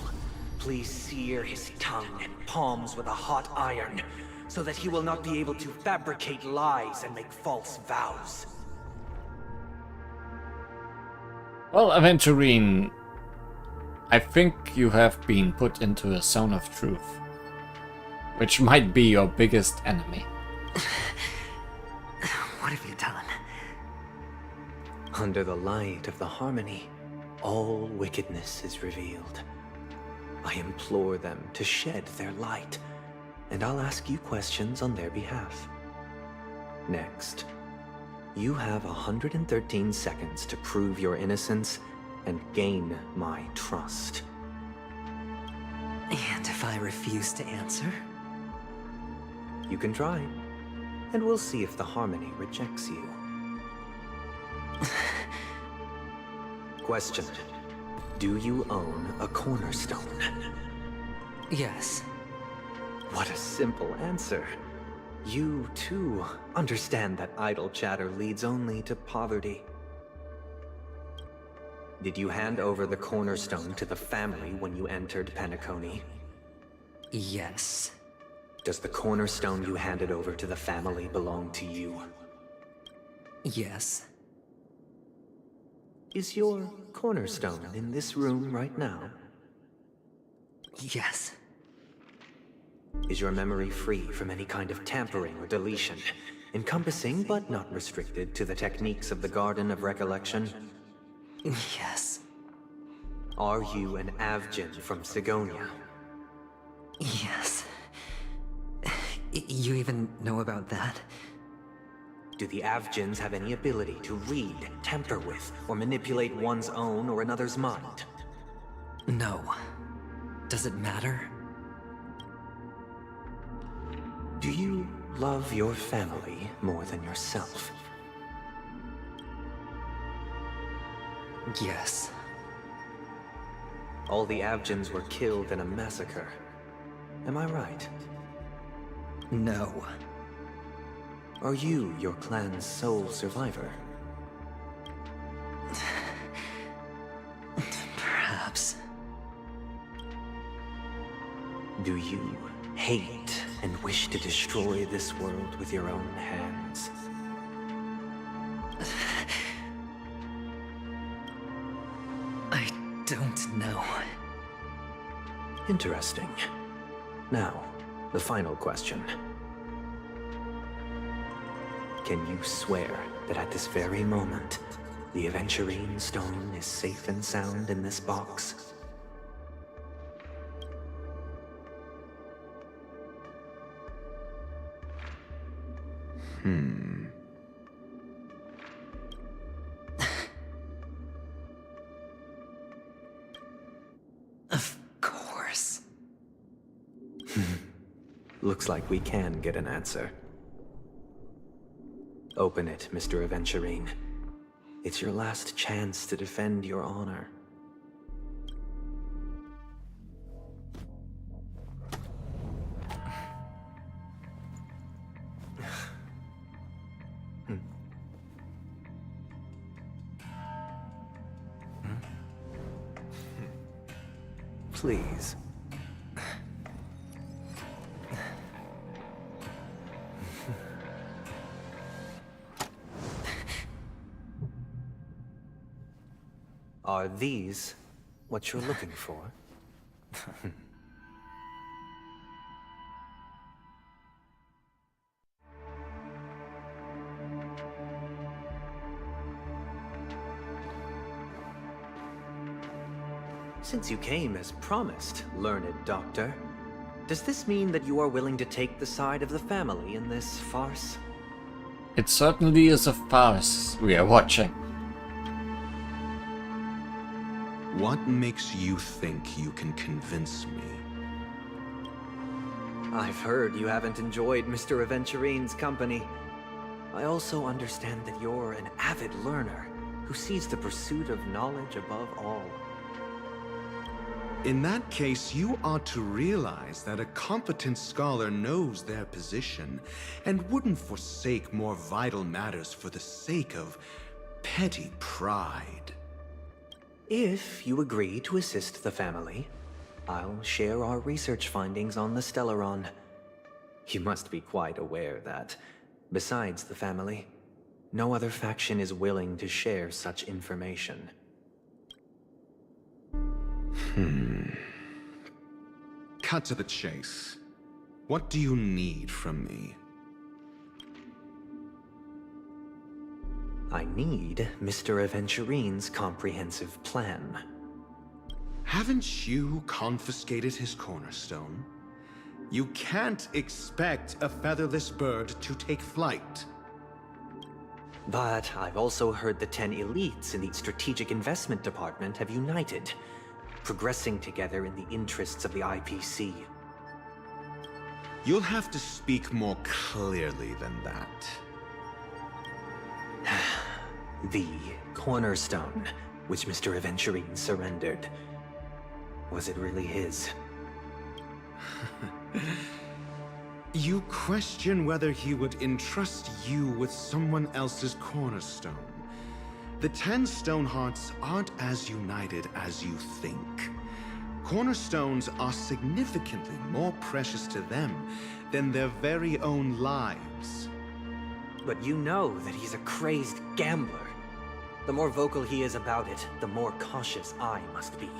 please sear his tongue and palms with a hot iron, so that he will not be able to fabricate lies and make false vows. Well, Aventurine, I think you have been put into a zone of truth, which might be your biggest enemy. What have you done? Under the light of the harmony, all wickedness is revealed. I implore them to shed their light, and I'll ask you questions on their behalf. Next, you have 113 seconds to prove your innocence and gain my trust. And if I refuse to answer? You can try, and we'll see if the harmony rejects you. Question. Do you own a cornerstone? Yes. What a simple answer. You, too, understand that idle chatter leads only to poverty. Did you hand over the cornerstone to the family when you entered Penacony? Yes. Does the cornerstone you handed over to the family belong to you? Yes. Is your cornerstone in this room right now? Yes. Is your memory free from any kind of tampering or deletion, encompassing but not restricted to the techniques of the Garden of Recollection? Yes. Are you an Avgin from Sigonia? Yes. You even know about that? Do the Avgins have any ability to read, tamper with, or manipulate one's own or another's mind? No. Does it matter? Do you love your family more than yourself? Yes. All the Avgins were killed in a massacre. Am I right? No. Are you your clan's sole survivor? Perhaps. Do you hate and wish to destroy this world with your own hands? I don't know. Interesting. Now, the final question. Can you swear that at this very moment, the Aventurine stone is safe and sound in this box? Looks like we can get an answer. Open it, Mr. Aventurine. It's your last chance to defend your honor. Please. Are these what you're looking for? Since you came as promised, learned doctor, does this mean that you are willing to take the side of the family in this farce? It certainly is a farce we are watching. What makes you think you can convince me? I've heard you haven't enjoyed Mr. Aventurine's company. I also understand that you're an avid learner who sees the pursuit of knowledge above all. In that case, you ought to realize that a competent scholar knows their position and wouldn't forsake more vital matters for the sake of petty pride. If you agree to assist the family, I'll share our research findings on the Stellaron. You must be quite aware that, besides the family, no other faction is willing to share such information. Cut to the chase. What do you need from me? I need Mr. Aventurine's comprehensive plan. Haven't you confiscated his cornerstone? You can't expect a featherless bird to take flight. But I've also heard the 10 elites in the Strategic Investment Department have united, progressing together in the interests of the IPC. You'll have to speak more clearly than that. The cornerstone, which Mr. Aventurine surrendered. Was it really his? You question whether he would entrust you with someone else's cornerstone. The 10 Stonehearts aren't as united as you think. Cornerstones are significantly more precious to them than their very own lives. But you know that he's a crazed gambler. The more vocal he is about it, the more cautious I must be.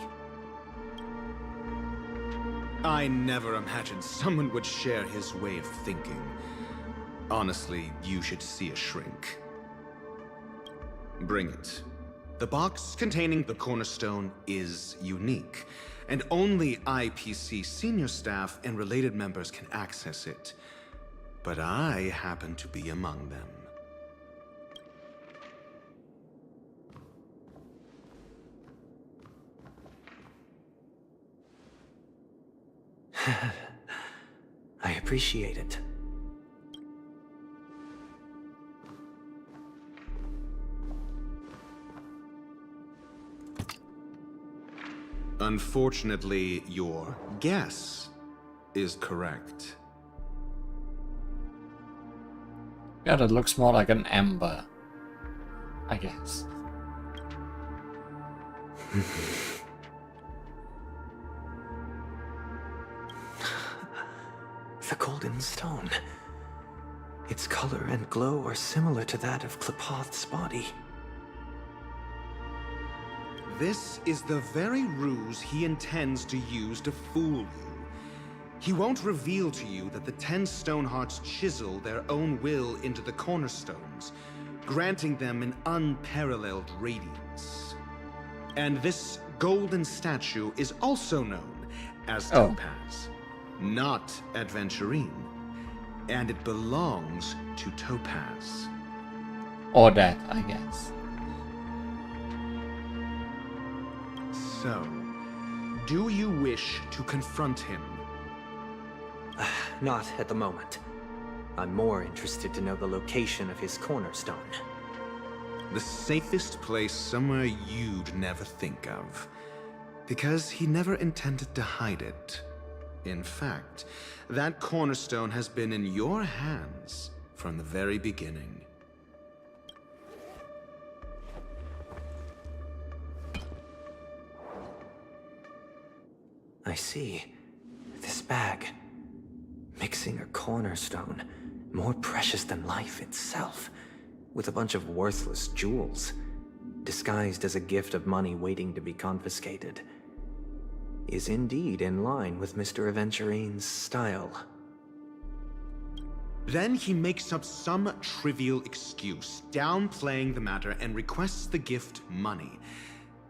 I never imagined someone would share his way of thinking. Honestly, you should see a shrink. Bring it. The box containing the cornerstone is unique, and only IPC senior staff and related members can access it. But I happen to be among them. I appreciate it. Unfortunately, your guess is correct. Yeah, that looks more like an ember, I guess. The golden stone. Its color and glow are similar to that of Klepoth's body. This is the very ruse he intends to use to fool you. He won't reveal to you that the 10 Stonehearts chisel their own will into the cornerstones, granting them an unparalleled radiance. And this golden statue is also known as Topaz, not Aventurine. And it belongs to Topaz. Or that, I guess. So, do you wish to confront him? Not at the moment. I'm more interested to know the location of his cornerstone. The safest place somewhere you'd never think of. Because he never intended to hide it. In fact, that cornerstone has been in your hands from the very beginning. I see. This bag. Mixing a cornerstone, more precious than life itself, with a bunch of worthless jewels, disguised as a gift of money waiting to be confiscated, is indeed in line with Mr. Aventurine's style. Then he makes up some trivial excuse, downplaying the matter, and requests the gift money.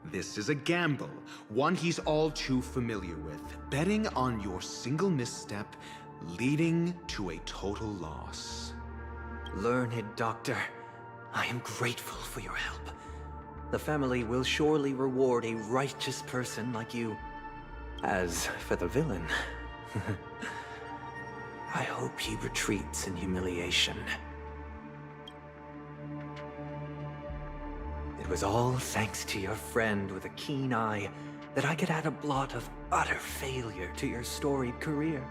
This is a gamble, one he's all too familiar with, betting on your single misstep, leading to a total loss. Learned doctor, I am grateful for your help. The family will surely reward a righteous person like you. As for the villain, I hope he retreats in humiliation. It was all thanks to your friend with a keen eye that I could add a blot of utter failure to your storied career.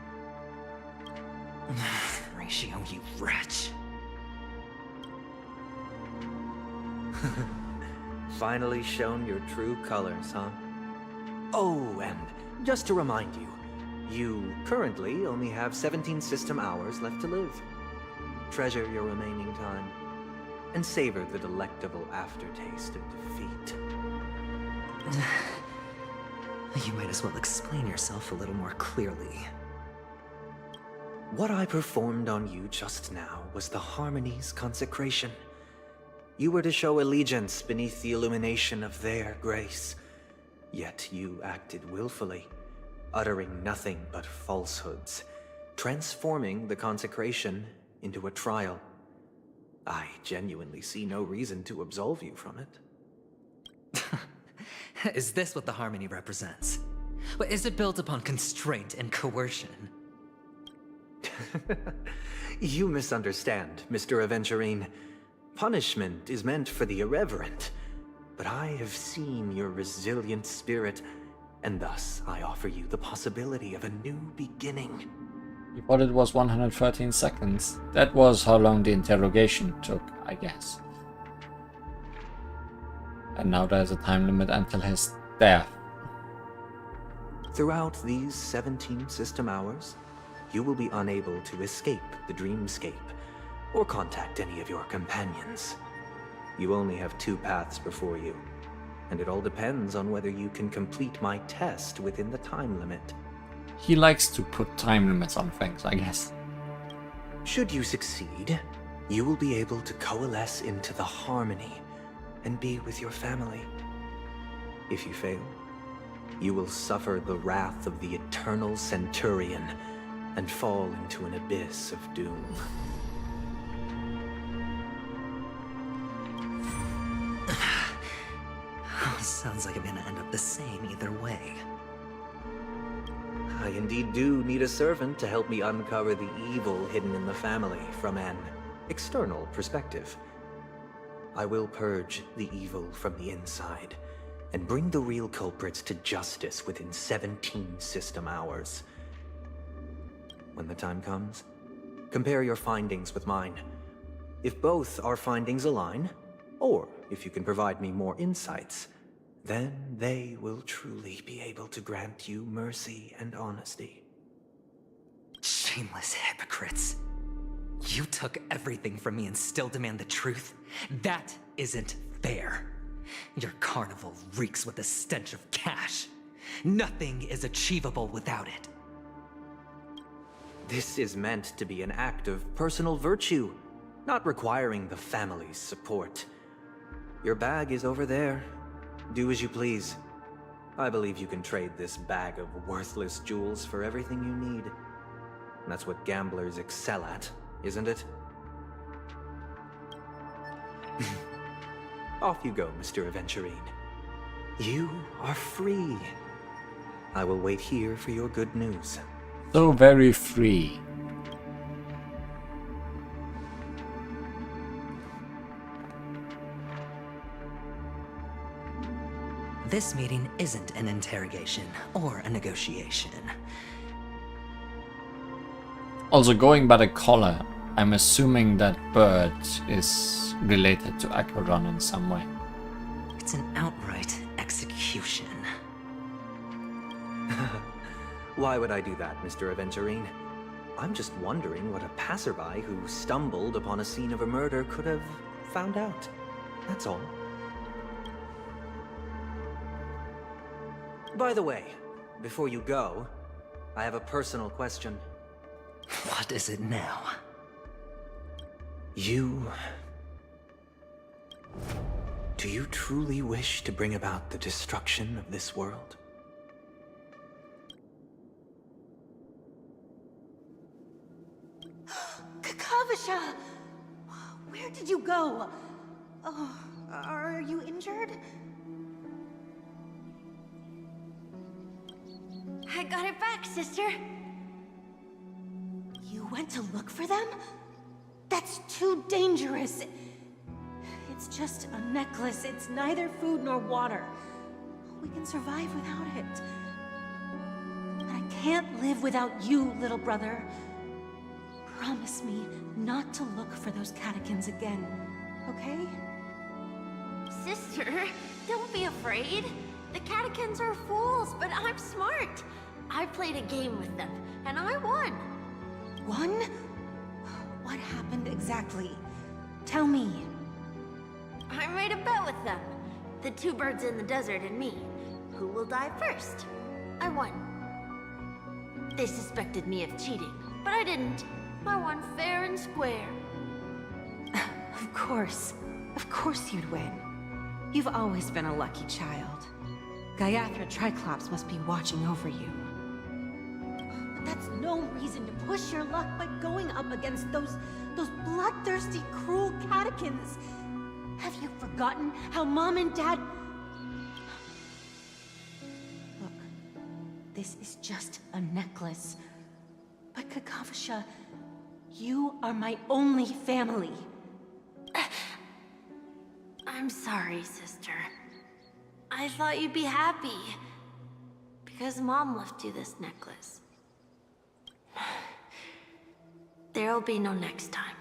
Ratio, you wretch. Finally shown your true colors, huh? Oh, and just to remind you, you currently only have 17 system hours left to live. Treasure your remaining time, and savor the delectable aftertaste of defeat. You might as well explain yourself a little more clearly. What I performed on you just now was the Harmony's consecration. You were to show allegiance beneath the illumination of their grace. Yet you acted willfully, uttering nothing but falsehoods, transforming the consecration into a trial. I genuinely see no reason to absolve you from it. Is this what the Harmony represents? But is it built upon constraint and coercion? You misunderstand, Mr. Aventurine. Punishment is meant for the irreverent, but I have seen your resilient spirit, and thus I offer you the possibility of a new beginning. You thought it was 113 seconds. That was how long the interrogation took, I guess. And now there's a time limit until his death. Throughout these 17 system hours, you will be unable to escape the dreamscape or contact any of your companions. You only have 2 paths before you, and it all depends on whether you can complete my test within the time limit. He likes to put time limits on things, I guess. Should you succeed, you will be able to coalesce into the Harmony and be with your family. If you fail, you will suffer the wrath of the Eternal Centurion and fall into an abyss of doom. Sounds like I'm gonna end up the same either way. I indeed do need a servant to help me uncover the evil hidden in the family from an external perspective. I will purge the evil from the inside and bring the real culprits to justice within 17 system hours. When the time comes, compare your findings with mine. If both our findings align, or if you can provide me more insights, then they will truly be able to grant you mercy and honesty. Shameless hypocrites. You took everything from me and still demand the truth? That isn't fair. Your carnival reeks with the stench of cash. Nothing is achievable without it. This is meant to be an act of personal virtue, not requiring the family's support. Your bag is over there. Do as you please. I believe you can trade this bag of worthless jewels for everything you need. That's what gamblers excel at, isn't it? Off you go, Mr. Aventurine. You are free. I will wait here for your good news. So very free. This meeting isn't an interrogation or a negotiation. Also, going by the collar, I'm assuming that bird is related to Acheron in some way. It's an outright execution. Why would I do that, Mr. Aventurine? I'm just wondering what a passerby who stumbled upon a scene of a murder could have found out. That's all. By the way, before you go, I have a personal question. What is it now? Do you truly wish to bring about the destruction of this world? Kakavasha! Where did you go? Oh, are you injured? I got it back, sister. You went to look for them? That's too dangerous. It's just a necklace. It's neither food nor water. We can survive without it. But I can't live without you, little brother. Promise me not to look for those catechins again, okay? Sister, don't be afraid. The catechins are fools, but I'm smart. I played a game with them, and I won. Won? What happened exactly? Tell me. I made a bet with them. The two birds in the desert and me. Who will die first? I won. They suspected me of cheating, but I didn't. I won fair and square. Of course. Of course you'd win. You've always been a lucky child. Gaiathra Triclops must be watching over you. But that's no reason to push your luck by going up against those bloodthirsty, cruel catechins. Have you forgotten how Mom and Dad... Look, this is just a necklace. But Kakavasha, you are my only family. I'm sorry, sister. I thought you'd be happy. Because Mom left you this necklace. There'll be no next time.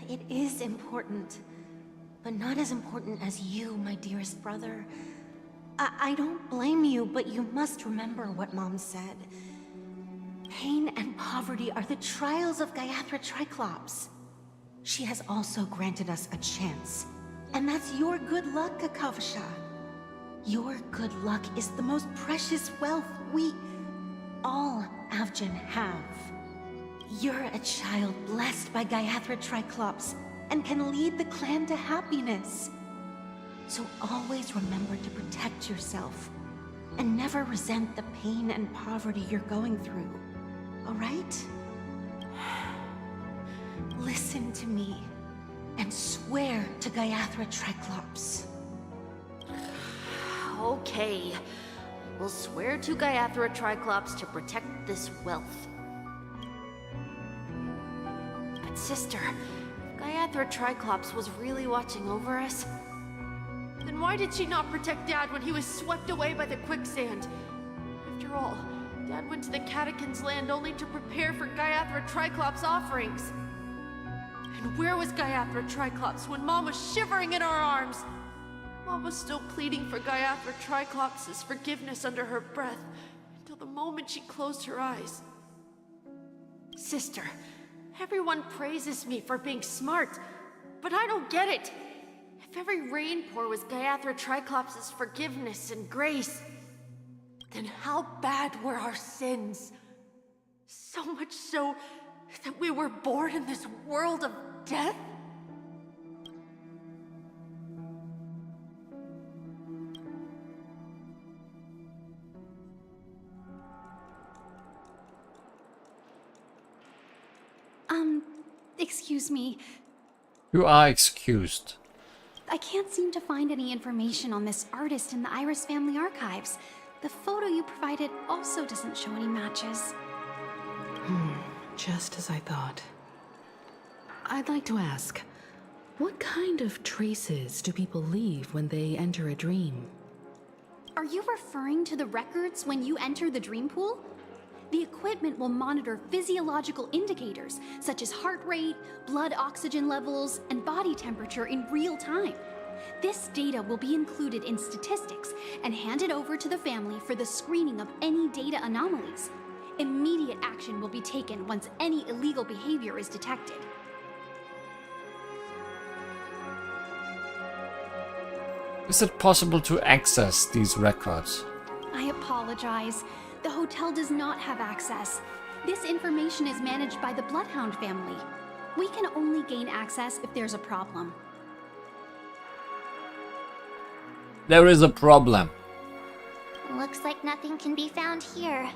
It is important. But not as important as you, my dearest brother. I don't blame you, but you must remember what Mom said. Pain and poverty are the trials of Gaiathra Triclops. She has also granted us a chance. And that's your good luck, Kakavasha. Your good luck is the most precious wealth we, all Avgin, have. You're a child blessed by Gaiathra Triclops and can lead the clan to happiness. So always remember to protect yourself and never resent the pain and poverty you're going through. All right? Listen to me and swear to Gaiathra Triclops. Okay. We'll swear to Gaiathra Triclops to protect this wealth. But sister, if Gaiathra Triclops was really watching over us, then why did she not protect Dad when he was swept away by the quicksand? After all, Dad went to the Catechins' land only to prepare for Gaiathra Triclops' offerings. And where was Gaiathra Triclops when Mom was shivering in our arms? Mom was still pleading for Gaiathra Triclops' forgiveness under her breath until the moment she closed her eyes. Sister, everyone praises me for being smart, but I don't get it. If every rain pour was Gaiathra Triclops' forgiveness and grace, then how bad were our sins? So much so that we were born in this world of death? Excuse me. You are excused. I can't seem to find any information on this artist in the Iris family archives. The photo you provided also doesn't show any matches. Just as I thought. I'd like to ask, what kind of traces do people leave when they enter a dream? Are you referring to the records when you enter the dream pool? The equipment will monitor physiological indicators such as heart rate, blood oxygen levels, and body temperature in real time. This data will be included in statistics and handed over to the family for the screening of any data anomalies. Immediate action will be taken once any illegal behavior is detected. Is it possible to access these records? I apologize. The hotel does not have access. This information is managed by the Bloodhound family. We can only gain access if there's a problem. There is a problem. Looks like nothing can be found here.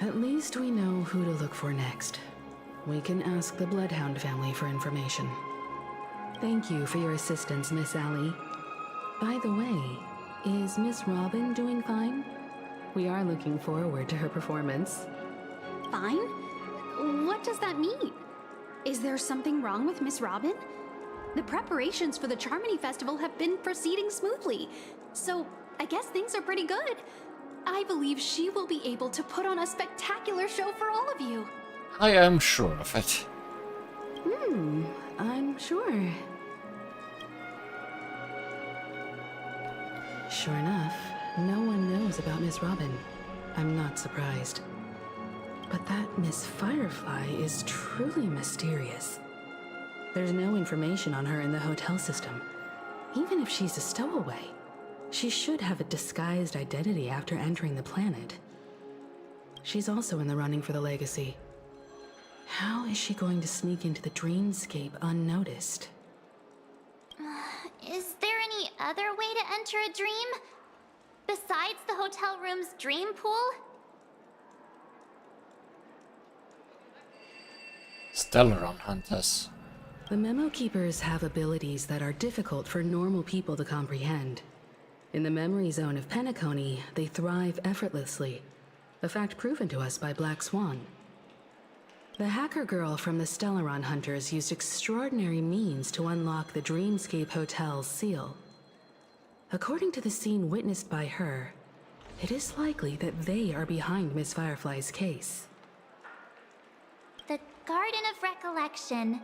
At least we know who to look for next. We can ask the Bloodhound family for information. Thank you for your assistance, Miss Allie. By the way, is Miss Robin doing fine? We are looking forward to her performance. Fine? What does that mean? Is there something wrong with Miss Robin? The preparations for the Charmony Festival have been proceeding smoothly, so I guess things are pretty good. I believe she will be able to put on a spectacular show for all of you. I am sure of it. I'm sure. Sure enough, no one knows about Miss Robin. I'm not surprised. But that Miss Firefly is truly mysterious. There's no information on her in the hotel system. Even if she's a stowaway, she should have a disguised identity after entering the planet. She's also in the running for the legacy. How is she going to sneak into the dreamscape unnoticed? Is there any other way to enter a dream? Besides the hotel room's dream pool? Stellaron hunters. The Memo Keepers have abilities that are difficult for normal people to comprehend. In the memory zone of Penacony, they thrive effortlessly, a fact proven to us by Black Swan. The hacker girl from the Stellaron Hunters used extraordinary means to unlock the Dreamscape Hotel's seal. According to the scene witnessed by her, it is likely that they are behind Miss Firefly's case. The Garden of Recollection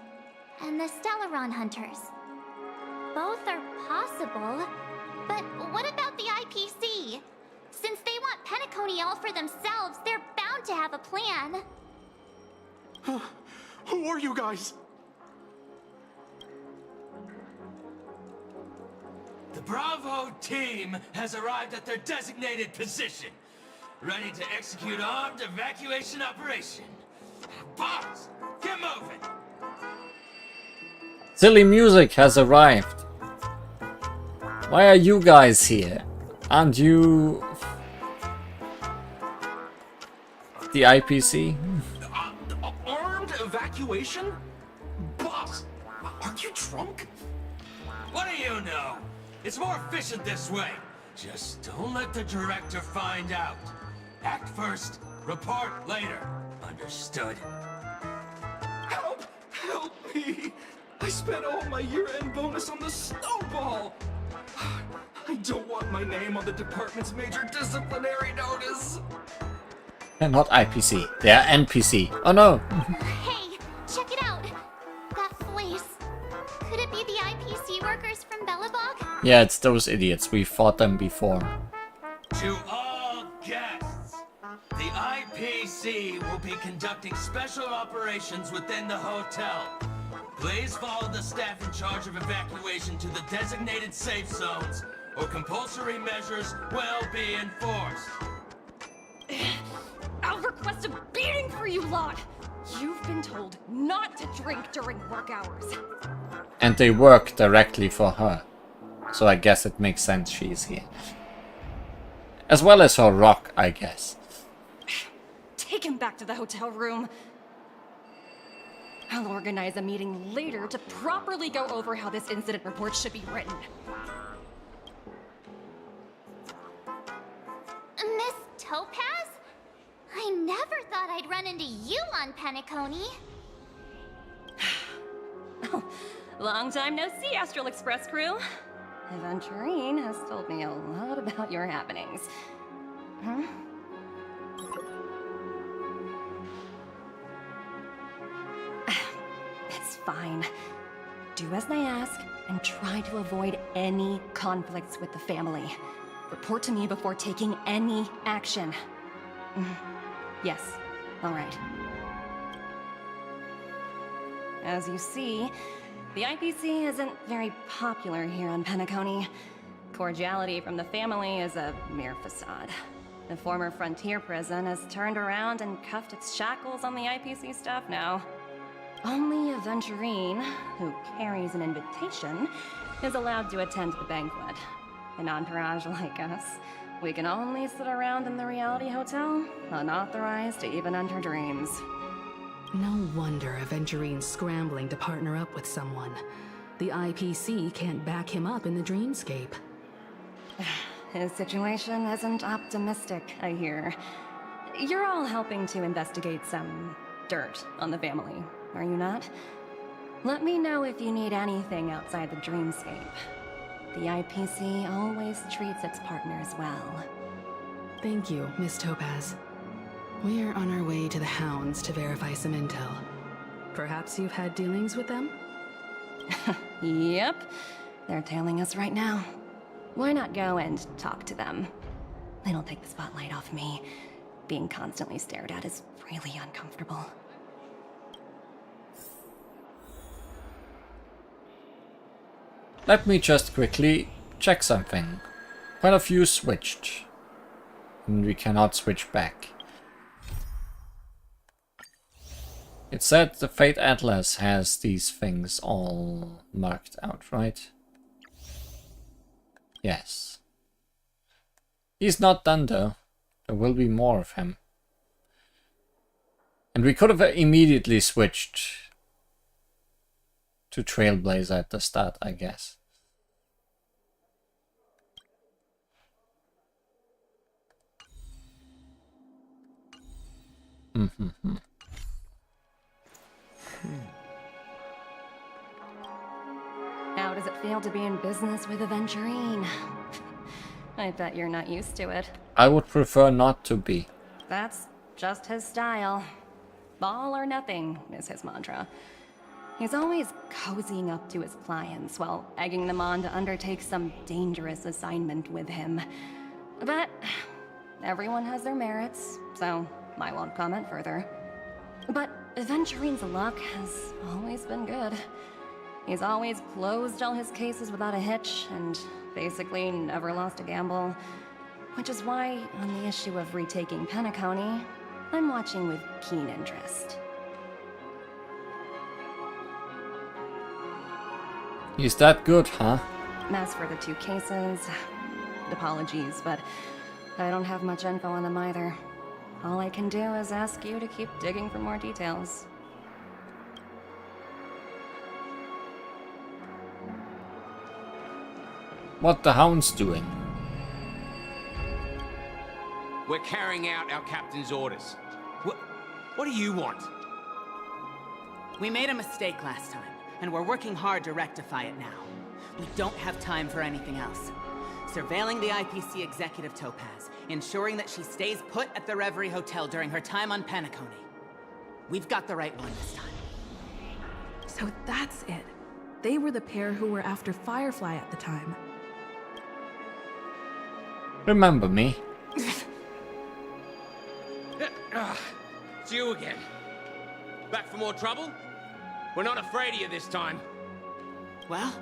and the Stellaron Hunters. Both are possible, but what about the IPC? Since they want Penacony all for themselves, they're bound to have a plan. Who are you guys? The Bravo team has arrived at their designated position, ready to execute armed evacuation operation. Boss, get moving! Silly music has arrived. Why are you guys here? Aren't you the IPC? Armed evacuation? Boss, aren't you drunk? What do you know? It's more efficient this way. Just don't let the director find out. Act first, report later. Understood? Help! Help me! I spent all my year-end bonus on the snowball! I don't want my name on the department's major disciplinary notice! They're not IPC, they're NPC. Oh no! Hey, check it out! That voice. Could it be the IPC workers from Bellabog? Yeah, it's those idiots. We fought them before. To all guests, the IPC will be conducting special operations within the hotel. Please follow the staff in charge of evacuation to the designated safe zones, or compulsory measures will be enforced. I'll request a beating for you lot! You've been told not to drink during work hours. And they work directly for her. So I guess it makes sense she's here. As well as her rock, I guess. Take him back to the hotel room. I'll organize a meeting later to properly go over how this incident report should be written. Miss Topaz? I never thought I'd run into you on Penacony. Long time no see, Astral Express crew. Aventurine has told me a lot about your happenings. Huh? It's fine. Do as they ask, and try to avoid any conflicts with the family. Report to me before taking any action. Yes, all right. As you see, the IPC isn't very popular here on Penacony. Cordiality from the family is a mere facade. The former frontier prison has turned around and cuffed its shackles on the IPC staff now. Only Aventurine, who carries an invitation, is allowed to attend the banquet. An entourage like us, we can only sit around in the reality hotel, unauthorized to even enter dreams. No wonder Aventurine's scrambling to partner up with someone. The IPC can't back him up in the dreamscape. His situation isn't optimistic, I hear. You're all helping to investigate some dirt on the family, are you not? Let me know if you need anything outside the dreamscape. The IPC always treats its partners well. Thank you, Miss Topaz. We're on our way to the Hounds to verify some intel. Perhaps you've had dealings with them? Yep. They're tailing us right now. Why not go and talk to them? It'll take the spotlight off me. Being constantly stared at is really uncomfortable. Let me just quickly check something. Quite a few switched. And we cannot switch back. It said the Fate Atlas has these things all marked out, right? Yes. He's not done though. There will be more of him. And we could have immediately switched to Trailblazer at the start, I guess. How does it feel to be in business with Aventurine? I bet you're not used to it. I would prefer not to be. That's just his style. All or nothing is his mantra. He's always cozying up to his clients while egging them on to undertake some dangerous assignment with him. But everyone has their merits, so I won't comment further. But Aventurine's luck has always been good. He's always closed all his cases without a hitch, and basically never lost a gamble. Which is why, on the issue of retaking Penacony, I'm watching with keen interest. He's that good, huh? As for the two cases, apologies, but I don't have much info on them either. All I can do is ask you to keep digging for more details. What the Hound's doing? We're carrying out our captain's orders. What do you want? We made a mistake last time, and we're working hard to rectify it now. We don't have time for anything else. Surveilling the IPC executive Topaz, ensuring that she stays put at the Reverie Hotel during her time on Penacony. We've got the right one this time. So that's it. They were the pair who were after Firefly at the time. Remember me? It's you again. Back for more trouble? We're not afraid of you this time. Well,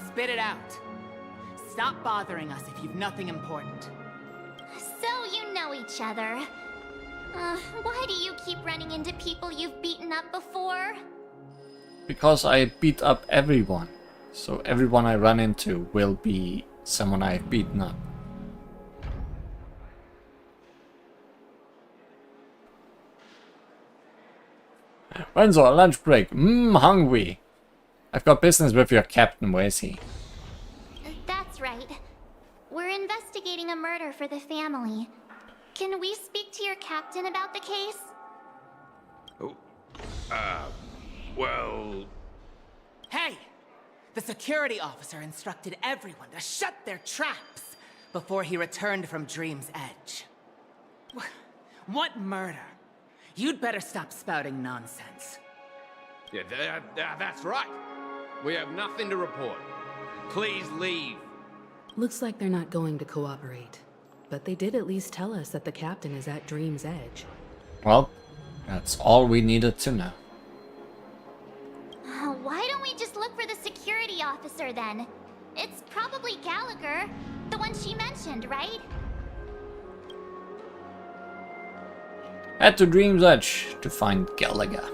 spit it out. Stop bothering us if you've nothing important. So you know each other. Why do you keep running into people you've beaten up before? Because I beat up everyone. So everyone I run into will be someone I've beaten up. When's our lunch break? Hungry. I've got business with your captain. Where is he? That's right. We're investigating a murder for the family. Can we speak to your captain about the case? Well... Hey! The security officer instructed everyone to shut their traps before he returned from Dream's Edge. What murder? You'd better stop spouting nonsense. Yeah, that's right. We have nothing to report. Please leave. Looks like they're not going to cooperate. But they did at least tell us that the captain is at Dream's Edge. Well, that's all we needed to know. Why don't we just look for the security officer then? It's probably Gallagher, the one she mentioned, right? Head to Dream's Edge to find Gallagher.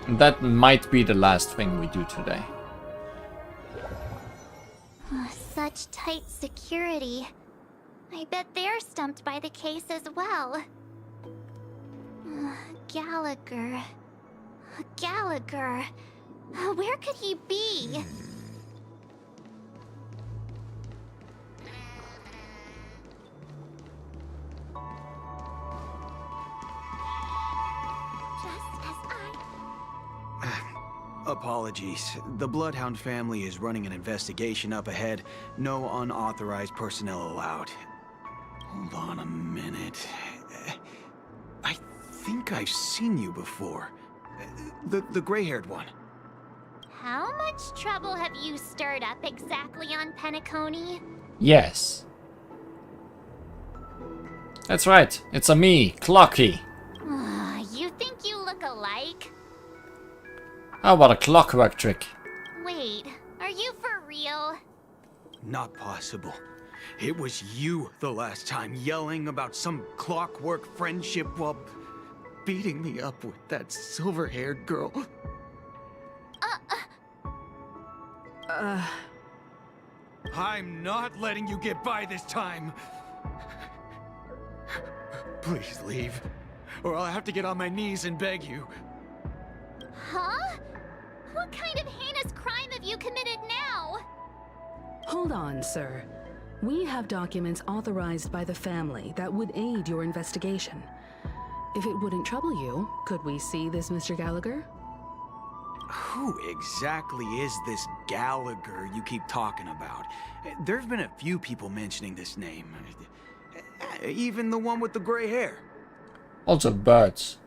That might be the last thing we do today. Such tight security. I bet they're stumped by the case as well. Gallagher. Gallagher. Where could he be? Apologies. The Bloodhound family is running an investigation up ahead. No unauthorized personnel allowed. Hold on a minute. I think I've seen you before. The gray-haired one. How much trouble have you stirred up exactly on Penacony? Yes. That's right. It's a me, Clocky. You think you look alike? How about a clockwork trick? Wait, are you for real? Not possible. It was you the last time, yelling about some clockwork friendship while beating me up with that silver-haired girl. I'm not letting you get by this time. Please leave, or I'll have to get on my knees and beg you. Huh? What kind of heinous crime have you committed now? Hold on, sir. We have documents authorized by the family that would aid your investigation. If it wouldn't trouble you, could we see this Mr. Gallagher? Who exactly is this Gallagher you keep talking about? There's been a few people mentioning this name. Even the one with the gray hair. Also birds.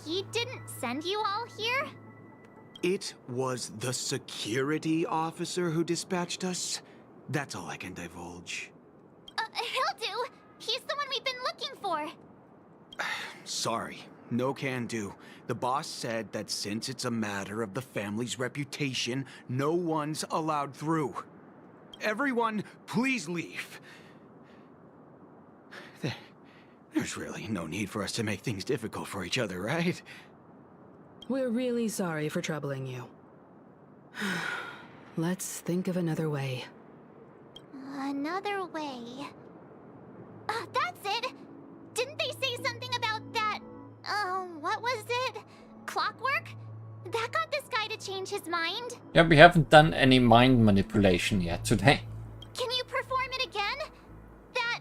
He didn't send you all here? It was the security officer who dispatched us. That's all I can divulge. He'll do. He's the one we've been looking for. Sorry, no can do. The boss said that since it's a matter of the family's reputation, no one's allowed through. Everyone, please leave. There's really no need for us to make things difficult for each other, right? We're really sorry for troubling you. Let's think of another way. Another way. That's it! Didn't they say something about that... what was it? Clockwork? That got this guy to change his mind? Yeah, we haven't done any mind manipulation yet today. Can you perform it again? That...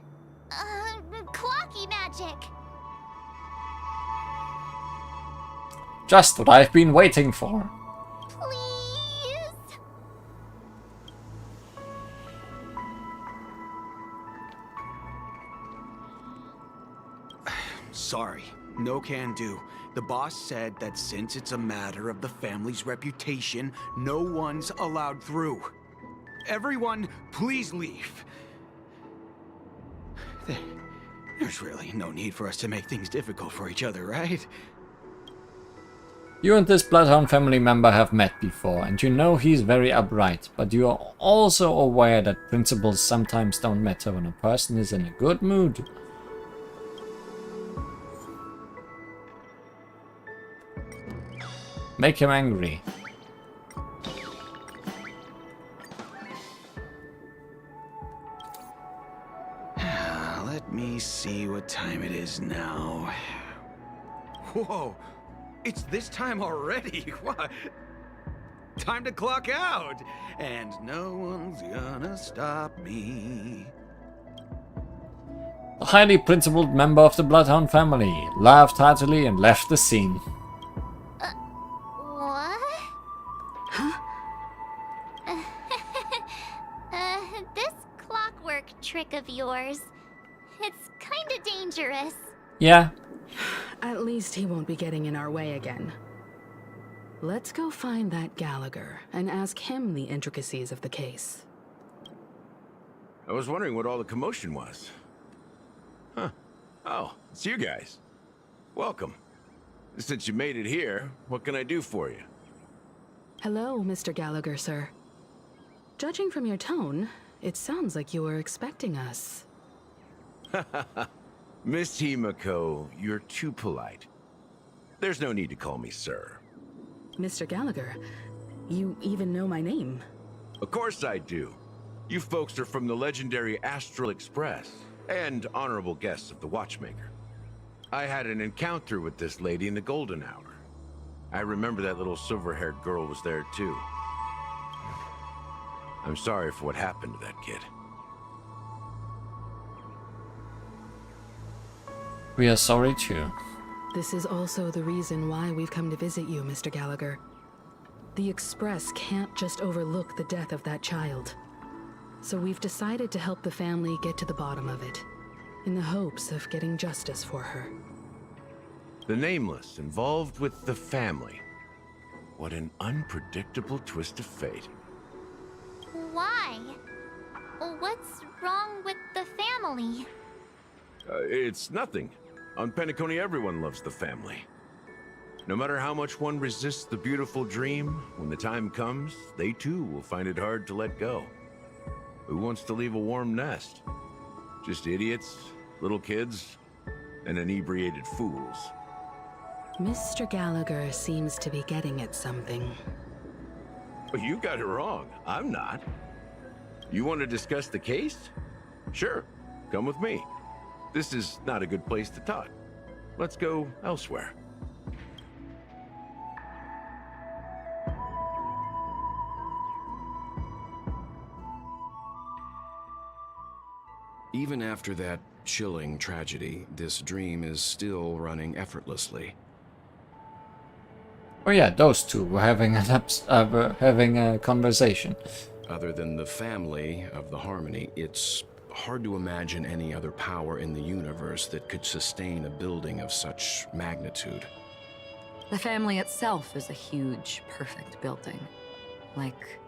clocky magic. Just what I've been waiting for. Please? Sorry, no can do. The boss said that since it's a matter of the family's reputation, no one's allowed through. Everyone, please leave. There's really no need for us to make things difficult for each other, right? You and this Bloodhound family member have met before, and you know he's very upright, but you are also aware that principles sometimes don't matter when a person is in a good mood. Make him angry. Let me see what time it is now. Whoa! It's this time already? What? Time to clock out! And no one's gonna stop me. The highly principled member of the Bloodhound family laughed heartily and left the scene. What? Huh? This clockwork trick of yours, it's kinda dangerous. Yeah. At least he won't be getting in our way again. Let's go find that Gallagher and ask him the intricacies of the case. I was wondering what all the commotion was. Huh. Oh, it's you guys. Welcome. Since you made it here, what can I do for you? Hello, Mr. Gallagher, sir. Judging from your tone, it sounds like you were expecting us. Miss Himiko, you're too polite. There's no need to call me sir. Mr. Gallagher, you even know my name. Of course I do. You folks are from the legendary Astral Express, and honorable guests of the Watchmaker. I had an encounter with this lady in the Golden Hour. I remember that little silver-haired girl was there too. I'm sorry for what happened to that kid. We are sorry too. This is also the reason why we've come to visit you, Mr. Gallagher. The Express can't just overlook the death of that child. So we've decided to help the family get to the bottom of it, in the hopes of getting justice for her. The Nameless involved with the family. What an unpredictable twist of fate. Why? What's wrong with the family? It's nothing. On Penacony, everyone loves the family. No matter how much one resists the beautiful dream, when the time comes, they too will find it hard to let go. Who wants to leave a warm nest? Just idiots, little kids, and inebriated fools. Mr. Gallagher seems to be getting at something. Well, you got it wrong. I'm not. You want to discuss the case? Sure, come with me. This is not a good place to talk. Let's go elsewhere. Even after that chilling tragedy, this dream is still running effortlessly. Oh yeah, those two were having a conversation. Other than the family of the Harmony, it's hard to imagine any other power in the universe that could sustain a building of such magnitude. The family itself is a huge, perfect building. Like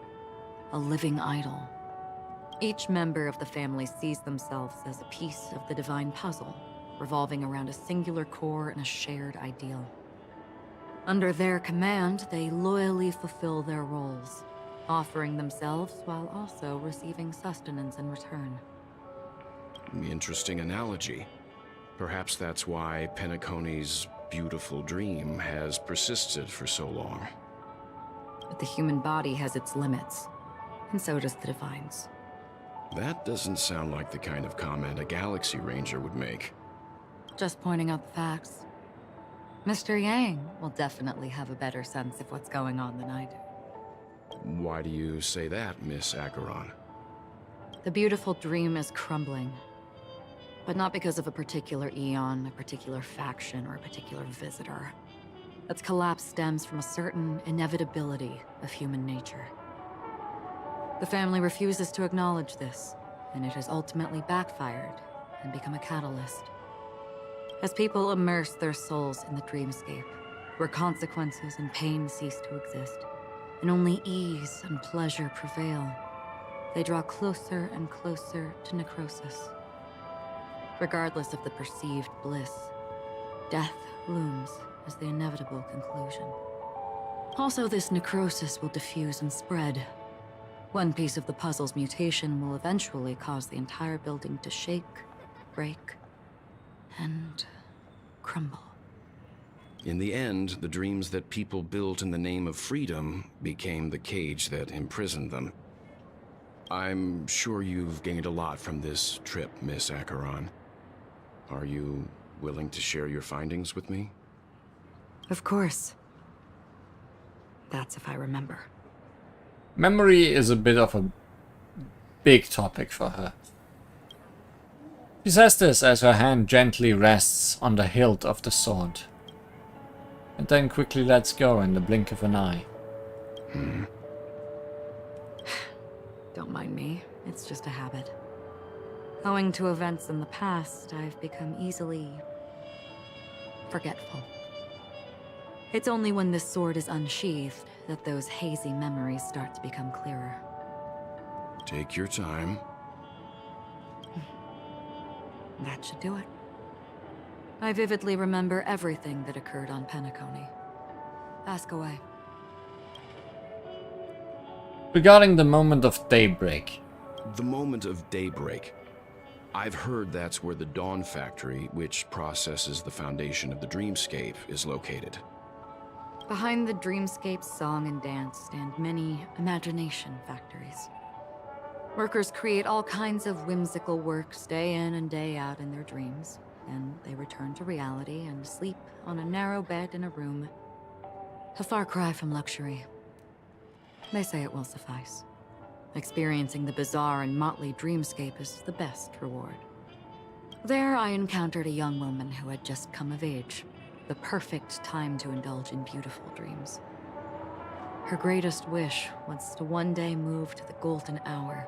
a living idol. Each member of the family sees themselves as a piece of the divine puzzle, revolving around a singular core and a shared ideal. Under their command, they loyally fulfill their roles, offering themselves while also receiving sustenance in return. Interesting analogy. Perhaps that's why Penacony's beautiful dream has persisted for so long. But the human body has its limits, and so does the divine's. That doesn't sound like the kind of comment a Galaxy Ranger would make. Just pointing out the facts. Mr. Yang will definitely have a better sense of what's going on than I do. Why do you say that, Miss Acheron? The beautiful dream is crumbling. But not because of a particular eon, a particular faction, or a particular visitor. Its collapse stems from a certain inevitability of human nature. The family refuses to acknowledge this, and it has ultimately backfired and become a catalyst. As people immerse their souls in the dreamscape, where consequences and pain cease to exist, and only ease and pleasure prevail, they draw closer and closer to necrosis. Regardless of the perceived bliss, death looms as the inevitable conclusion. Also, this necrosis will diffuse and spread. One piece of the puzzle's mutation will eventually cause the entire building to shake, break, and crumble. In the end, the dreams that people built in the name of freedom became the cage that imprisoned them. I'm sure you've gained a lot from this trip, Miss Acheron. Are you willing to share your findings with me? Of course. That's if I remember. Memory is a bit of a big topic for her. She says this as her hand gently rests on the hilt of the sword, and then quickly lets go in the blink of an eye. Don't mind me, it's just a habit. Owing to events in the past, I've become easily forgetful. It's only when this sword is unsheathed that those hazy memories start to become clearer. Take your time. That should do it. I vividly remember everything that occurred on Penacony. Ask away. Regarding the moment of daybreak. The moment of daybreak. I've heard that's where the Dawn Factory, which processes the foundation of the Dreamscape, is located. Behind the Dreamscape's song and dance stand many imagination factories. Workers create all kinds of whimsical works day in and day out in their dreams, and they return to reality and sleep on a narrow bed in a room. A far cry from luxury. They say it will suffice. Experiencing the bizarre and motley dreamscape is the best reward. There I encountered a young woman who had just come of age, the perfect time to indulge in beautiful dreams. Her greatest wish was to one day move to the golden hour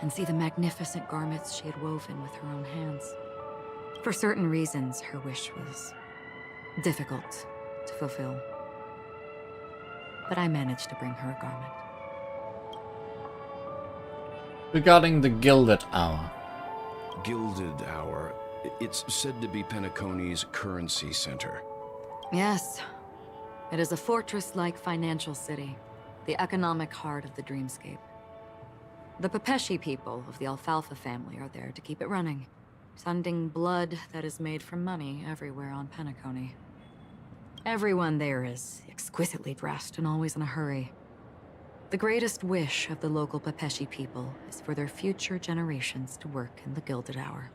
and see the magnificent garments she had woven with her own hands. For certain reasons, her wish was difficult to fulfill. But I managed to bring her a garment. Regarding the Gilded Hour. Gilded Hour. It's said to be Penacony's currency center. Yes. It is a fortress-like financial city, the economic heart of the dreamscape. The Pepeshi people of the Alfalfa family are there to keep it running, sending blood that is made from money everywhere on Penacony. Everyone there is exquisitely dressed and always in a hurry. The greatest wish of the local Pepeshi people is for their future generations to work in the Gilded Hour.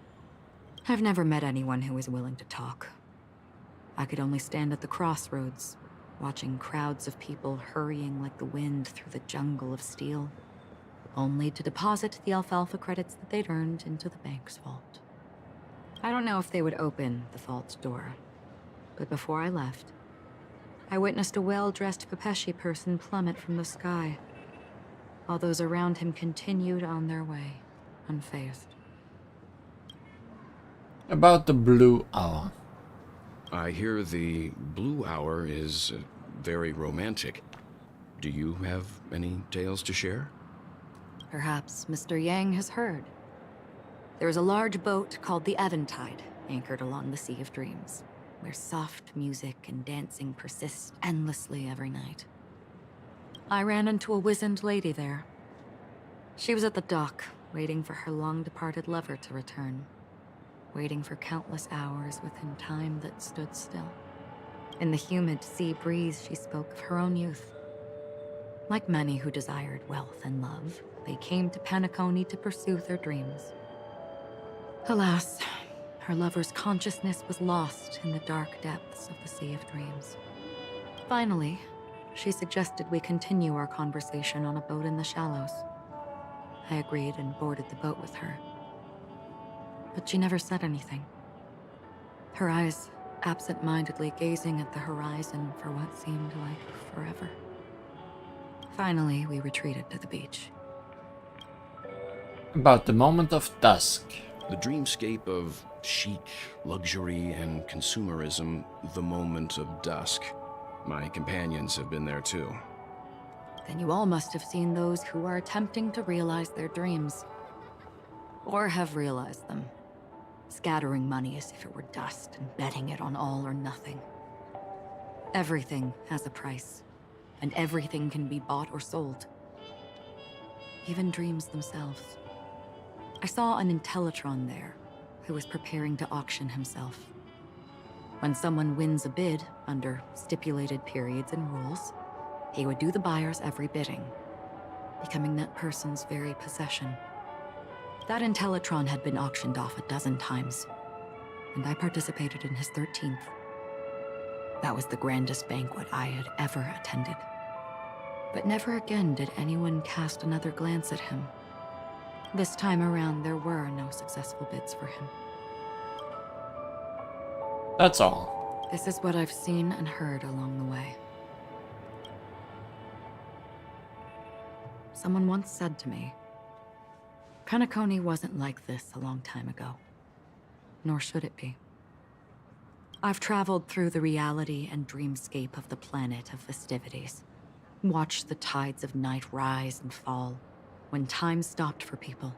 I've never met anyone who is willing to talk. I could only stand at the crossroads, watching crowds of people hurrying like the wind through the jungle of steel, only to deposit the Alfalfa credits that they'd earned into the bank's vault. I don't know if they would open the vault door, but before I left, I witnessed a well-dressed Pepeshi person plummet from the sky, while those around him continued on their way, unfazed. About the Blue Hour. I hear the Blue Hour is very romantic. Do you have any tales to share? Perhaps Mr. Yang has heard. There is a large boat called the Eventide, anchored along the Sea of Dreams, where soft music and dancing persist endlessly every night. I ran into a wizened lady there. She was at the dock, waiting for her long-departed lover to return, waiting for countless hours within time that stood still. In the humid sea breeze, she spoke of her own youth. Like many who desired wealth and love, they came to Penacony to pursue their dreams. Alas, her lover's consciousness was lost in the dark depths of the Sea of Dreams. Finally, she suggested we continue our conversation on a boat in the shallows. I agreed and boarded the boat with her. But she never said anything. Her eyes absent-mindedly gazing at the horizon for what seemed like forever. Finally, we retreated to the beach. About the moment of dusk. The dreamscape of chic, luxury, and consumerism, the moment of dusk. My companions have been there too. Then you all must have seen those who are attempting to realize their dreams. Or have realized them. Scattering money as if it were dust and betting it on all or nothing. Everything has a price, and everything can be bought or sold. Even dreams themselves. I saw an Intellitron there, who was preparing to auction himself. When someone wins a bid, under stipulated periods and rules, he would do the buyer's every bidding, becoming that person's very possession. That Intellitron had been auctioned off a dozen times. and I participated in his 13th. That was the grandest banquet I had ever attended. But never again did anyone cast another glance at him. This time around, there were no successful bids for him. That's all. This is what I've seen and heard along the way. Someone once said to me, Penacony wasn't like this a long time ago. Nor should it be. I've traveled through the reality and dreamscape of the planet of festivities. Watched the tides of night rise and fall when time stopped for people.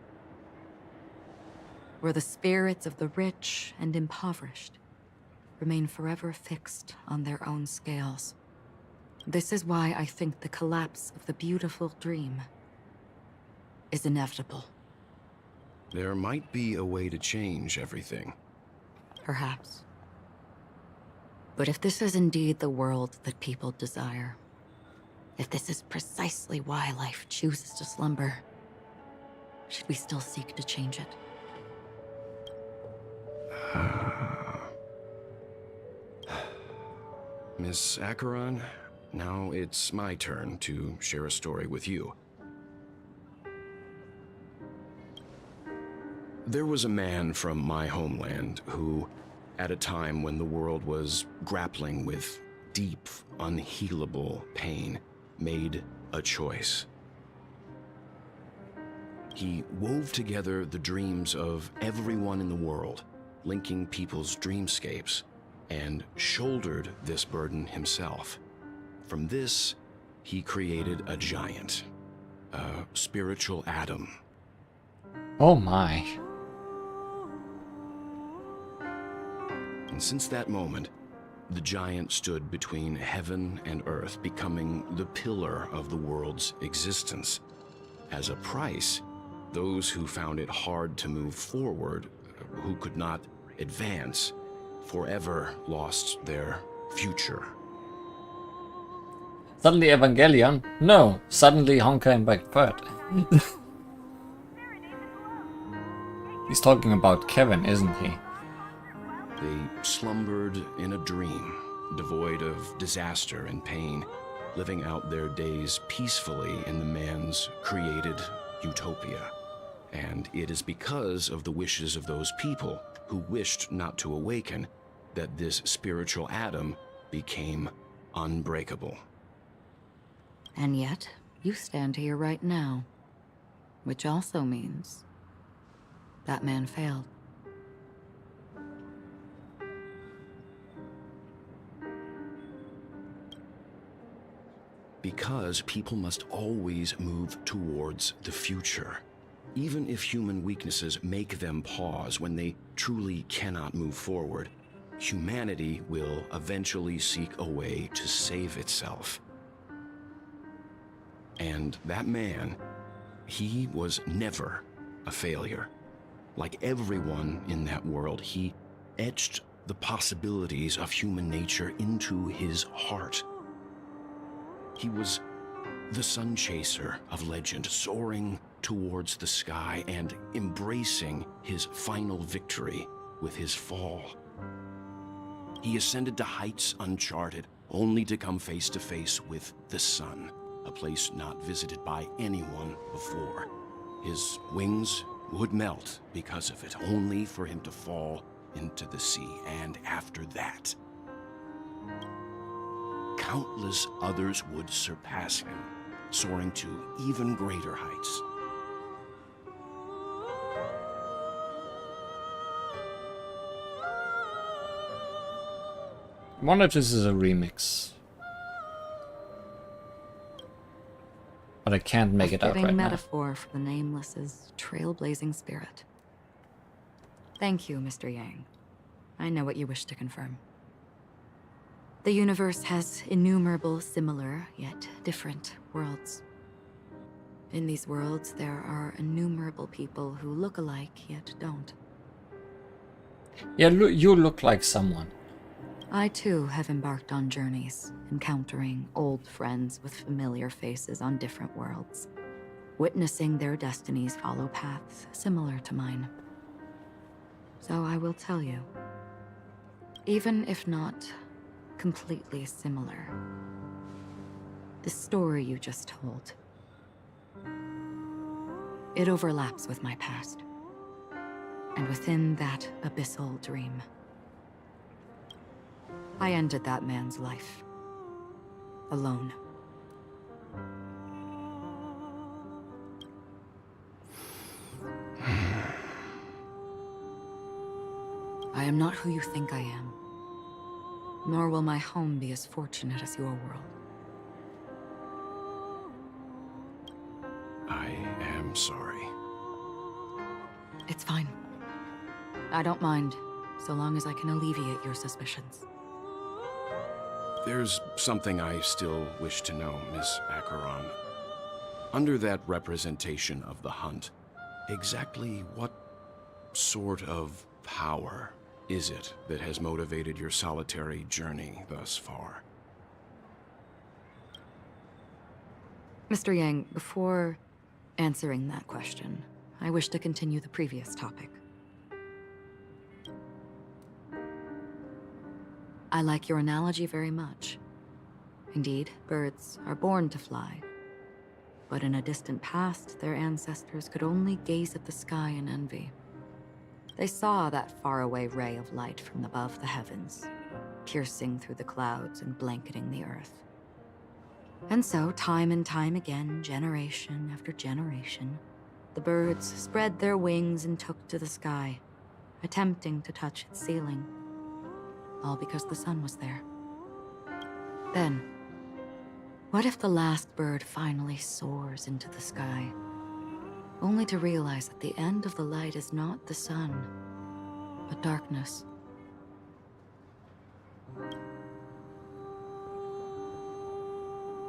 Where the spirits of the rich and impoverished remain forever fixed on their own scales. This is why I think the collapse of the beautiful dream is inevitable. There might be a way to change everything. Perhaps. But if this is indeed the world that people desire, if this is precisely why life chooses to slumber, should we still seek to change it? Miss Acheron, now it's my turn to share a story with you. There was a man from my homeland who, at a time when the world was grappling with deep, unhealable pain, made a choice. He wove together the dreams of everyone in the world, linking people's dreamscapes, and shouldered this burden himself. From this, he created a giant, a spiritual atom. Oh my. And since that moment, the giant stood between heaven and earth, becoming the pillar of the world's existence. As a price, those who found it hard to move forward, who could not advance, forever lost their future. Suddenly Evangelion? No, suddenly Honkai and Back Third. He's talking about Kevin, isn't he? They slumbered in a dream, devoid of disaster and pain, living out their days peacefully in the man's created utopia. And it is because of the wishes of those people who wished not to awaken that this spiritual atom became unbreakable. And yet, you stand here right now, which also means that man failed. Because people must always move towards the future. Even if human weaknesses make them pause when they truly cannot move forward, humanity will eventually seek a way to save itself. And that man, he was never a failure. Like everyone in that world, he etched the possibilities of human nature into his heart. He was the sun chaser of legend, soaring towards the sky and embracing his final victory with his fall. He ascended to heights uncharted, only to come face to face with the sun, a place not visited by anyone before. His wings would melt because of it, only for him to fall into the sea. And after that, countless others would surpass him, soaring to even greater heights. I wonder if this is a remix. But I can't make it out right now. Metaphor for the Nameless's trailblazing spirit. Thank you, Mr. Yang. I know what you wish to confirm. The universe has innumerable similar, yet different worlds. In these worlds, there are innumerable people who look alike, yet don't. Yeah, you look like someone. I too have embarked on journeys, encountering old friends with familiar faces on different worlds, witnessing their destinies follow paths similar to mine. So I will tell you, Even if not completely similar, the story you just told, it overlaps with my past. And within that abyssal dream, I ended that man's life. Alone. I am not who you think I am. Nor will my home be as fortunate as your world. I am sorry. It's fine. I don't mind, so long as I can alleviate your suspicions. There's something I still wish to know, Miss Acheron. Under that representation of the hunt, exactly what sort of power is it that has motivated your solitary journey thus far? Mr. Yang, before answering that question, I wish to continue the previous topic. I like your analogy very much. Indeed, birds are born to fly. But in a distant past, their ancestors could only gaze at the sky in envy. They saw that faraway ray of light from above the heavens, piercing through the clouds and blanketing the earth. And so, time and time again, generation after generation, the birds spread their wings and took to the sky, attempting to touch its ceiling. All because the sun was there. Then, what if the last bird finally soars into the sky, only to realize that the end of the light is not the sun, but darkness?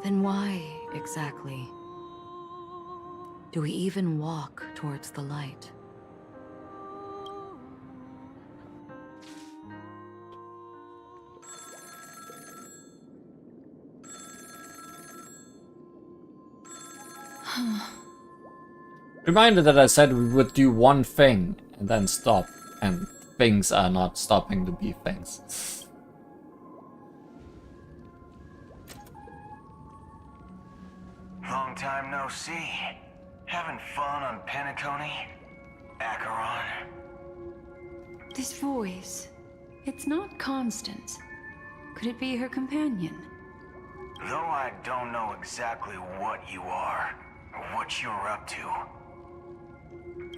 Then why, exactly, do we even walk towards the light? Reminder that I said we would do one thing and then stop, and things are not stopping to be things. Long time no see. Having fun on Penacony? Acheron? This voice, it's not Constance. Could it be her companion? Though I don't know exactly what you are, or what you're up to,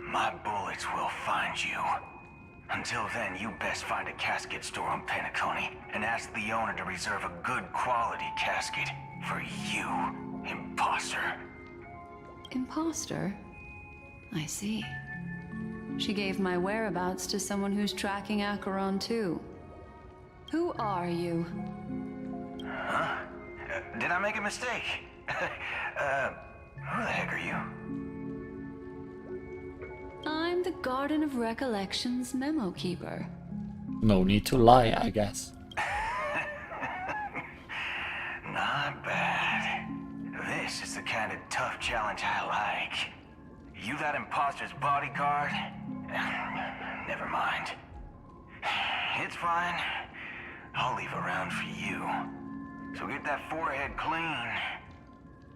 my bullets will find you. Until then, you best find a casket store on Penacony and ask the owner to reserve a good quality casket for you, imposter. Imposter? I see. She gave my whereabouts to someone who's tracking Acheron too. Who are you? Huh? Did I make a mistake? Who the heck are you? I'm the Garden of Recollection's memo keeper. No need to lie, I guess. Not bad. This is the kind of tough challenge I like. You that imposter's bodyguard? Never mind. It's fine. I'll leave a round for you. So get that forehead clean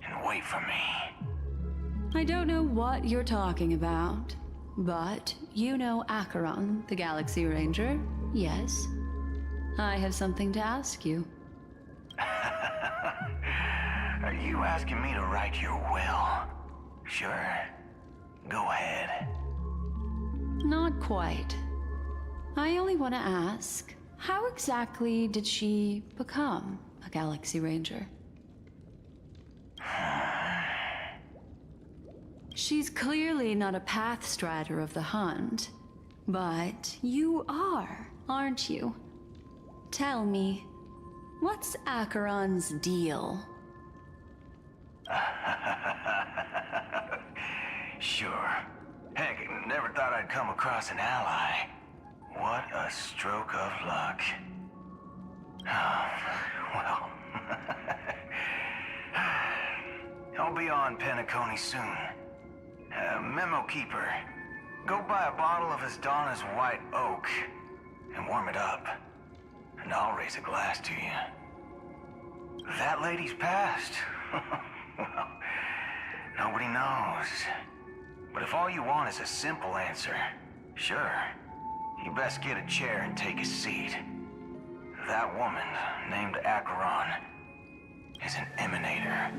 and wait for me. I don't know what you're talking about, but you know Acheron, the Galaxy Ranger, yes? I have something to ask you. Are you asking me to write your will? Sure. Go ahead. Not quite. I only want to ask, how exactly did she become a Galaxy Ranger? She's clearly not a path strider of the hunt, but you are, aren't you? Tell me, what's Acheron's deal? Sure. Heck, never thought I'd come across an ally. What a stroke of luck. Well, I'll be on Penacony soon. Memo Keeper, go buy a bottle of His Donna's White Oak and warm it up. and I'll raise a glass to you. That lady's passed. Well, nobody knows. But if all you want is a simple answer, sure, you best get a chair and take a seat. That woman, named Acheron, is an emanator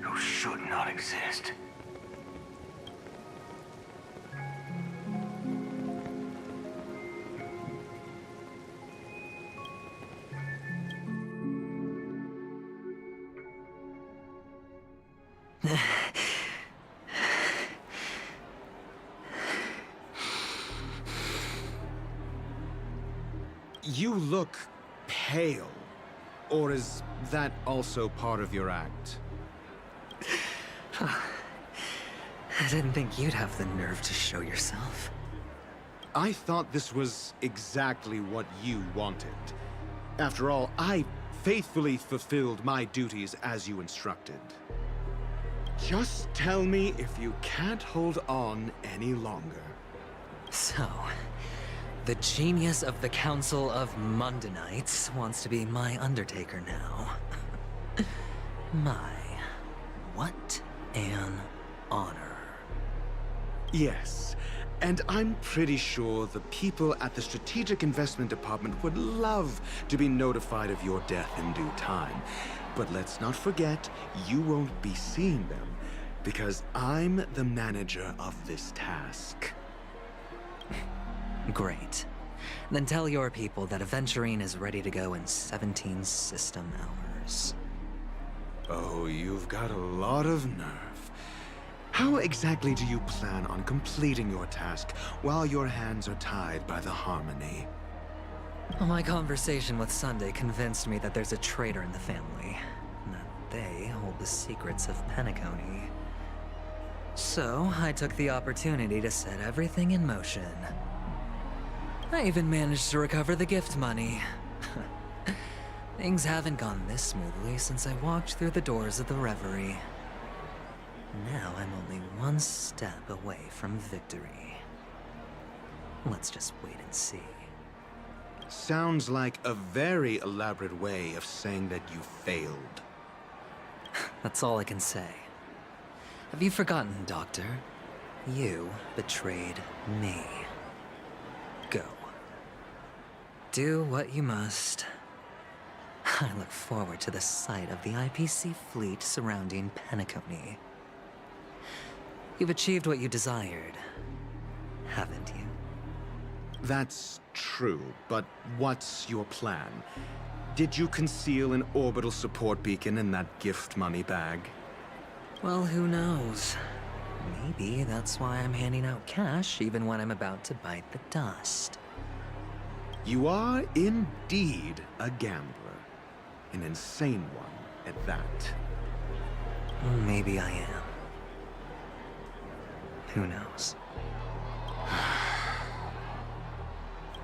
who should not exist. You look pale. Or is that also part of your act? I didn't think you'd have the nerve to show yourself. I thought this was exactly what you wanted. After all, I faithfully fulfilled my duties as you instructed. Just tell me if you can't hold on any longer. So, the genius of the Council of Mundanites wants to be my Undertaker now. What an honor. Yes, and I'm pretty sure the people at the Strategic Investment Department would love to be notified of your death in due time. But let's not forget, you won't be seeing them, because I'm the manager of this task. Great. Then tell your people that Aventurine is ready to go in 17 system hours. Oh, you've got a lot of nerve. How exactly do you plan on completing your task while your hands are tied by the Harmony? Well, my conversation with Sunday convinced me that there's a traitor in the family, and that they hold the secrets of Penacony. So, I took the opportunity to set everything in motion. I even managed to recover the gift money. Things haven't gone this smoothly since I walked through the doors of the Reverie. Now I'm only one step away from victory. Let's just wait and see. Sounds like a very elaborate way of saying that you failed. That's all I can say. Have you forgotten, Doctor? You betrayed me. Go. Do what you must. I look forward to the sight of the IPC fleet surrounding Penacony. You've achieved what you desired, haven't you? That's true, but what's your plan? Did you conceal an orbital support beacon in that gift money bag? Well, who knows? Maybe that's why I'm handing out cash even when I'm about to bite the dust. You are indeed a gambler. An insane one at that. Maybe I am. Who knows?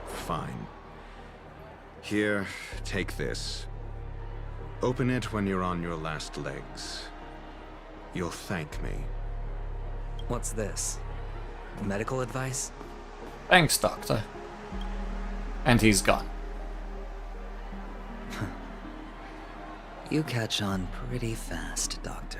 Fine. Here, take this. Open it when you're on your last legs. You'll thank me. What's this? Medical advice? Thanks, Doctor. And he's gone. You catch on pretty fast, Doctor.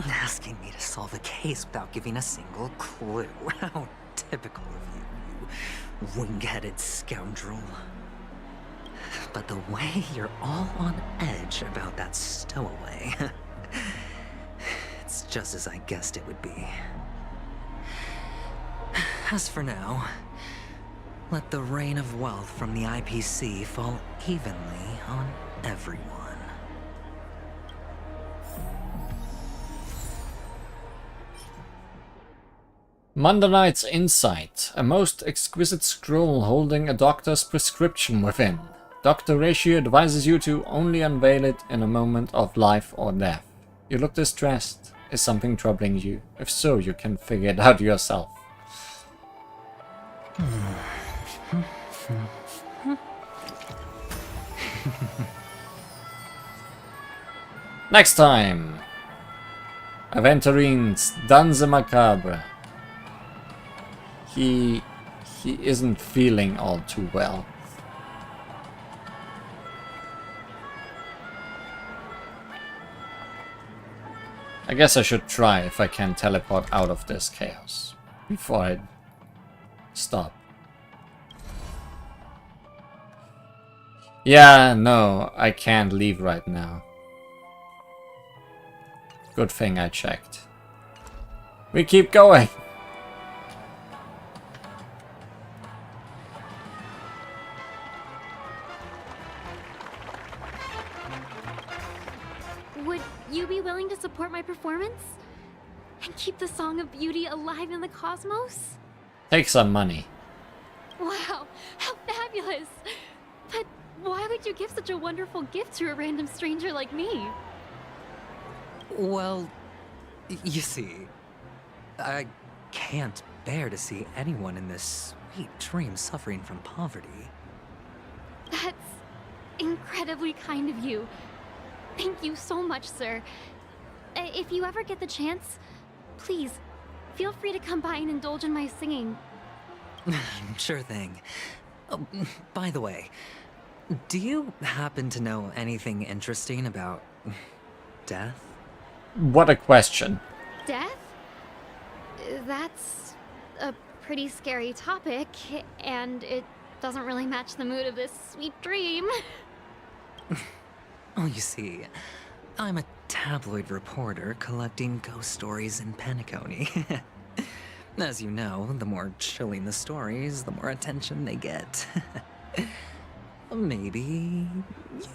Asking me to solve a case without giving a single clue. How typical of you, you wing-headed scoundrel. But the way you're all on edge about that stowaway, it's just as I guessed it would be. As for now, let the rain of wealth from the IPC fall evenly on everyone. Mundanite's Insight, a most exquisite scroll holding a doctor's prescription within. Dr. Ratio advises you to only unveil it in a moment of life or death. You look distressed. Is something troubling you? If so, you can figure it out yourself. Next time, Aventurine's Danse Macabre. He isn't feeling all too well. I guess I should try if I can teleport out of this chaos before I stop. Yeah, no, I can't leave right now. Good thing I checked. We keep going. Would you be willing to support my performance? And keep the Song of Beauty alive in the cosmos? Take some money. Wow, how fabulous! But why would you give such a wonderful gift to a random stranger like me? Well, you see, I can't bear to see anyone in this sweet dream suffering from poverty. That's incredibly kind of you. Thank you so much, sir. If you ever get the chance, please, feel free to come by and indulge in my singing. Sure thing. Oh, by the way, do you happen to know anything interesting about death? What a question. Death? That's a pretty scary topic, and it doesn't really match the mood of this sweet dream. Oh, you see, I'm a tabloid reporter collecting ghost stories in Penacony. As you know, the more chilling the stories, the more attention they get. Maybe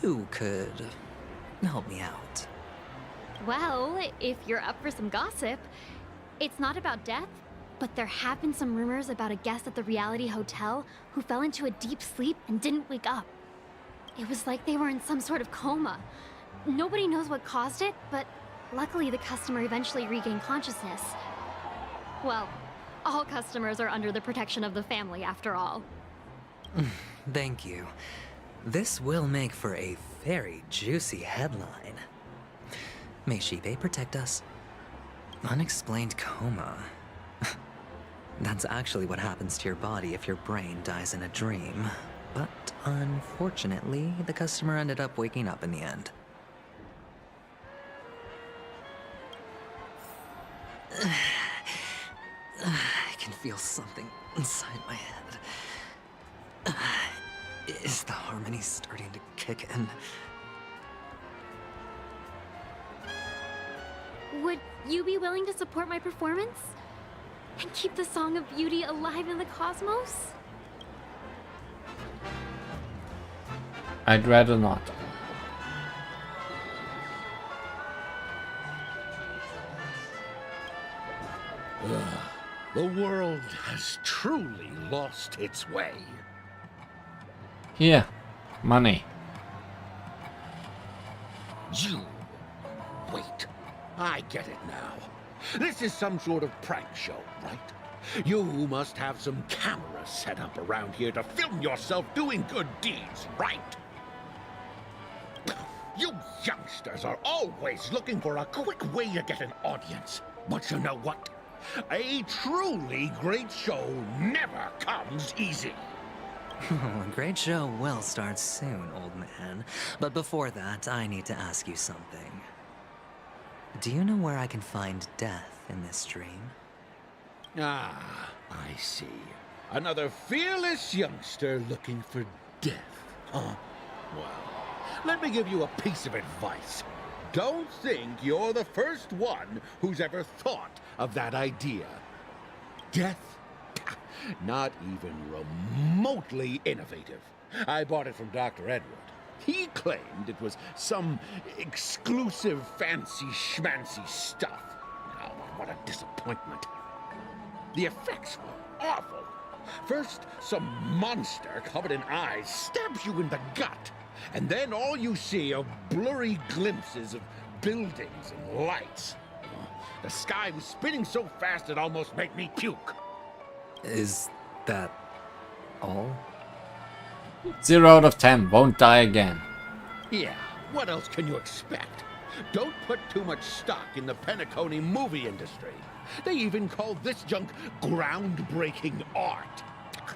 you could help me out. Well, if you're up for some gossip, it's not about death, but there have been some rumors about a guest at the Reality Hotel who fell into a deep sleep and didn't wake up. It was like they were in some sort of coma. Nobody knows what caused it, but luckily the customer eventually regained consciousness. Well, all customers are under the protection of the family, after all. Thank you. This will make for a very juicy headline. May Shibe protect us. Unexplained coma. That's actually what happens to your body if your brain dies in a dream. But unfortunately, the customer ended up waking up in the end. I can feel something inside my head. Is the harmony starting to kick in? Would you be willing to support my performance? And keep the Song of Beauty alive in the cosmos? I'd rather not. The world has truly lost its way. Here, money. You. Wait. I get it now. This is some sort of prank show, right? You must have some cameras set up around here to film yourself doing good deeds, right? You youngsters are always looking for a quick way to get an audience. But you know what? A truly great show never comes easy. A great show will start soon, old man. But before that, I need to ask you something. Do you know where I can find death in this dream? Ah, I see. Another fearless youngster looking for death, huh? Well, let me give you a piece of advice. Don't think you're the first one who's ever thought of that idea. Death? Not even remotely innovative. I bought it from Dr. Edward. He claimed it was some exclusive fancy schmancy stuff. Oh, what a disappointment. The effects were awful. First, some monster covered in eyes stabs you in the gut, and then all you see are blurry glimpses of buildings and lights. The sky was spinning so fast it almost made me puke. Is that all? 0 out of 10, won't die again. Yeah, what else can you expect? Don't put too much stock in the Penacony movie industry. They even call this junk groundbreaking art.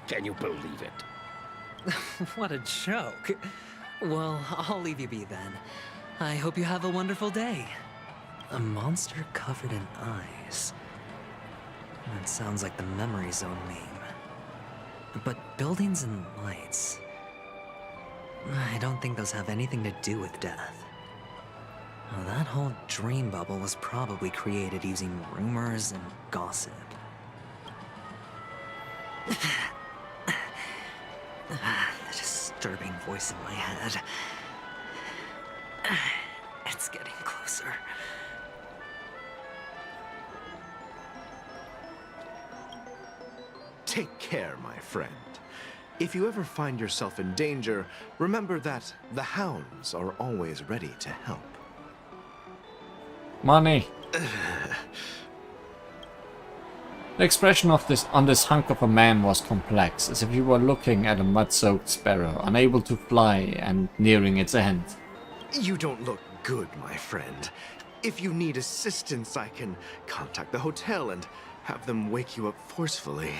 Can you believe it? What a joke. Well, I'll leave you be then. I hope you have a wonderful day. A monster covered in eyes. That sounds like the Memory Zone meme. But buildings and lights... I don't think those have anything to do with death. Well, that whole dream bubble was probably created using rumors and gossip. The disturbing voice in my head. It's getting closer. Take care, my friend. If you ever find yourself in danger, remember that the hounds are always ready to help. Money. The expression of on this hunk of a man was complex, as if he were looking at a mud-soaked sparrow, unable to fly and nearing its end. You don't look good, my friend. If you need assistance, I can contact the hotel and have them wake you up forcefully.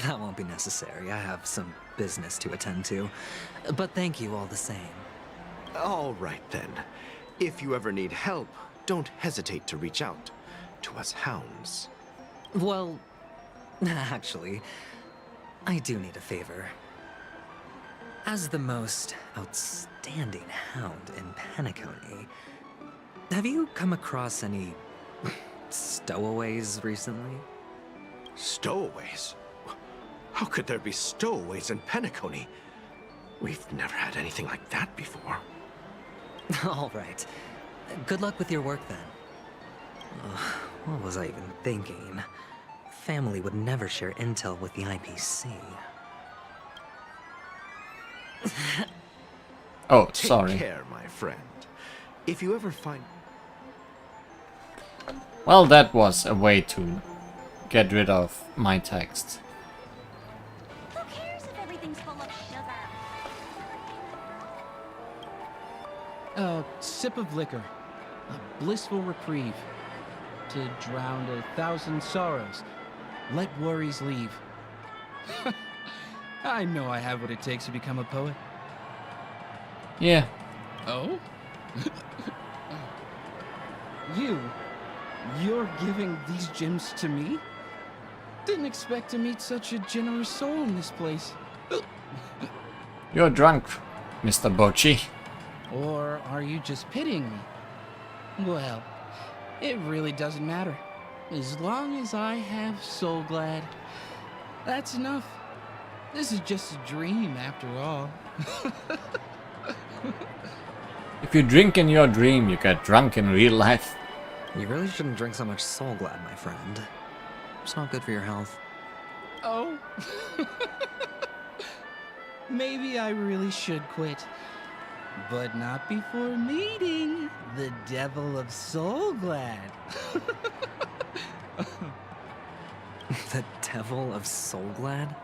That won't be necessary. I have some business to attend to. But thank you all the same. All right, then. If you ever need help, don't hesitate to reach out to us hounds. Well, actually, I do need a favor. As the most outstanding hound in Penacony, have you come across any stowaways recently? Stowaways? How could there be stowaways in Penacony? We've never had anything like that before. All right. Good luck with your work, then. What was I even thinking? Family would never share intel with the IPC. Oh, sorry. Take care, my friend. If you ever find... Well, that was a way to get rid of my text. Who cares if everything's full of sugar? A sip of liquor. A blissful reprieve. To drown 1,000 sorrows. Let worries leave. I know I have what it takes to become a poet. Yeah. Oh? You're giving these gems to me? Didn't expect to meet such a generous soul in this place. You're drunk, Mr. Bocci. Or are you just pitying me? Well, it really doesn't matter. As long as I have Soulglad, that's enough. This is just a dream after all. If you drink in your dream, you get drunk in real life. You really shouldn't drink so much Soulglad, my friend. It's not good for your health. Oh? Maybe I really should quit. But not before meeting the Devil of Soulglad. The Devil of Soulglad?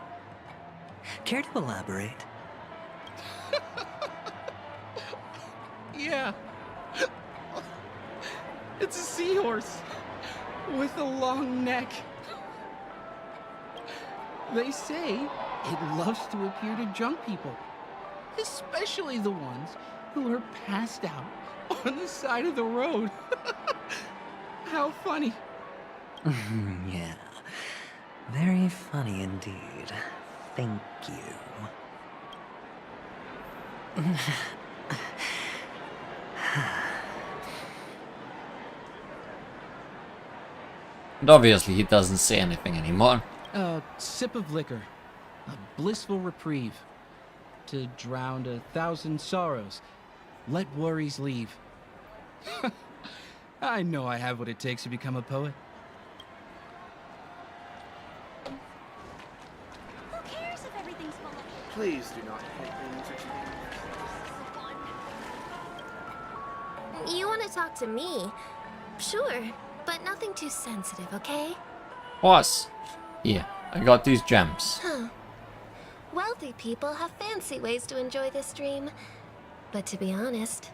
Care to elaborate? Yeah. It's a seahorse with a long neck. They say it loves to appear to drunk people, especially the ones who are passed out on the side of the road. How funny. Yeah. Very funny indeed. Thank you. And obviously he doesn't say anything anymore. A sip of liquor. A blissful reprieve. To drown 1,000 sorrows. Let worries leave. I know I have what it takes to become a poet. Who cares if everything's full of... Please do not hit me. You want to talk to me? Sure, but nothing too sensitive, okay? Boss. Here, I got these gems. Huh. Wealthy people have fancy ways to enjoy this dream. But to be honest,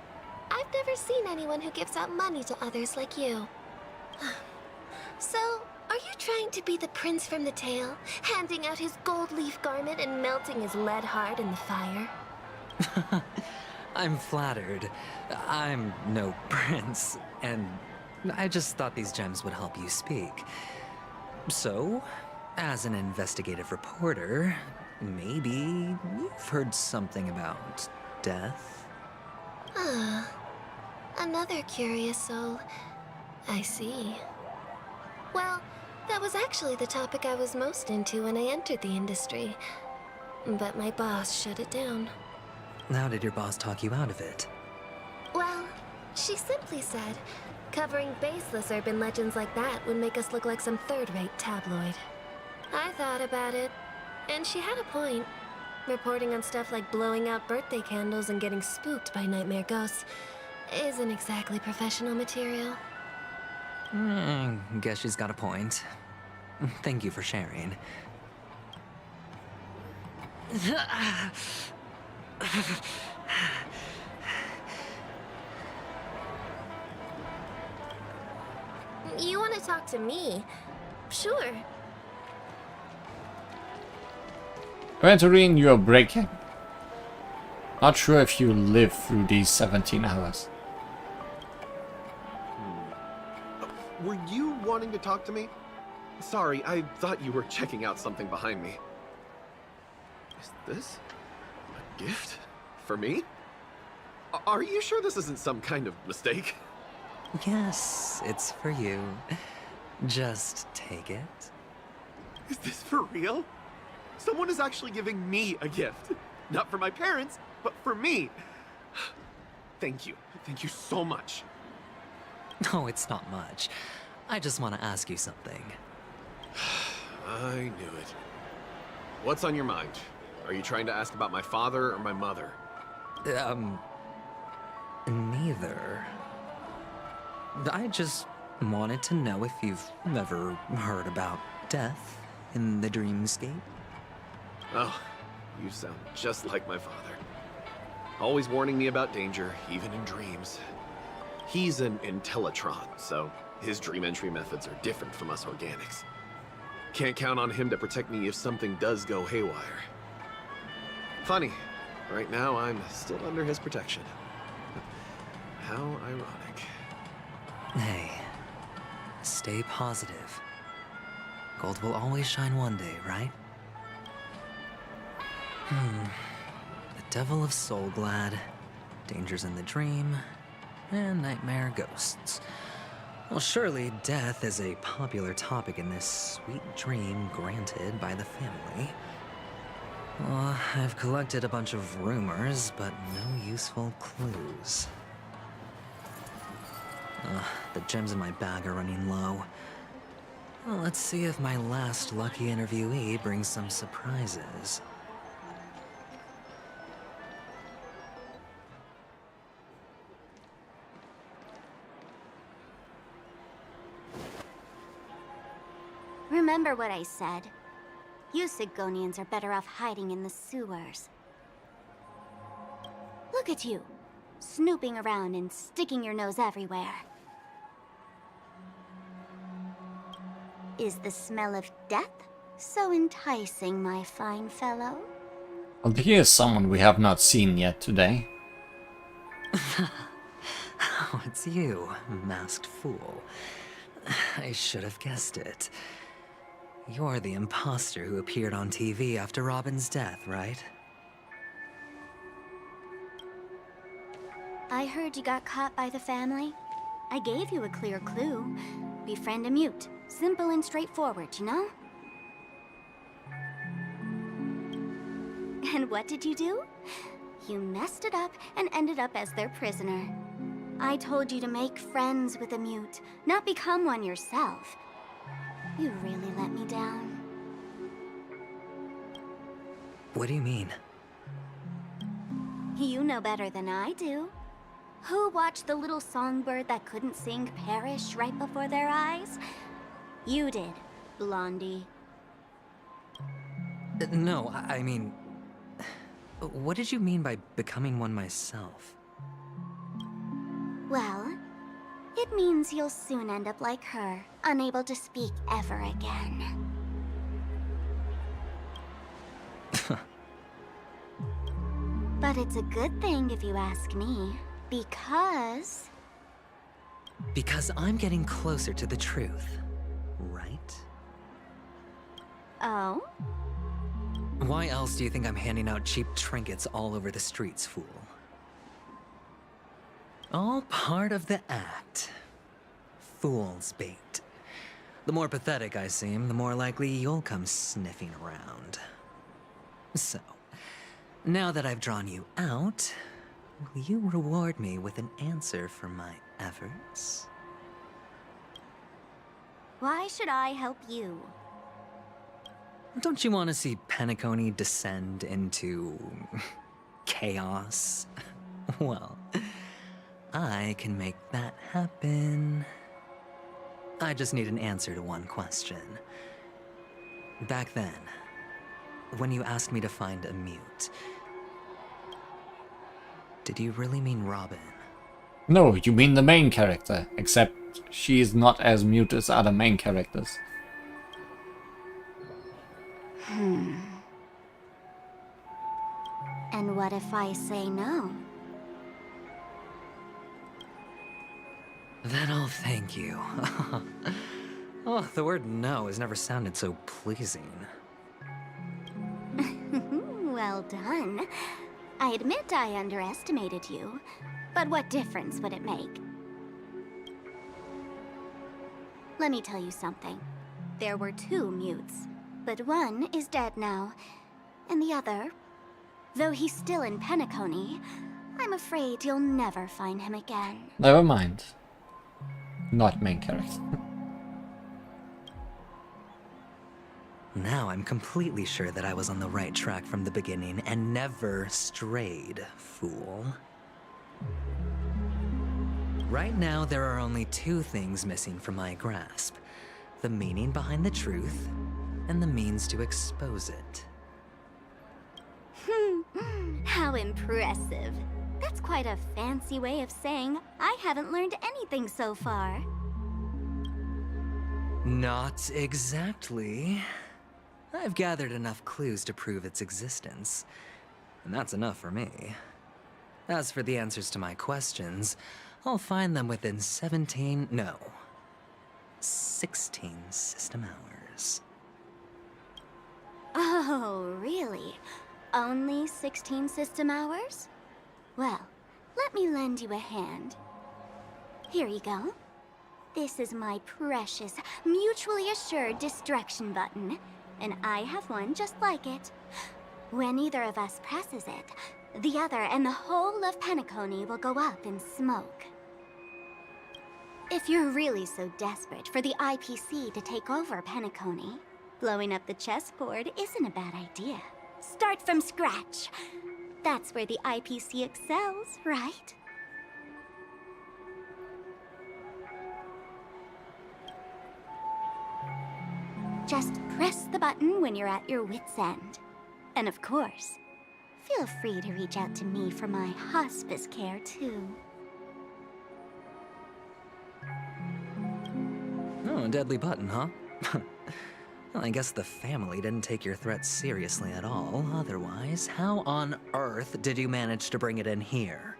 I've never seen anyone who gives out money to others like you. So, are you trying to be the prince from the tale, handing out his gold leaf garment and melting his lead heart in the fire? I'm flattered. I'm no prince, and I just thought these gems would help you speak. So, as an investigative reporter, maybe you've heard something about death? Ah, another curious soul. I see. Well, that was actually the topic I was most into when I entered the industry. But my boss shut it down. How did your boss talk you out of it? Well, she simply said, covering baseless urban legends like that would make us look like some third-rate tabloid. I thought about it, and she had a point. Reporting on stuff like blowing out birthday candles and getting spooked by nightmare ghosts isn't exactly professional material. Guess she's got a point. Thank you for sharing. You want to talk to me? Sure. Venturine, you're breaking. Not sure if you live through these 17 hours. Were you wanting to talk to me? Sorry, I thought you were checking out something behind me. Is this a gift? For me? Are you sure this isn't some kind of mistake? Yes, it's for you. Just take it. Is this for real? Someone is actually giving me a gift. Not for my parents, but for me. Thank you. Thank you so much. No, it's not much. I just want to ask you something. I knew it. What's on your mind? Are you trying to ask about my father or my mother? Neither. I just wanted to know if you've ever heard about death in the dreamscape. Oh, you sound just like my father. Always warning me about danger, even in dreams. He's an Intellitron, so his dream entry methods are different from us organics. Can't count on him to protect me if something does go haywire. Funny, right now I'm still under his protection. How ironic. Hey, stay positive. Gold will always shine one day, right? The Devil of Soulglad, Dangers in the Dream, and Nightmare Ghosts. Well, surely death is a popular topic in this sweet dream granted by the family. Well, I've collected a bunch of rumors, but no useful clues. The gems in my bag are running low. Well, let's see if my last lucky interviewee brings some surprises. Remember what I said. You Sigonians are better off hiding in the sewers. Look at you, snooping around and sticking your nose everywhere. Is the smell of death so enticing, my fine fellow? Well, here's someone we have not seen yet today. Oh, it's you, masked fool. I should have guessed it. You're the imposter who appeared on TV after Robin's death, right? I heard you got caught by the family. I gave you a clear clue. Befriend a mute. Simple and straightforward, you know? And what did you do? You messed it up and ended up as their prisoner. I told you to make friends with a mute, not become one yourself. You really let me down. What do you mean? You know better than I do. Who watched the little songbird that couldn't sing perish right before their eyes? You did, Blondie. No, I mean... What did you mean by becoming one myself? It means you'll soon end up like her, unable to speak ever again. But it's a good thing if you ask me, because... Because I'm getting closer to the truth, right? Oh? Why else do you think I'm handing out cheap trinkets all over the streets, fool? All part of the act. Fool's bait. The more pathetic I seem, the more likely you'll come sniffing around. So, now that I've drawn you out, will you reward me with an answer for my efforts? Why should I help you? Don't you want to see Penacony descend into... chaos? Well, I can make that happen. I just need an answer to one question. Back then, when you asked me to find a mute, did you really mean Robin? No, you mean the main character, except she is not as mute as other main characters. And what if I say no? Then I'll thank you. Oh, the word no has never sounded so pleasing. Well done. I admit I underestimated you, but what difference would it make? Let me tell you something. There were 2 mutes, but one is dead now, and the other, though he's still in Penacony, I'm afraid you'll never find him again. Never mind. Not main character. Now I'm completely sure that I was on the right track from the beginning and never strayed, fool. Right now, there are only 2 things missing from my grasp. The meaning behind the truth, and the means to expose it. How impressive. That's quite a fancy way of saying I haven't learned anything so far. Not exactly. I've gathered enough clues to prove its existence, and that's enough for me. As for the answers to my questions, I'll find them within 16 system hours. Oh, really? Only 16 system hours? Well, let me lend you a hand. Here you go. This is my precious, mutually assured distraction button, and I have one just like it. When either of us presses it, the other and the whole of Penacony will go up in smoke. If you're really so desperate for the IPC to take over Penacony, blowing up the chessboard isn't a bad idea. Start from scratch. That's where the IPC excels, right? Just press the button when you're at your wit's end. And of course, feel free to reach out to me for my hospice care, too. Oh, a deadly button, huh? Well, I guess the family didn't take your threat seriously at all. Otherwise, how on earth did you manage to bring it in here?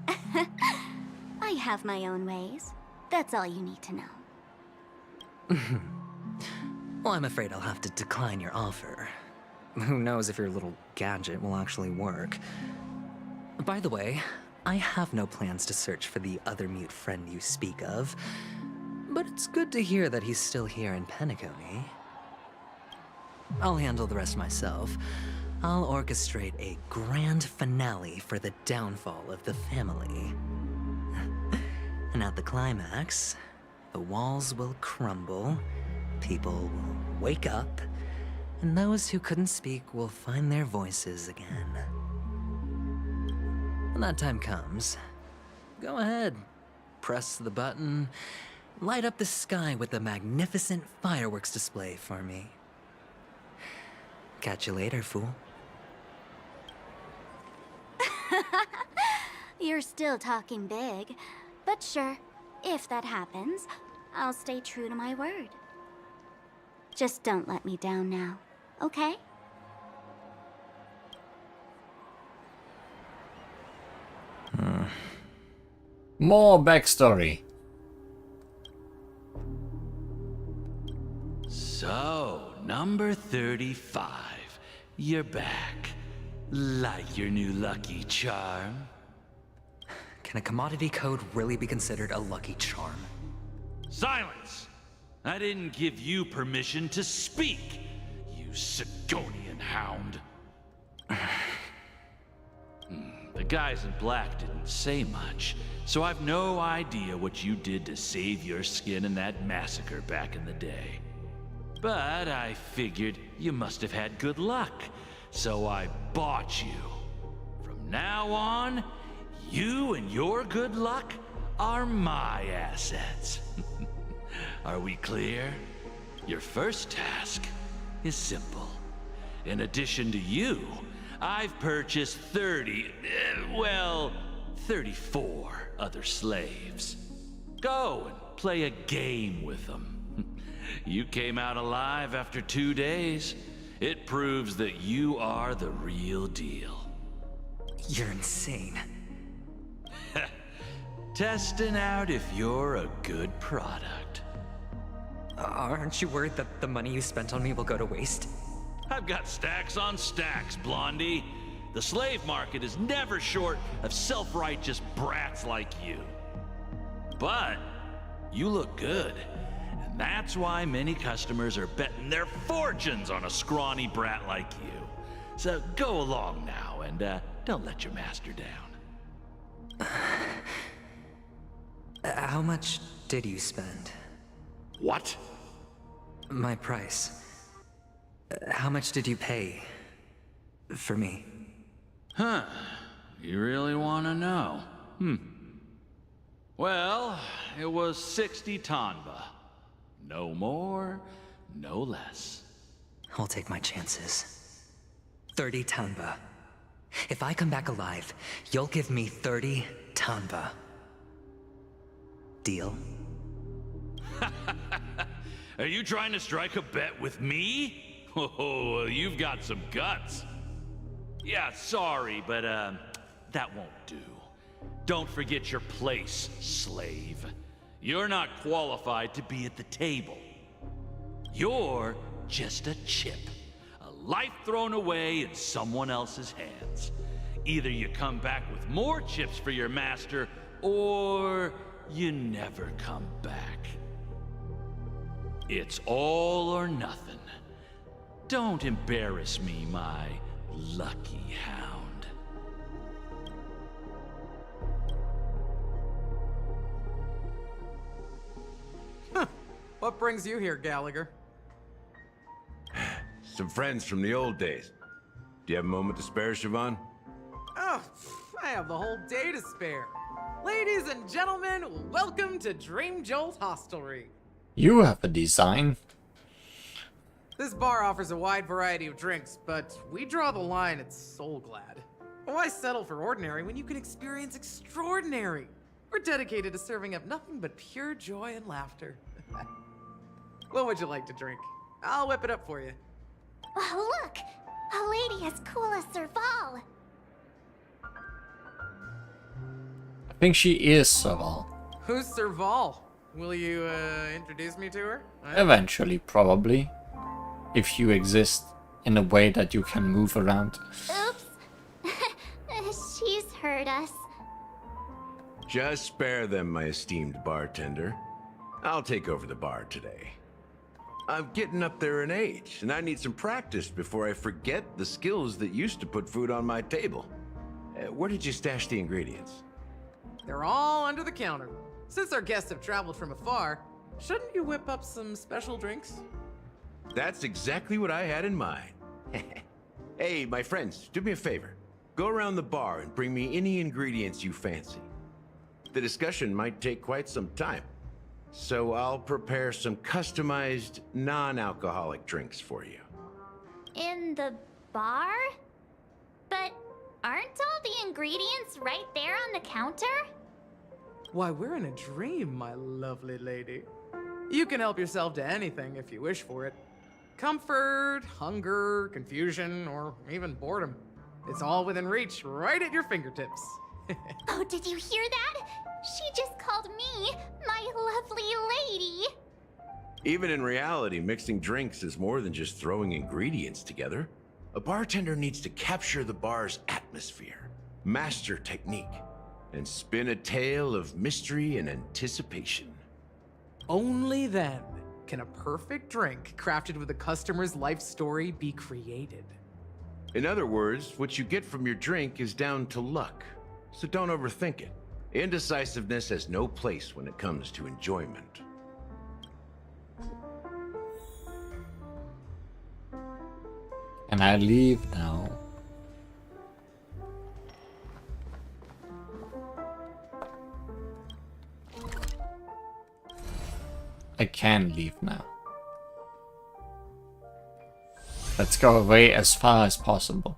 I have my own ways. That's all you need to know. Well, I'm afraid I'll have to decline your offer. Who knows if your little gadget will actually work. By the way, I have no plans to search for the other mute friend you speak of, but it's good to hear that he's still here in Penacony. I'll handle the rest myself. I'll orchestrate a grand finale for the downfall of the family. And at the climax, the walls will crumble, people will wake up, and those who couldn't speak will find their voices again. When that time comes, go ahead, press the button, light up the sky with a magnificent fireworks display for me. Catch you later, fool. You're still talking big, but sure, if that happens, I'll stay true to my word. Just don't let me down now, okay? More backstory. So, number 35. You're back. Like your new lucky charm? Can a commodity code really be considered a lucky charm? Silence! I didn't give you permission to speak, you Sigonian hound. The guys in black didn't say much, so I've no idea what you did to save your skin in that massacre back in the day. But I figured you must have had good luck, so I bought you. From now on, you and your good luck are my assets. Are we clear? Your first task is simple. In addition to you, I've purchased 34 other slaves. Go and play a game with them. You came out alive after 2 days. It proves that you are the real deal. You're insane. Testing out if you're a good product. Aren't you worried that the money you spent on me will go to waste? I've got stacks on stacks, Blondie. The slave market is never short of self-righteous brats like you. But you look good, and that's why many customers are betting their fortunes on a scrawny brat like you. So go along now, and don't let your master down. How much did you spend? What? My price. How much did you pay for me? Huh. You really want to know? Well, it was 60 tanba. No more, no less. I'll take my chances. 30 tanba. If I come back alive, you'll give me 30 tanba. Deal? Are you trying to strike a bet with me? Oh, you've got some guts. Yeah, sorry, but that won't do. Don't forget your place, slave. You're not qualified to be at the table. You're just a chip. A life thrown away in someone else's hands. Either you come back with more chips for your master, or you never come back. It's all or nothing. Don't embarrass me, my lucky hound. What brings you here, Gallagher? Some friends from the old days. Do you have a moment to spare, Siobhan? Oh, I have the whole day to spare. Ladies and gentlemen, welcome to Dream Jolt Hostelry. You have a design. This bar offers a wide variety of drinks, but we draw the line at Soulglad. Why settle for ordinary when you can experience extraordinary? We're dedicated to serving up nothing but pure joy and laughter. What would you like to drink? I'll whip it up for you. Oh, look! A lady as cool as Serval! I think she is Serval. Who's Serval? Will you, introduce me to her? Eventually, probably. If you exist in a way that you can move around. Oops. She's heard us. Just spare them, my esteemed bartender. I'll take over the bar today. I'm getting up there in age, and I need some practice before I forget the skills that used to put food on my table. Where did you stash the ingredients? They're all under the counter. Since our guests have traveled from afar, shouldn't you whip up some special drinks? That's exactly what I had in mind. Hey, my friends, do me a favor. Go around the bar and bring me any ingredients you fancy. The discussion might take quite some time, so I'll prepare some customized, non-alcoholic drinks for you. In the bar? But aren't all the ingredients right there on the counter? Why, we're in a dream, my lovely lady. You can help yourself to anything if you wish for it. Comfort, hunger, confusion, or even boredom. It's all within reach, right at your fingertips. Oh, did you hear that? She just called me my lovely lady. Even in reality, mixing drinks is more than just throwing ingredients together. A bartender needs to capture the bar's atmosphere, master technique, and spin a tale of mystery and anticipation. Only then can a perfect drink crafted with a customer's life story be created. In other words, what you get from your drink is down to luck, so don't overthink it. Indecisiveness has no place when it comes to enjoyment. Can I leave now? I can leave now. Let's go away as far as possible.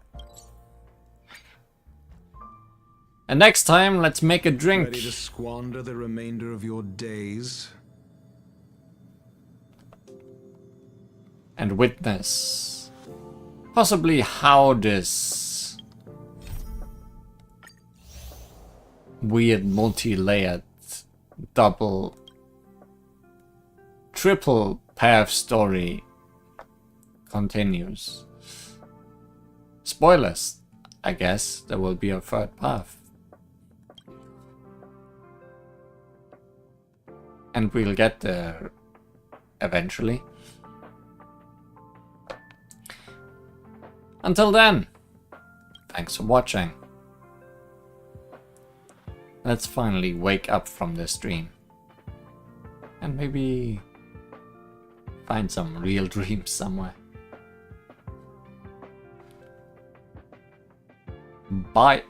And next time, let's make a drink. Ready to squander the remainder of your days? And witness possibly how this weird multi-layered double triple path story continues. Spoilers, I guess there will be a third path. And we'll get there eventually. Until then, thanks for watching. Let's finally wake up from this dream. And maybe find some real dreams somewhere. Bye.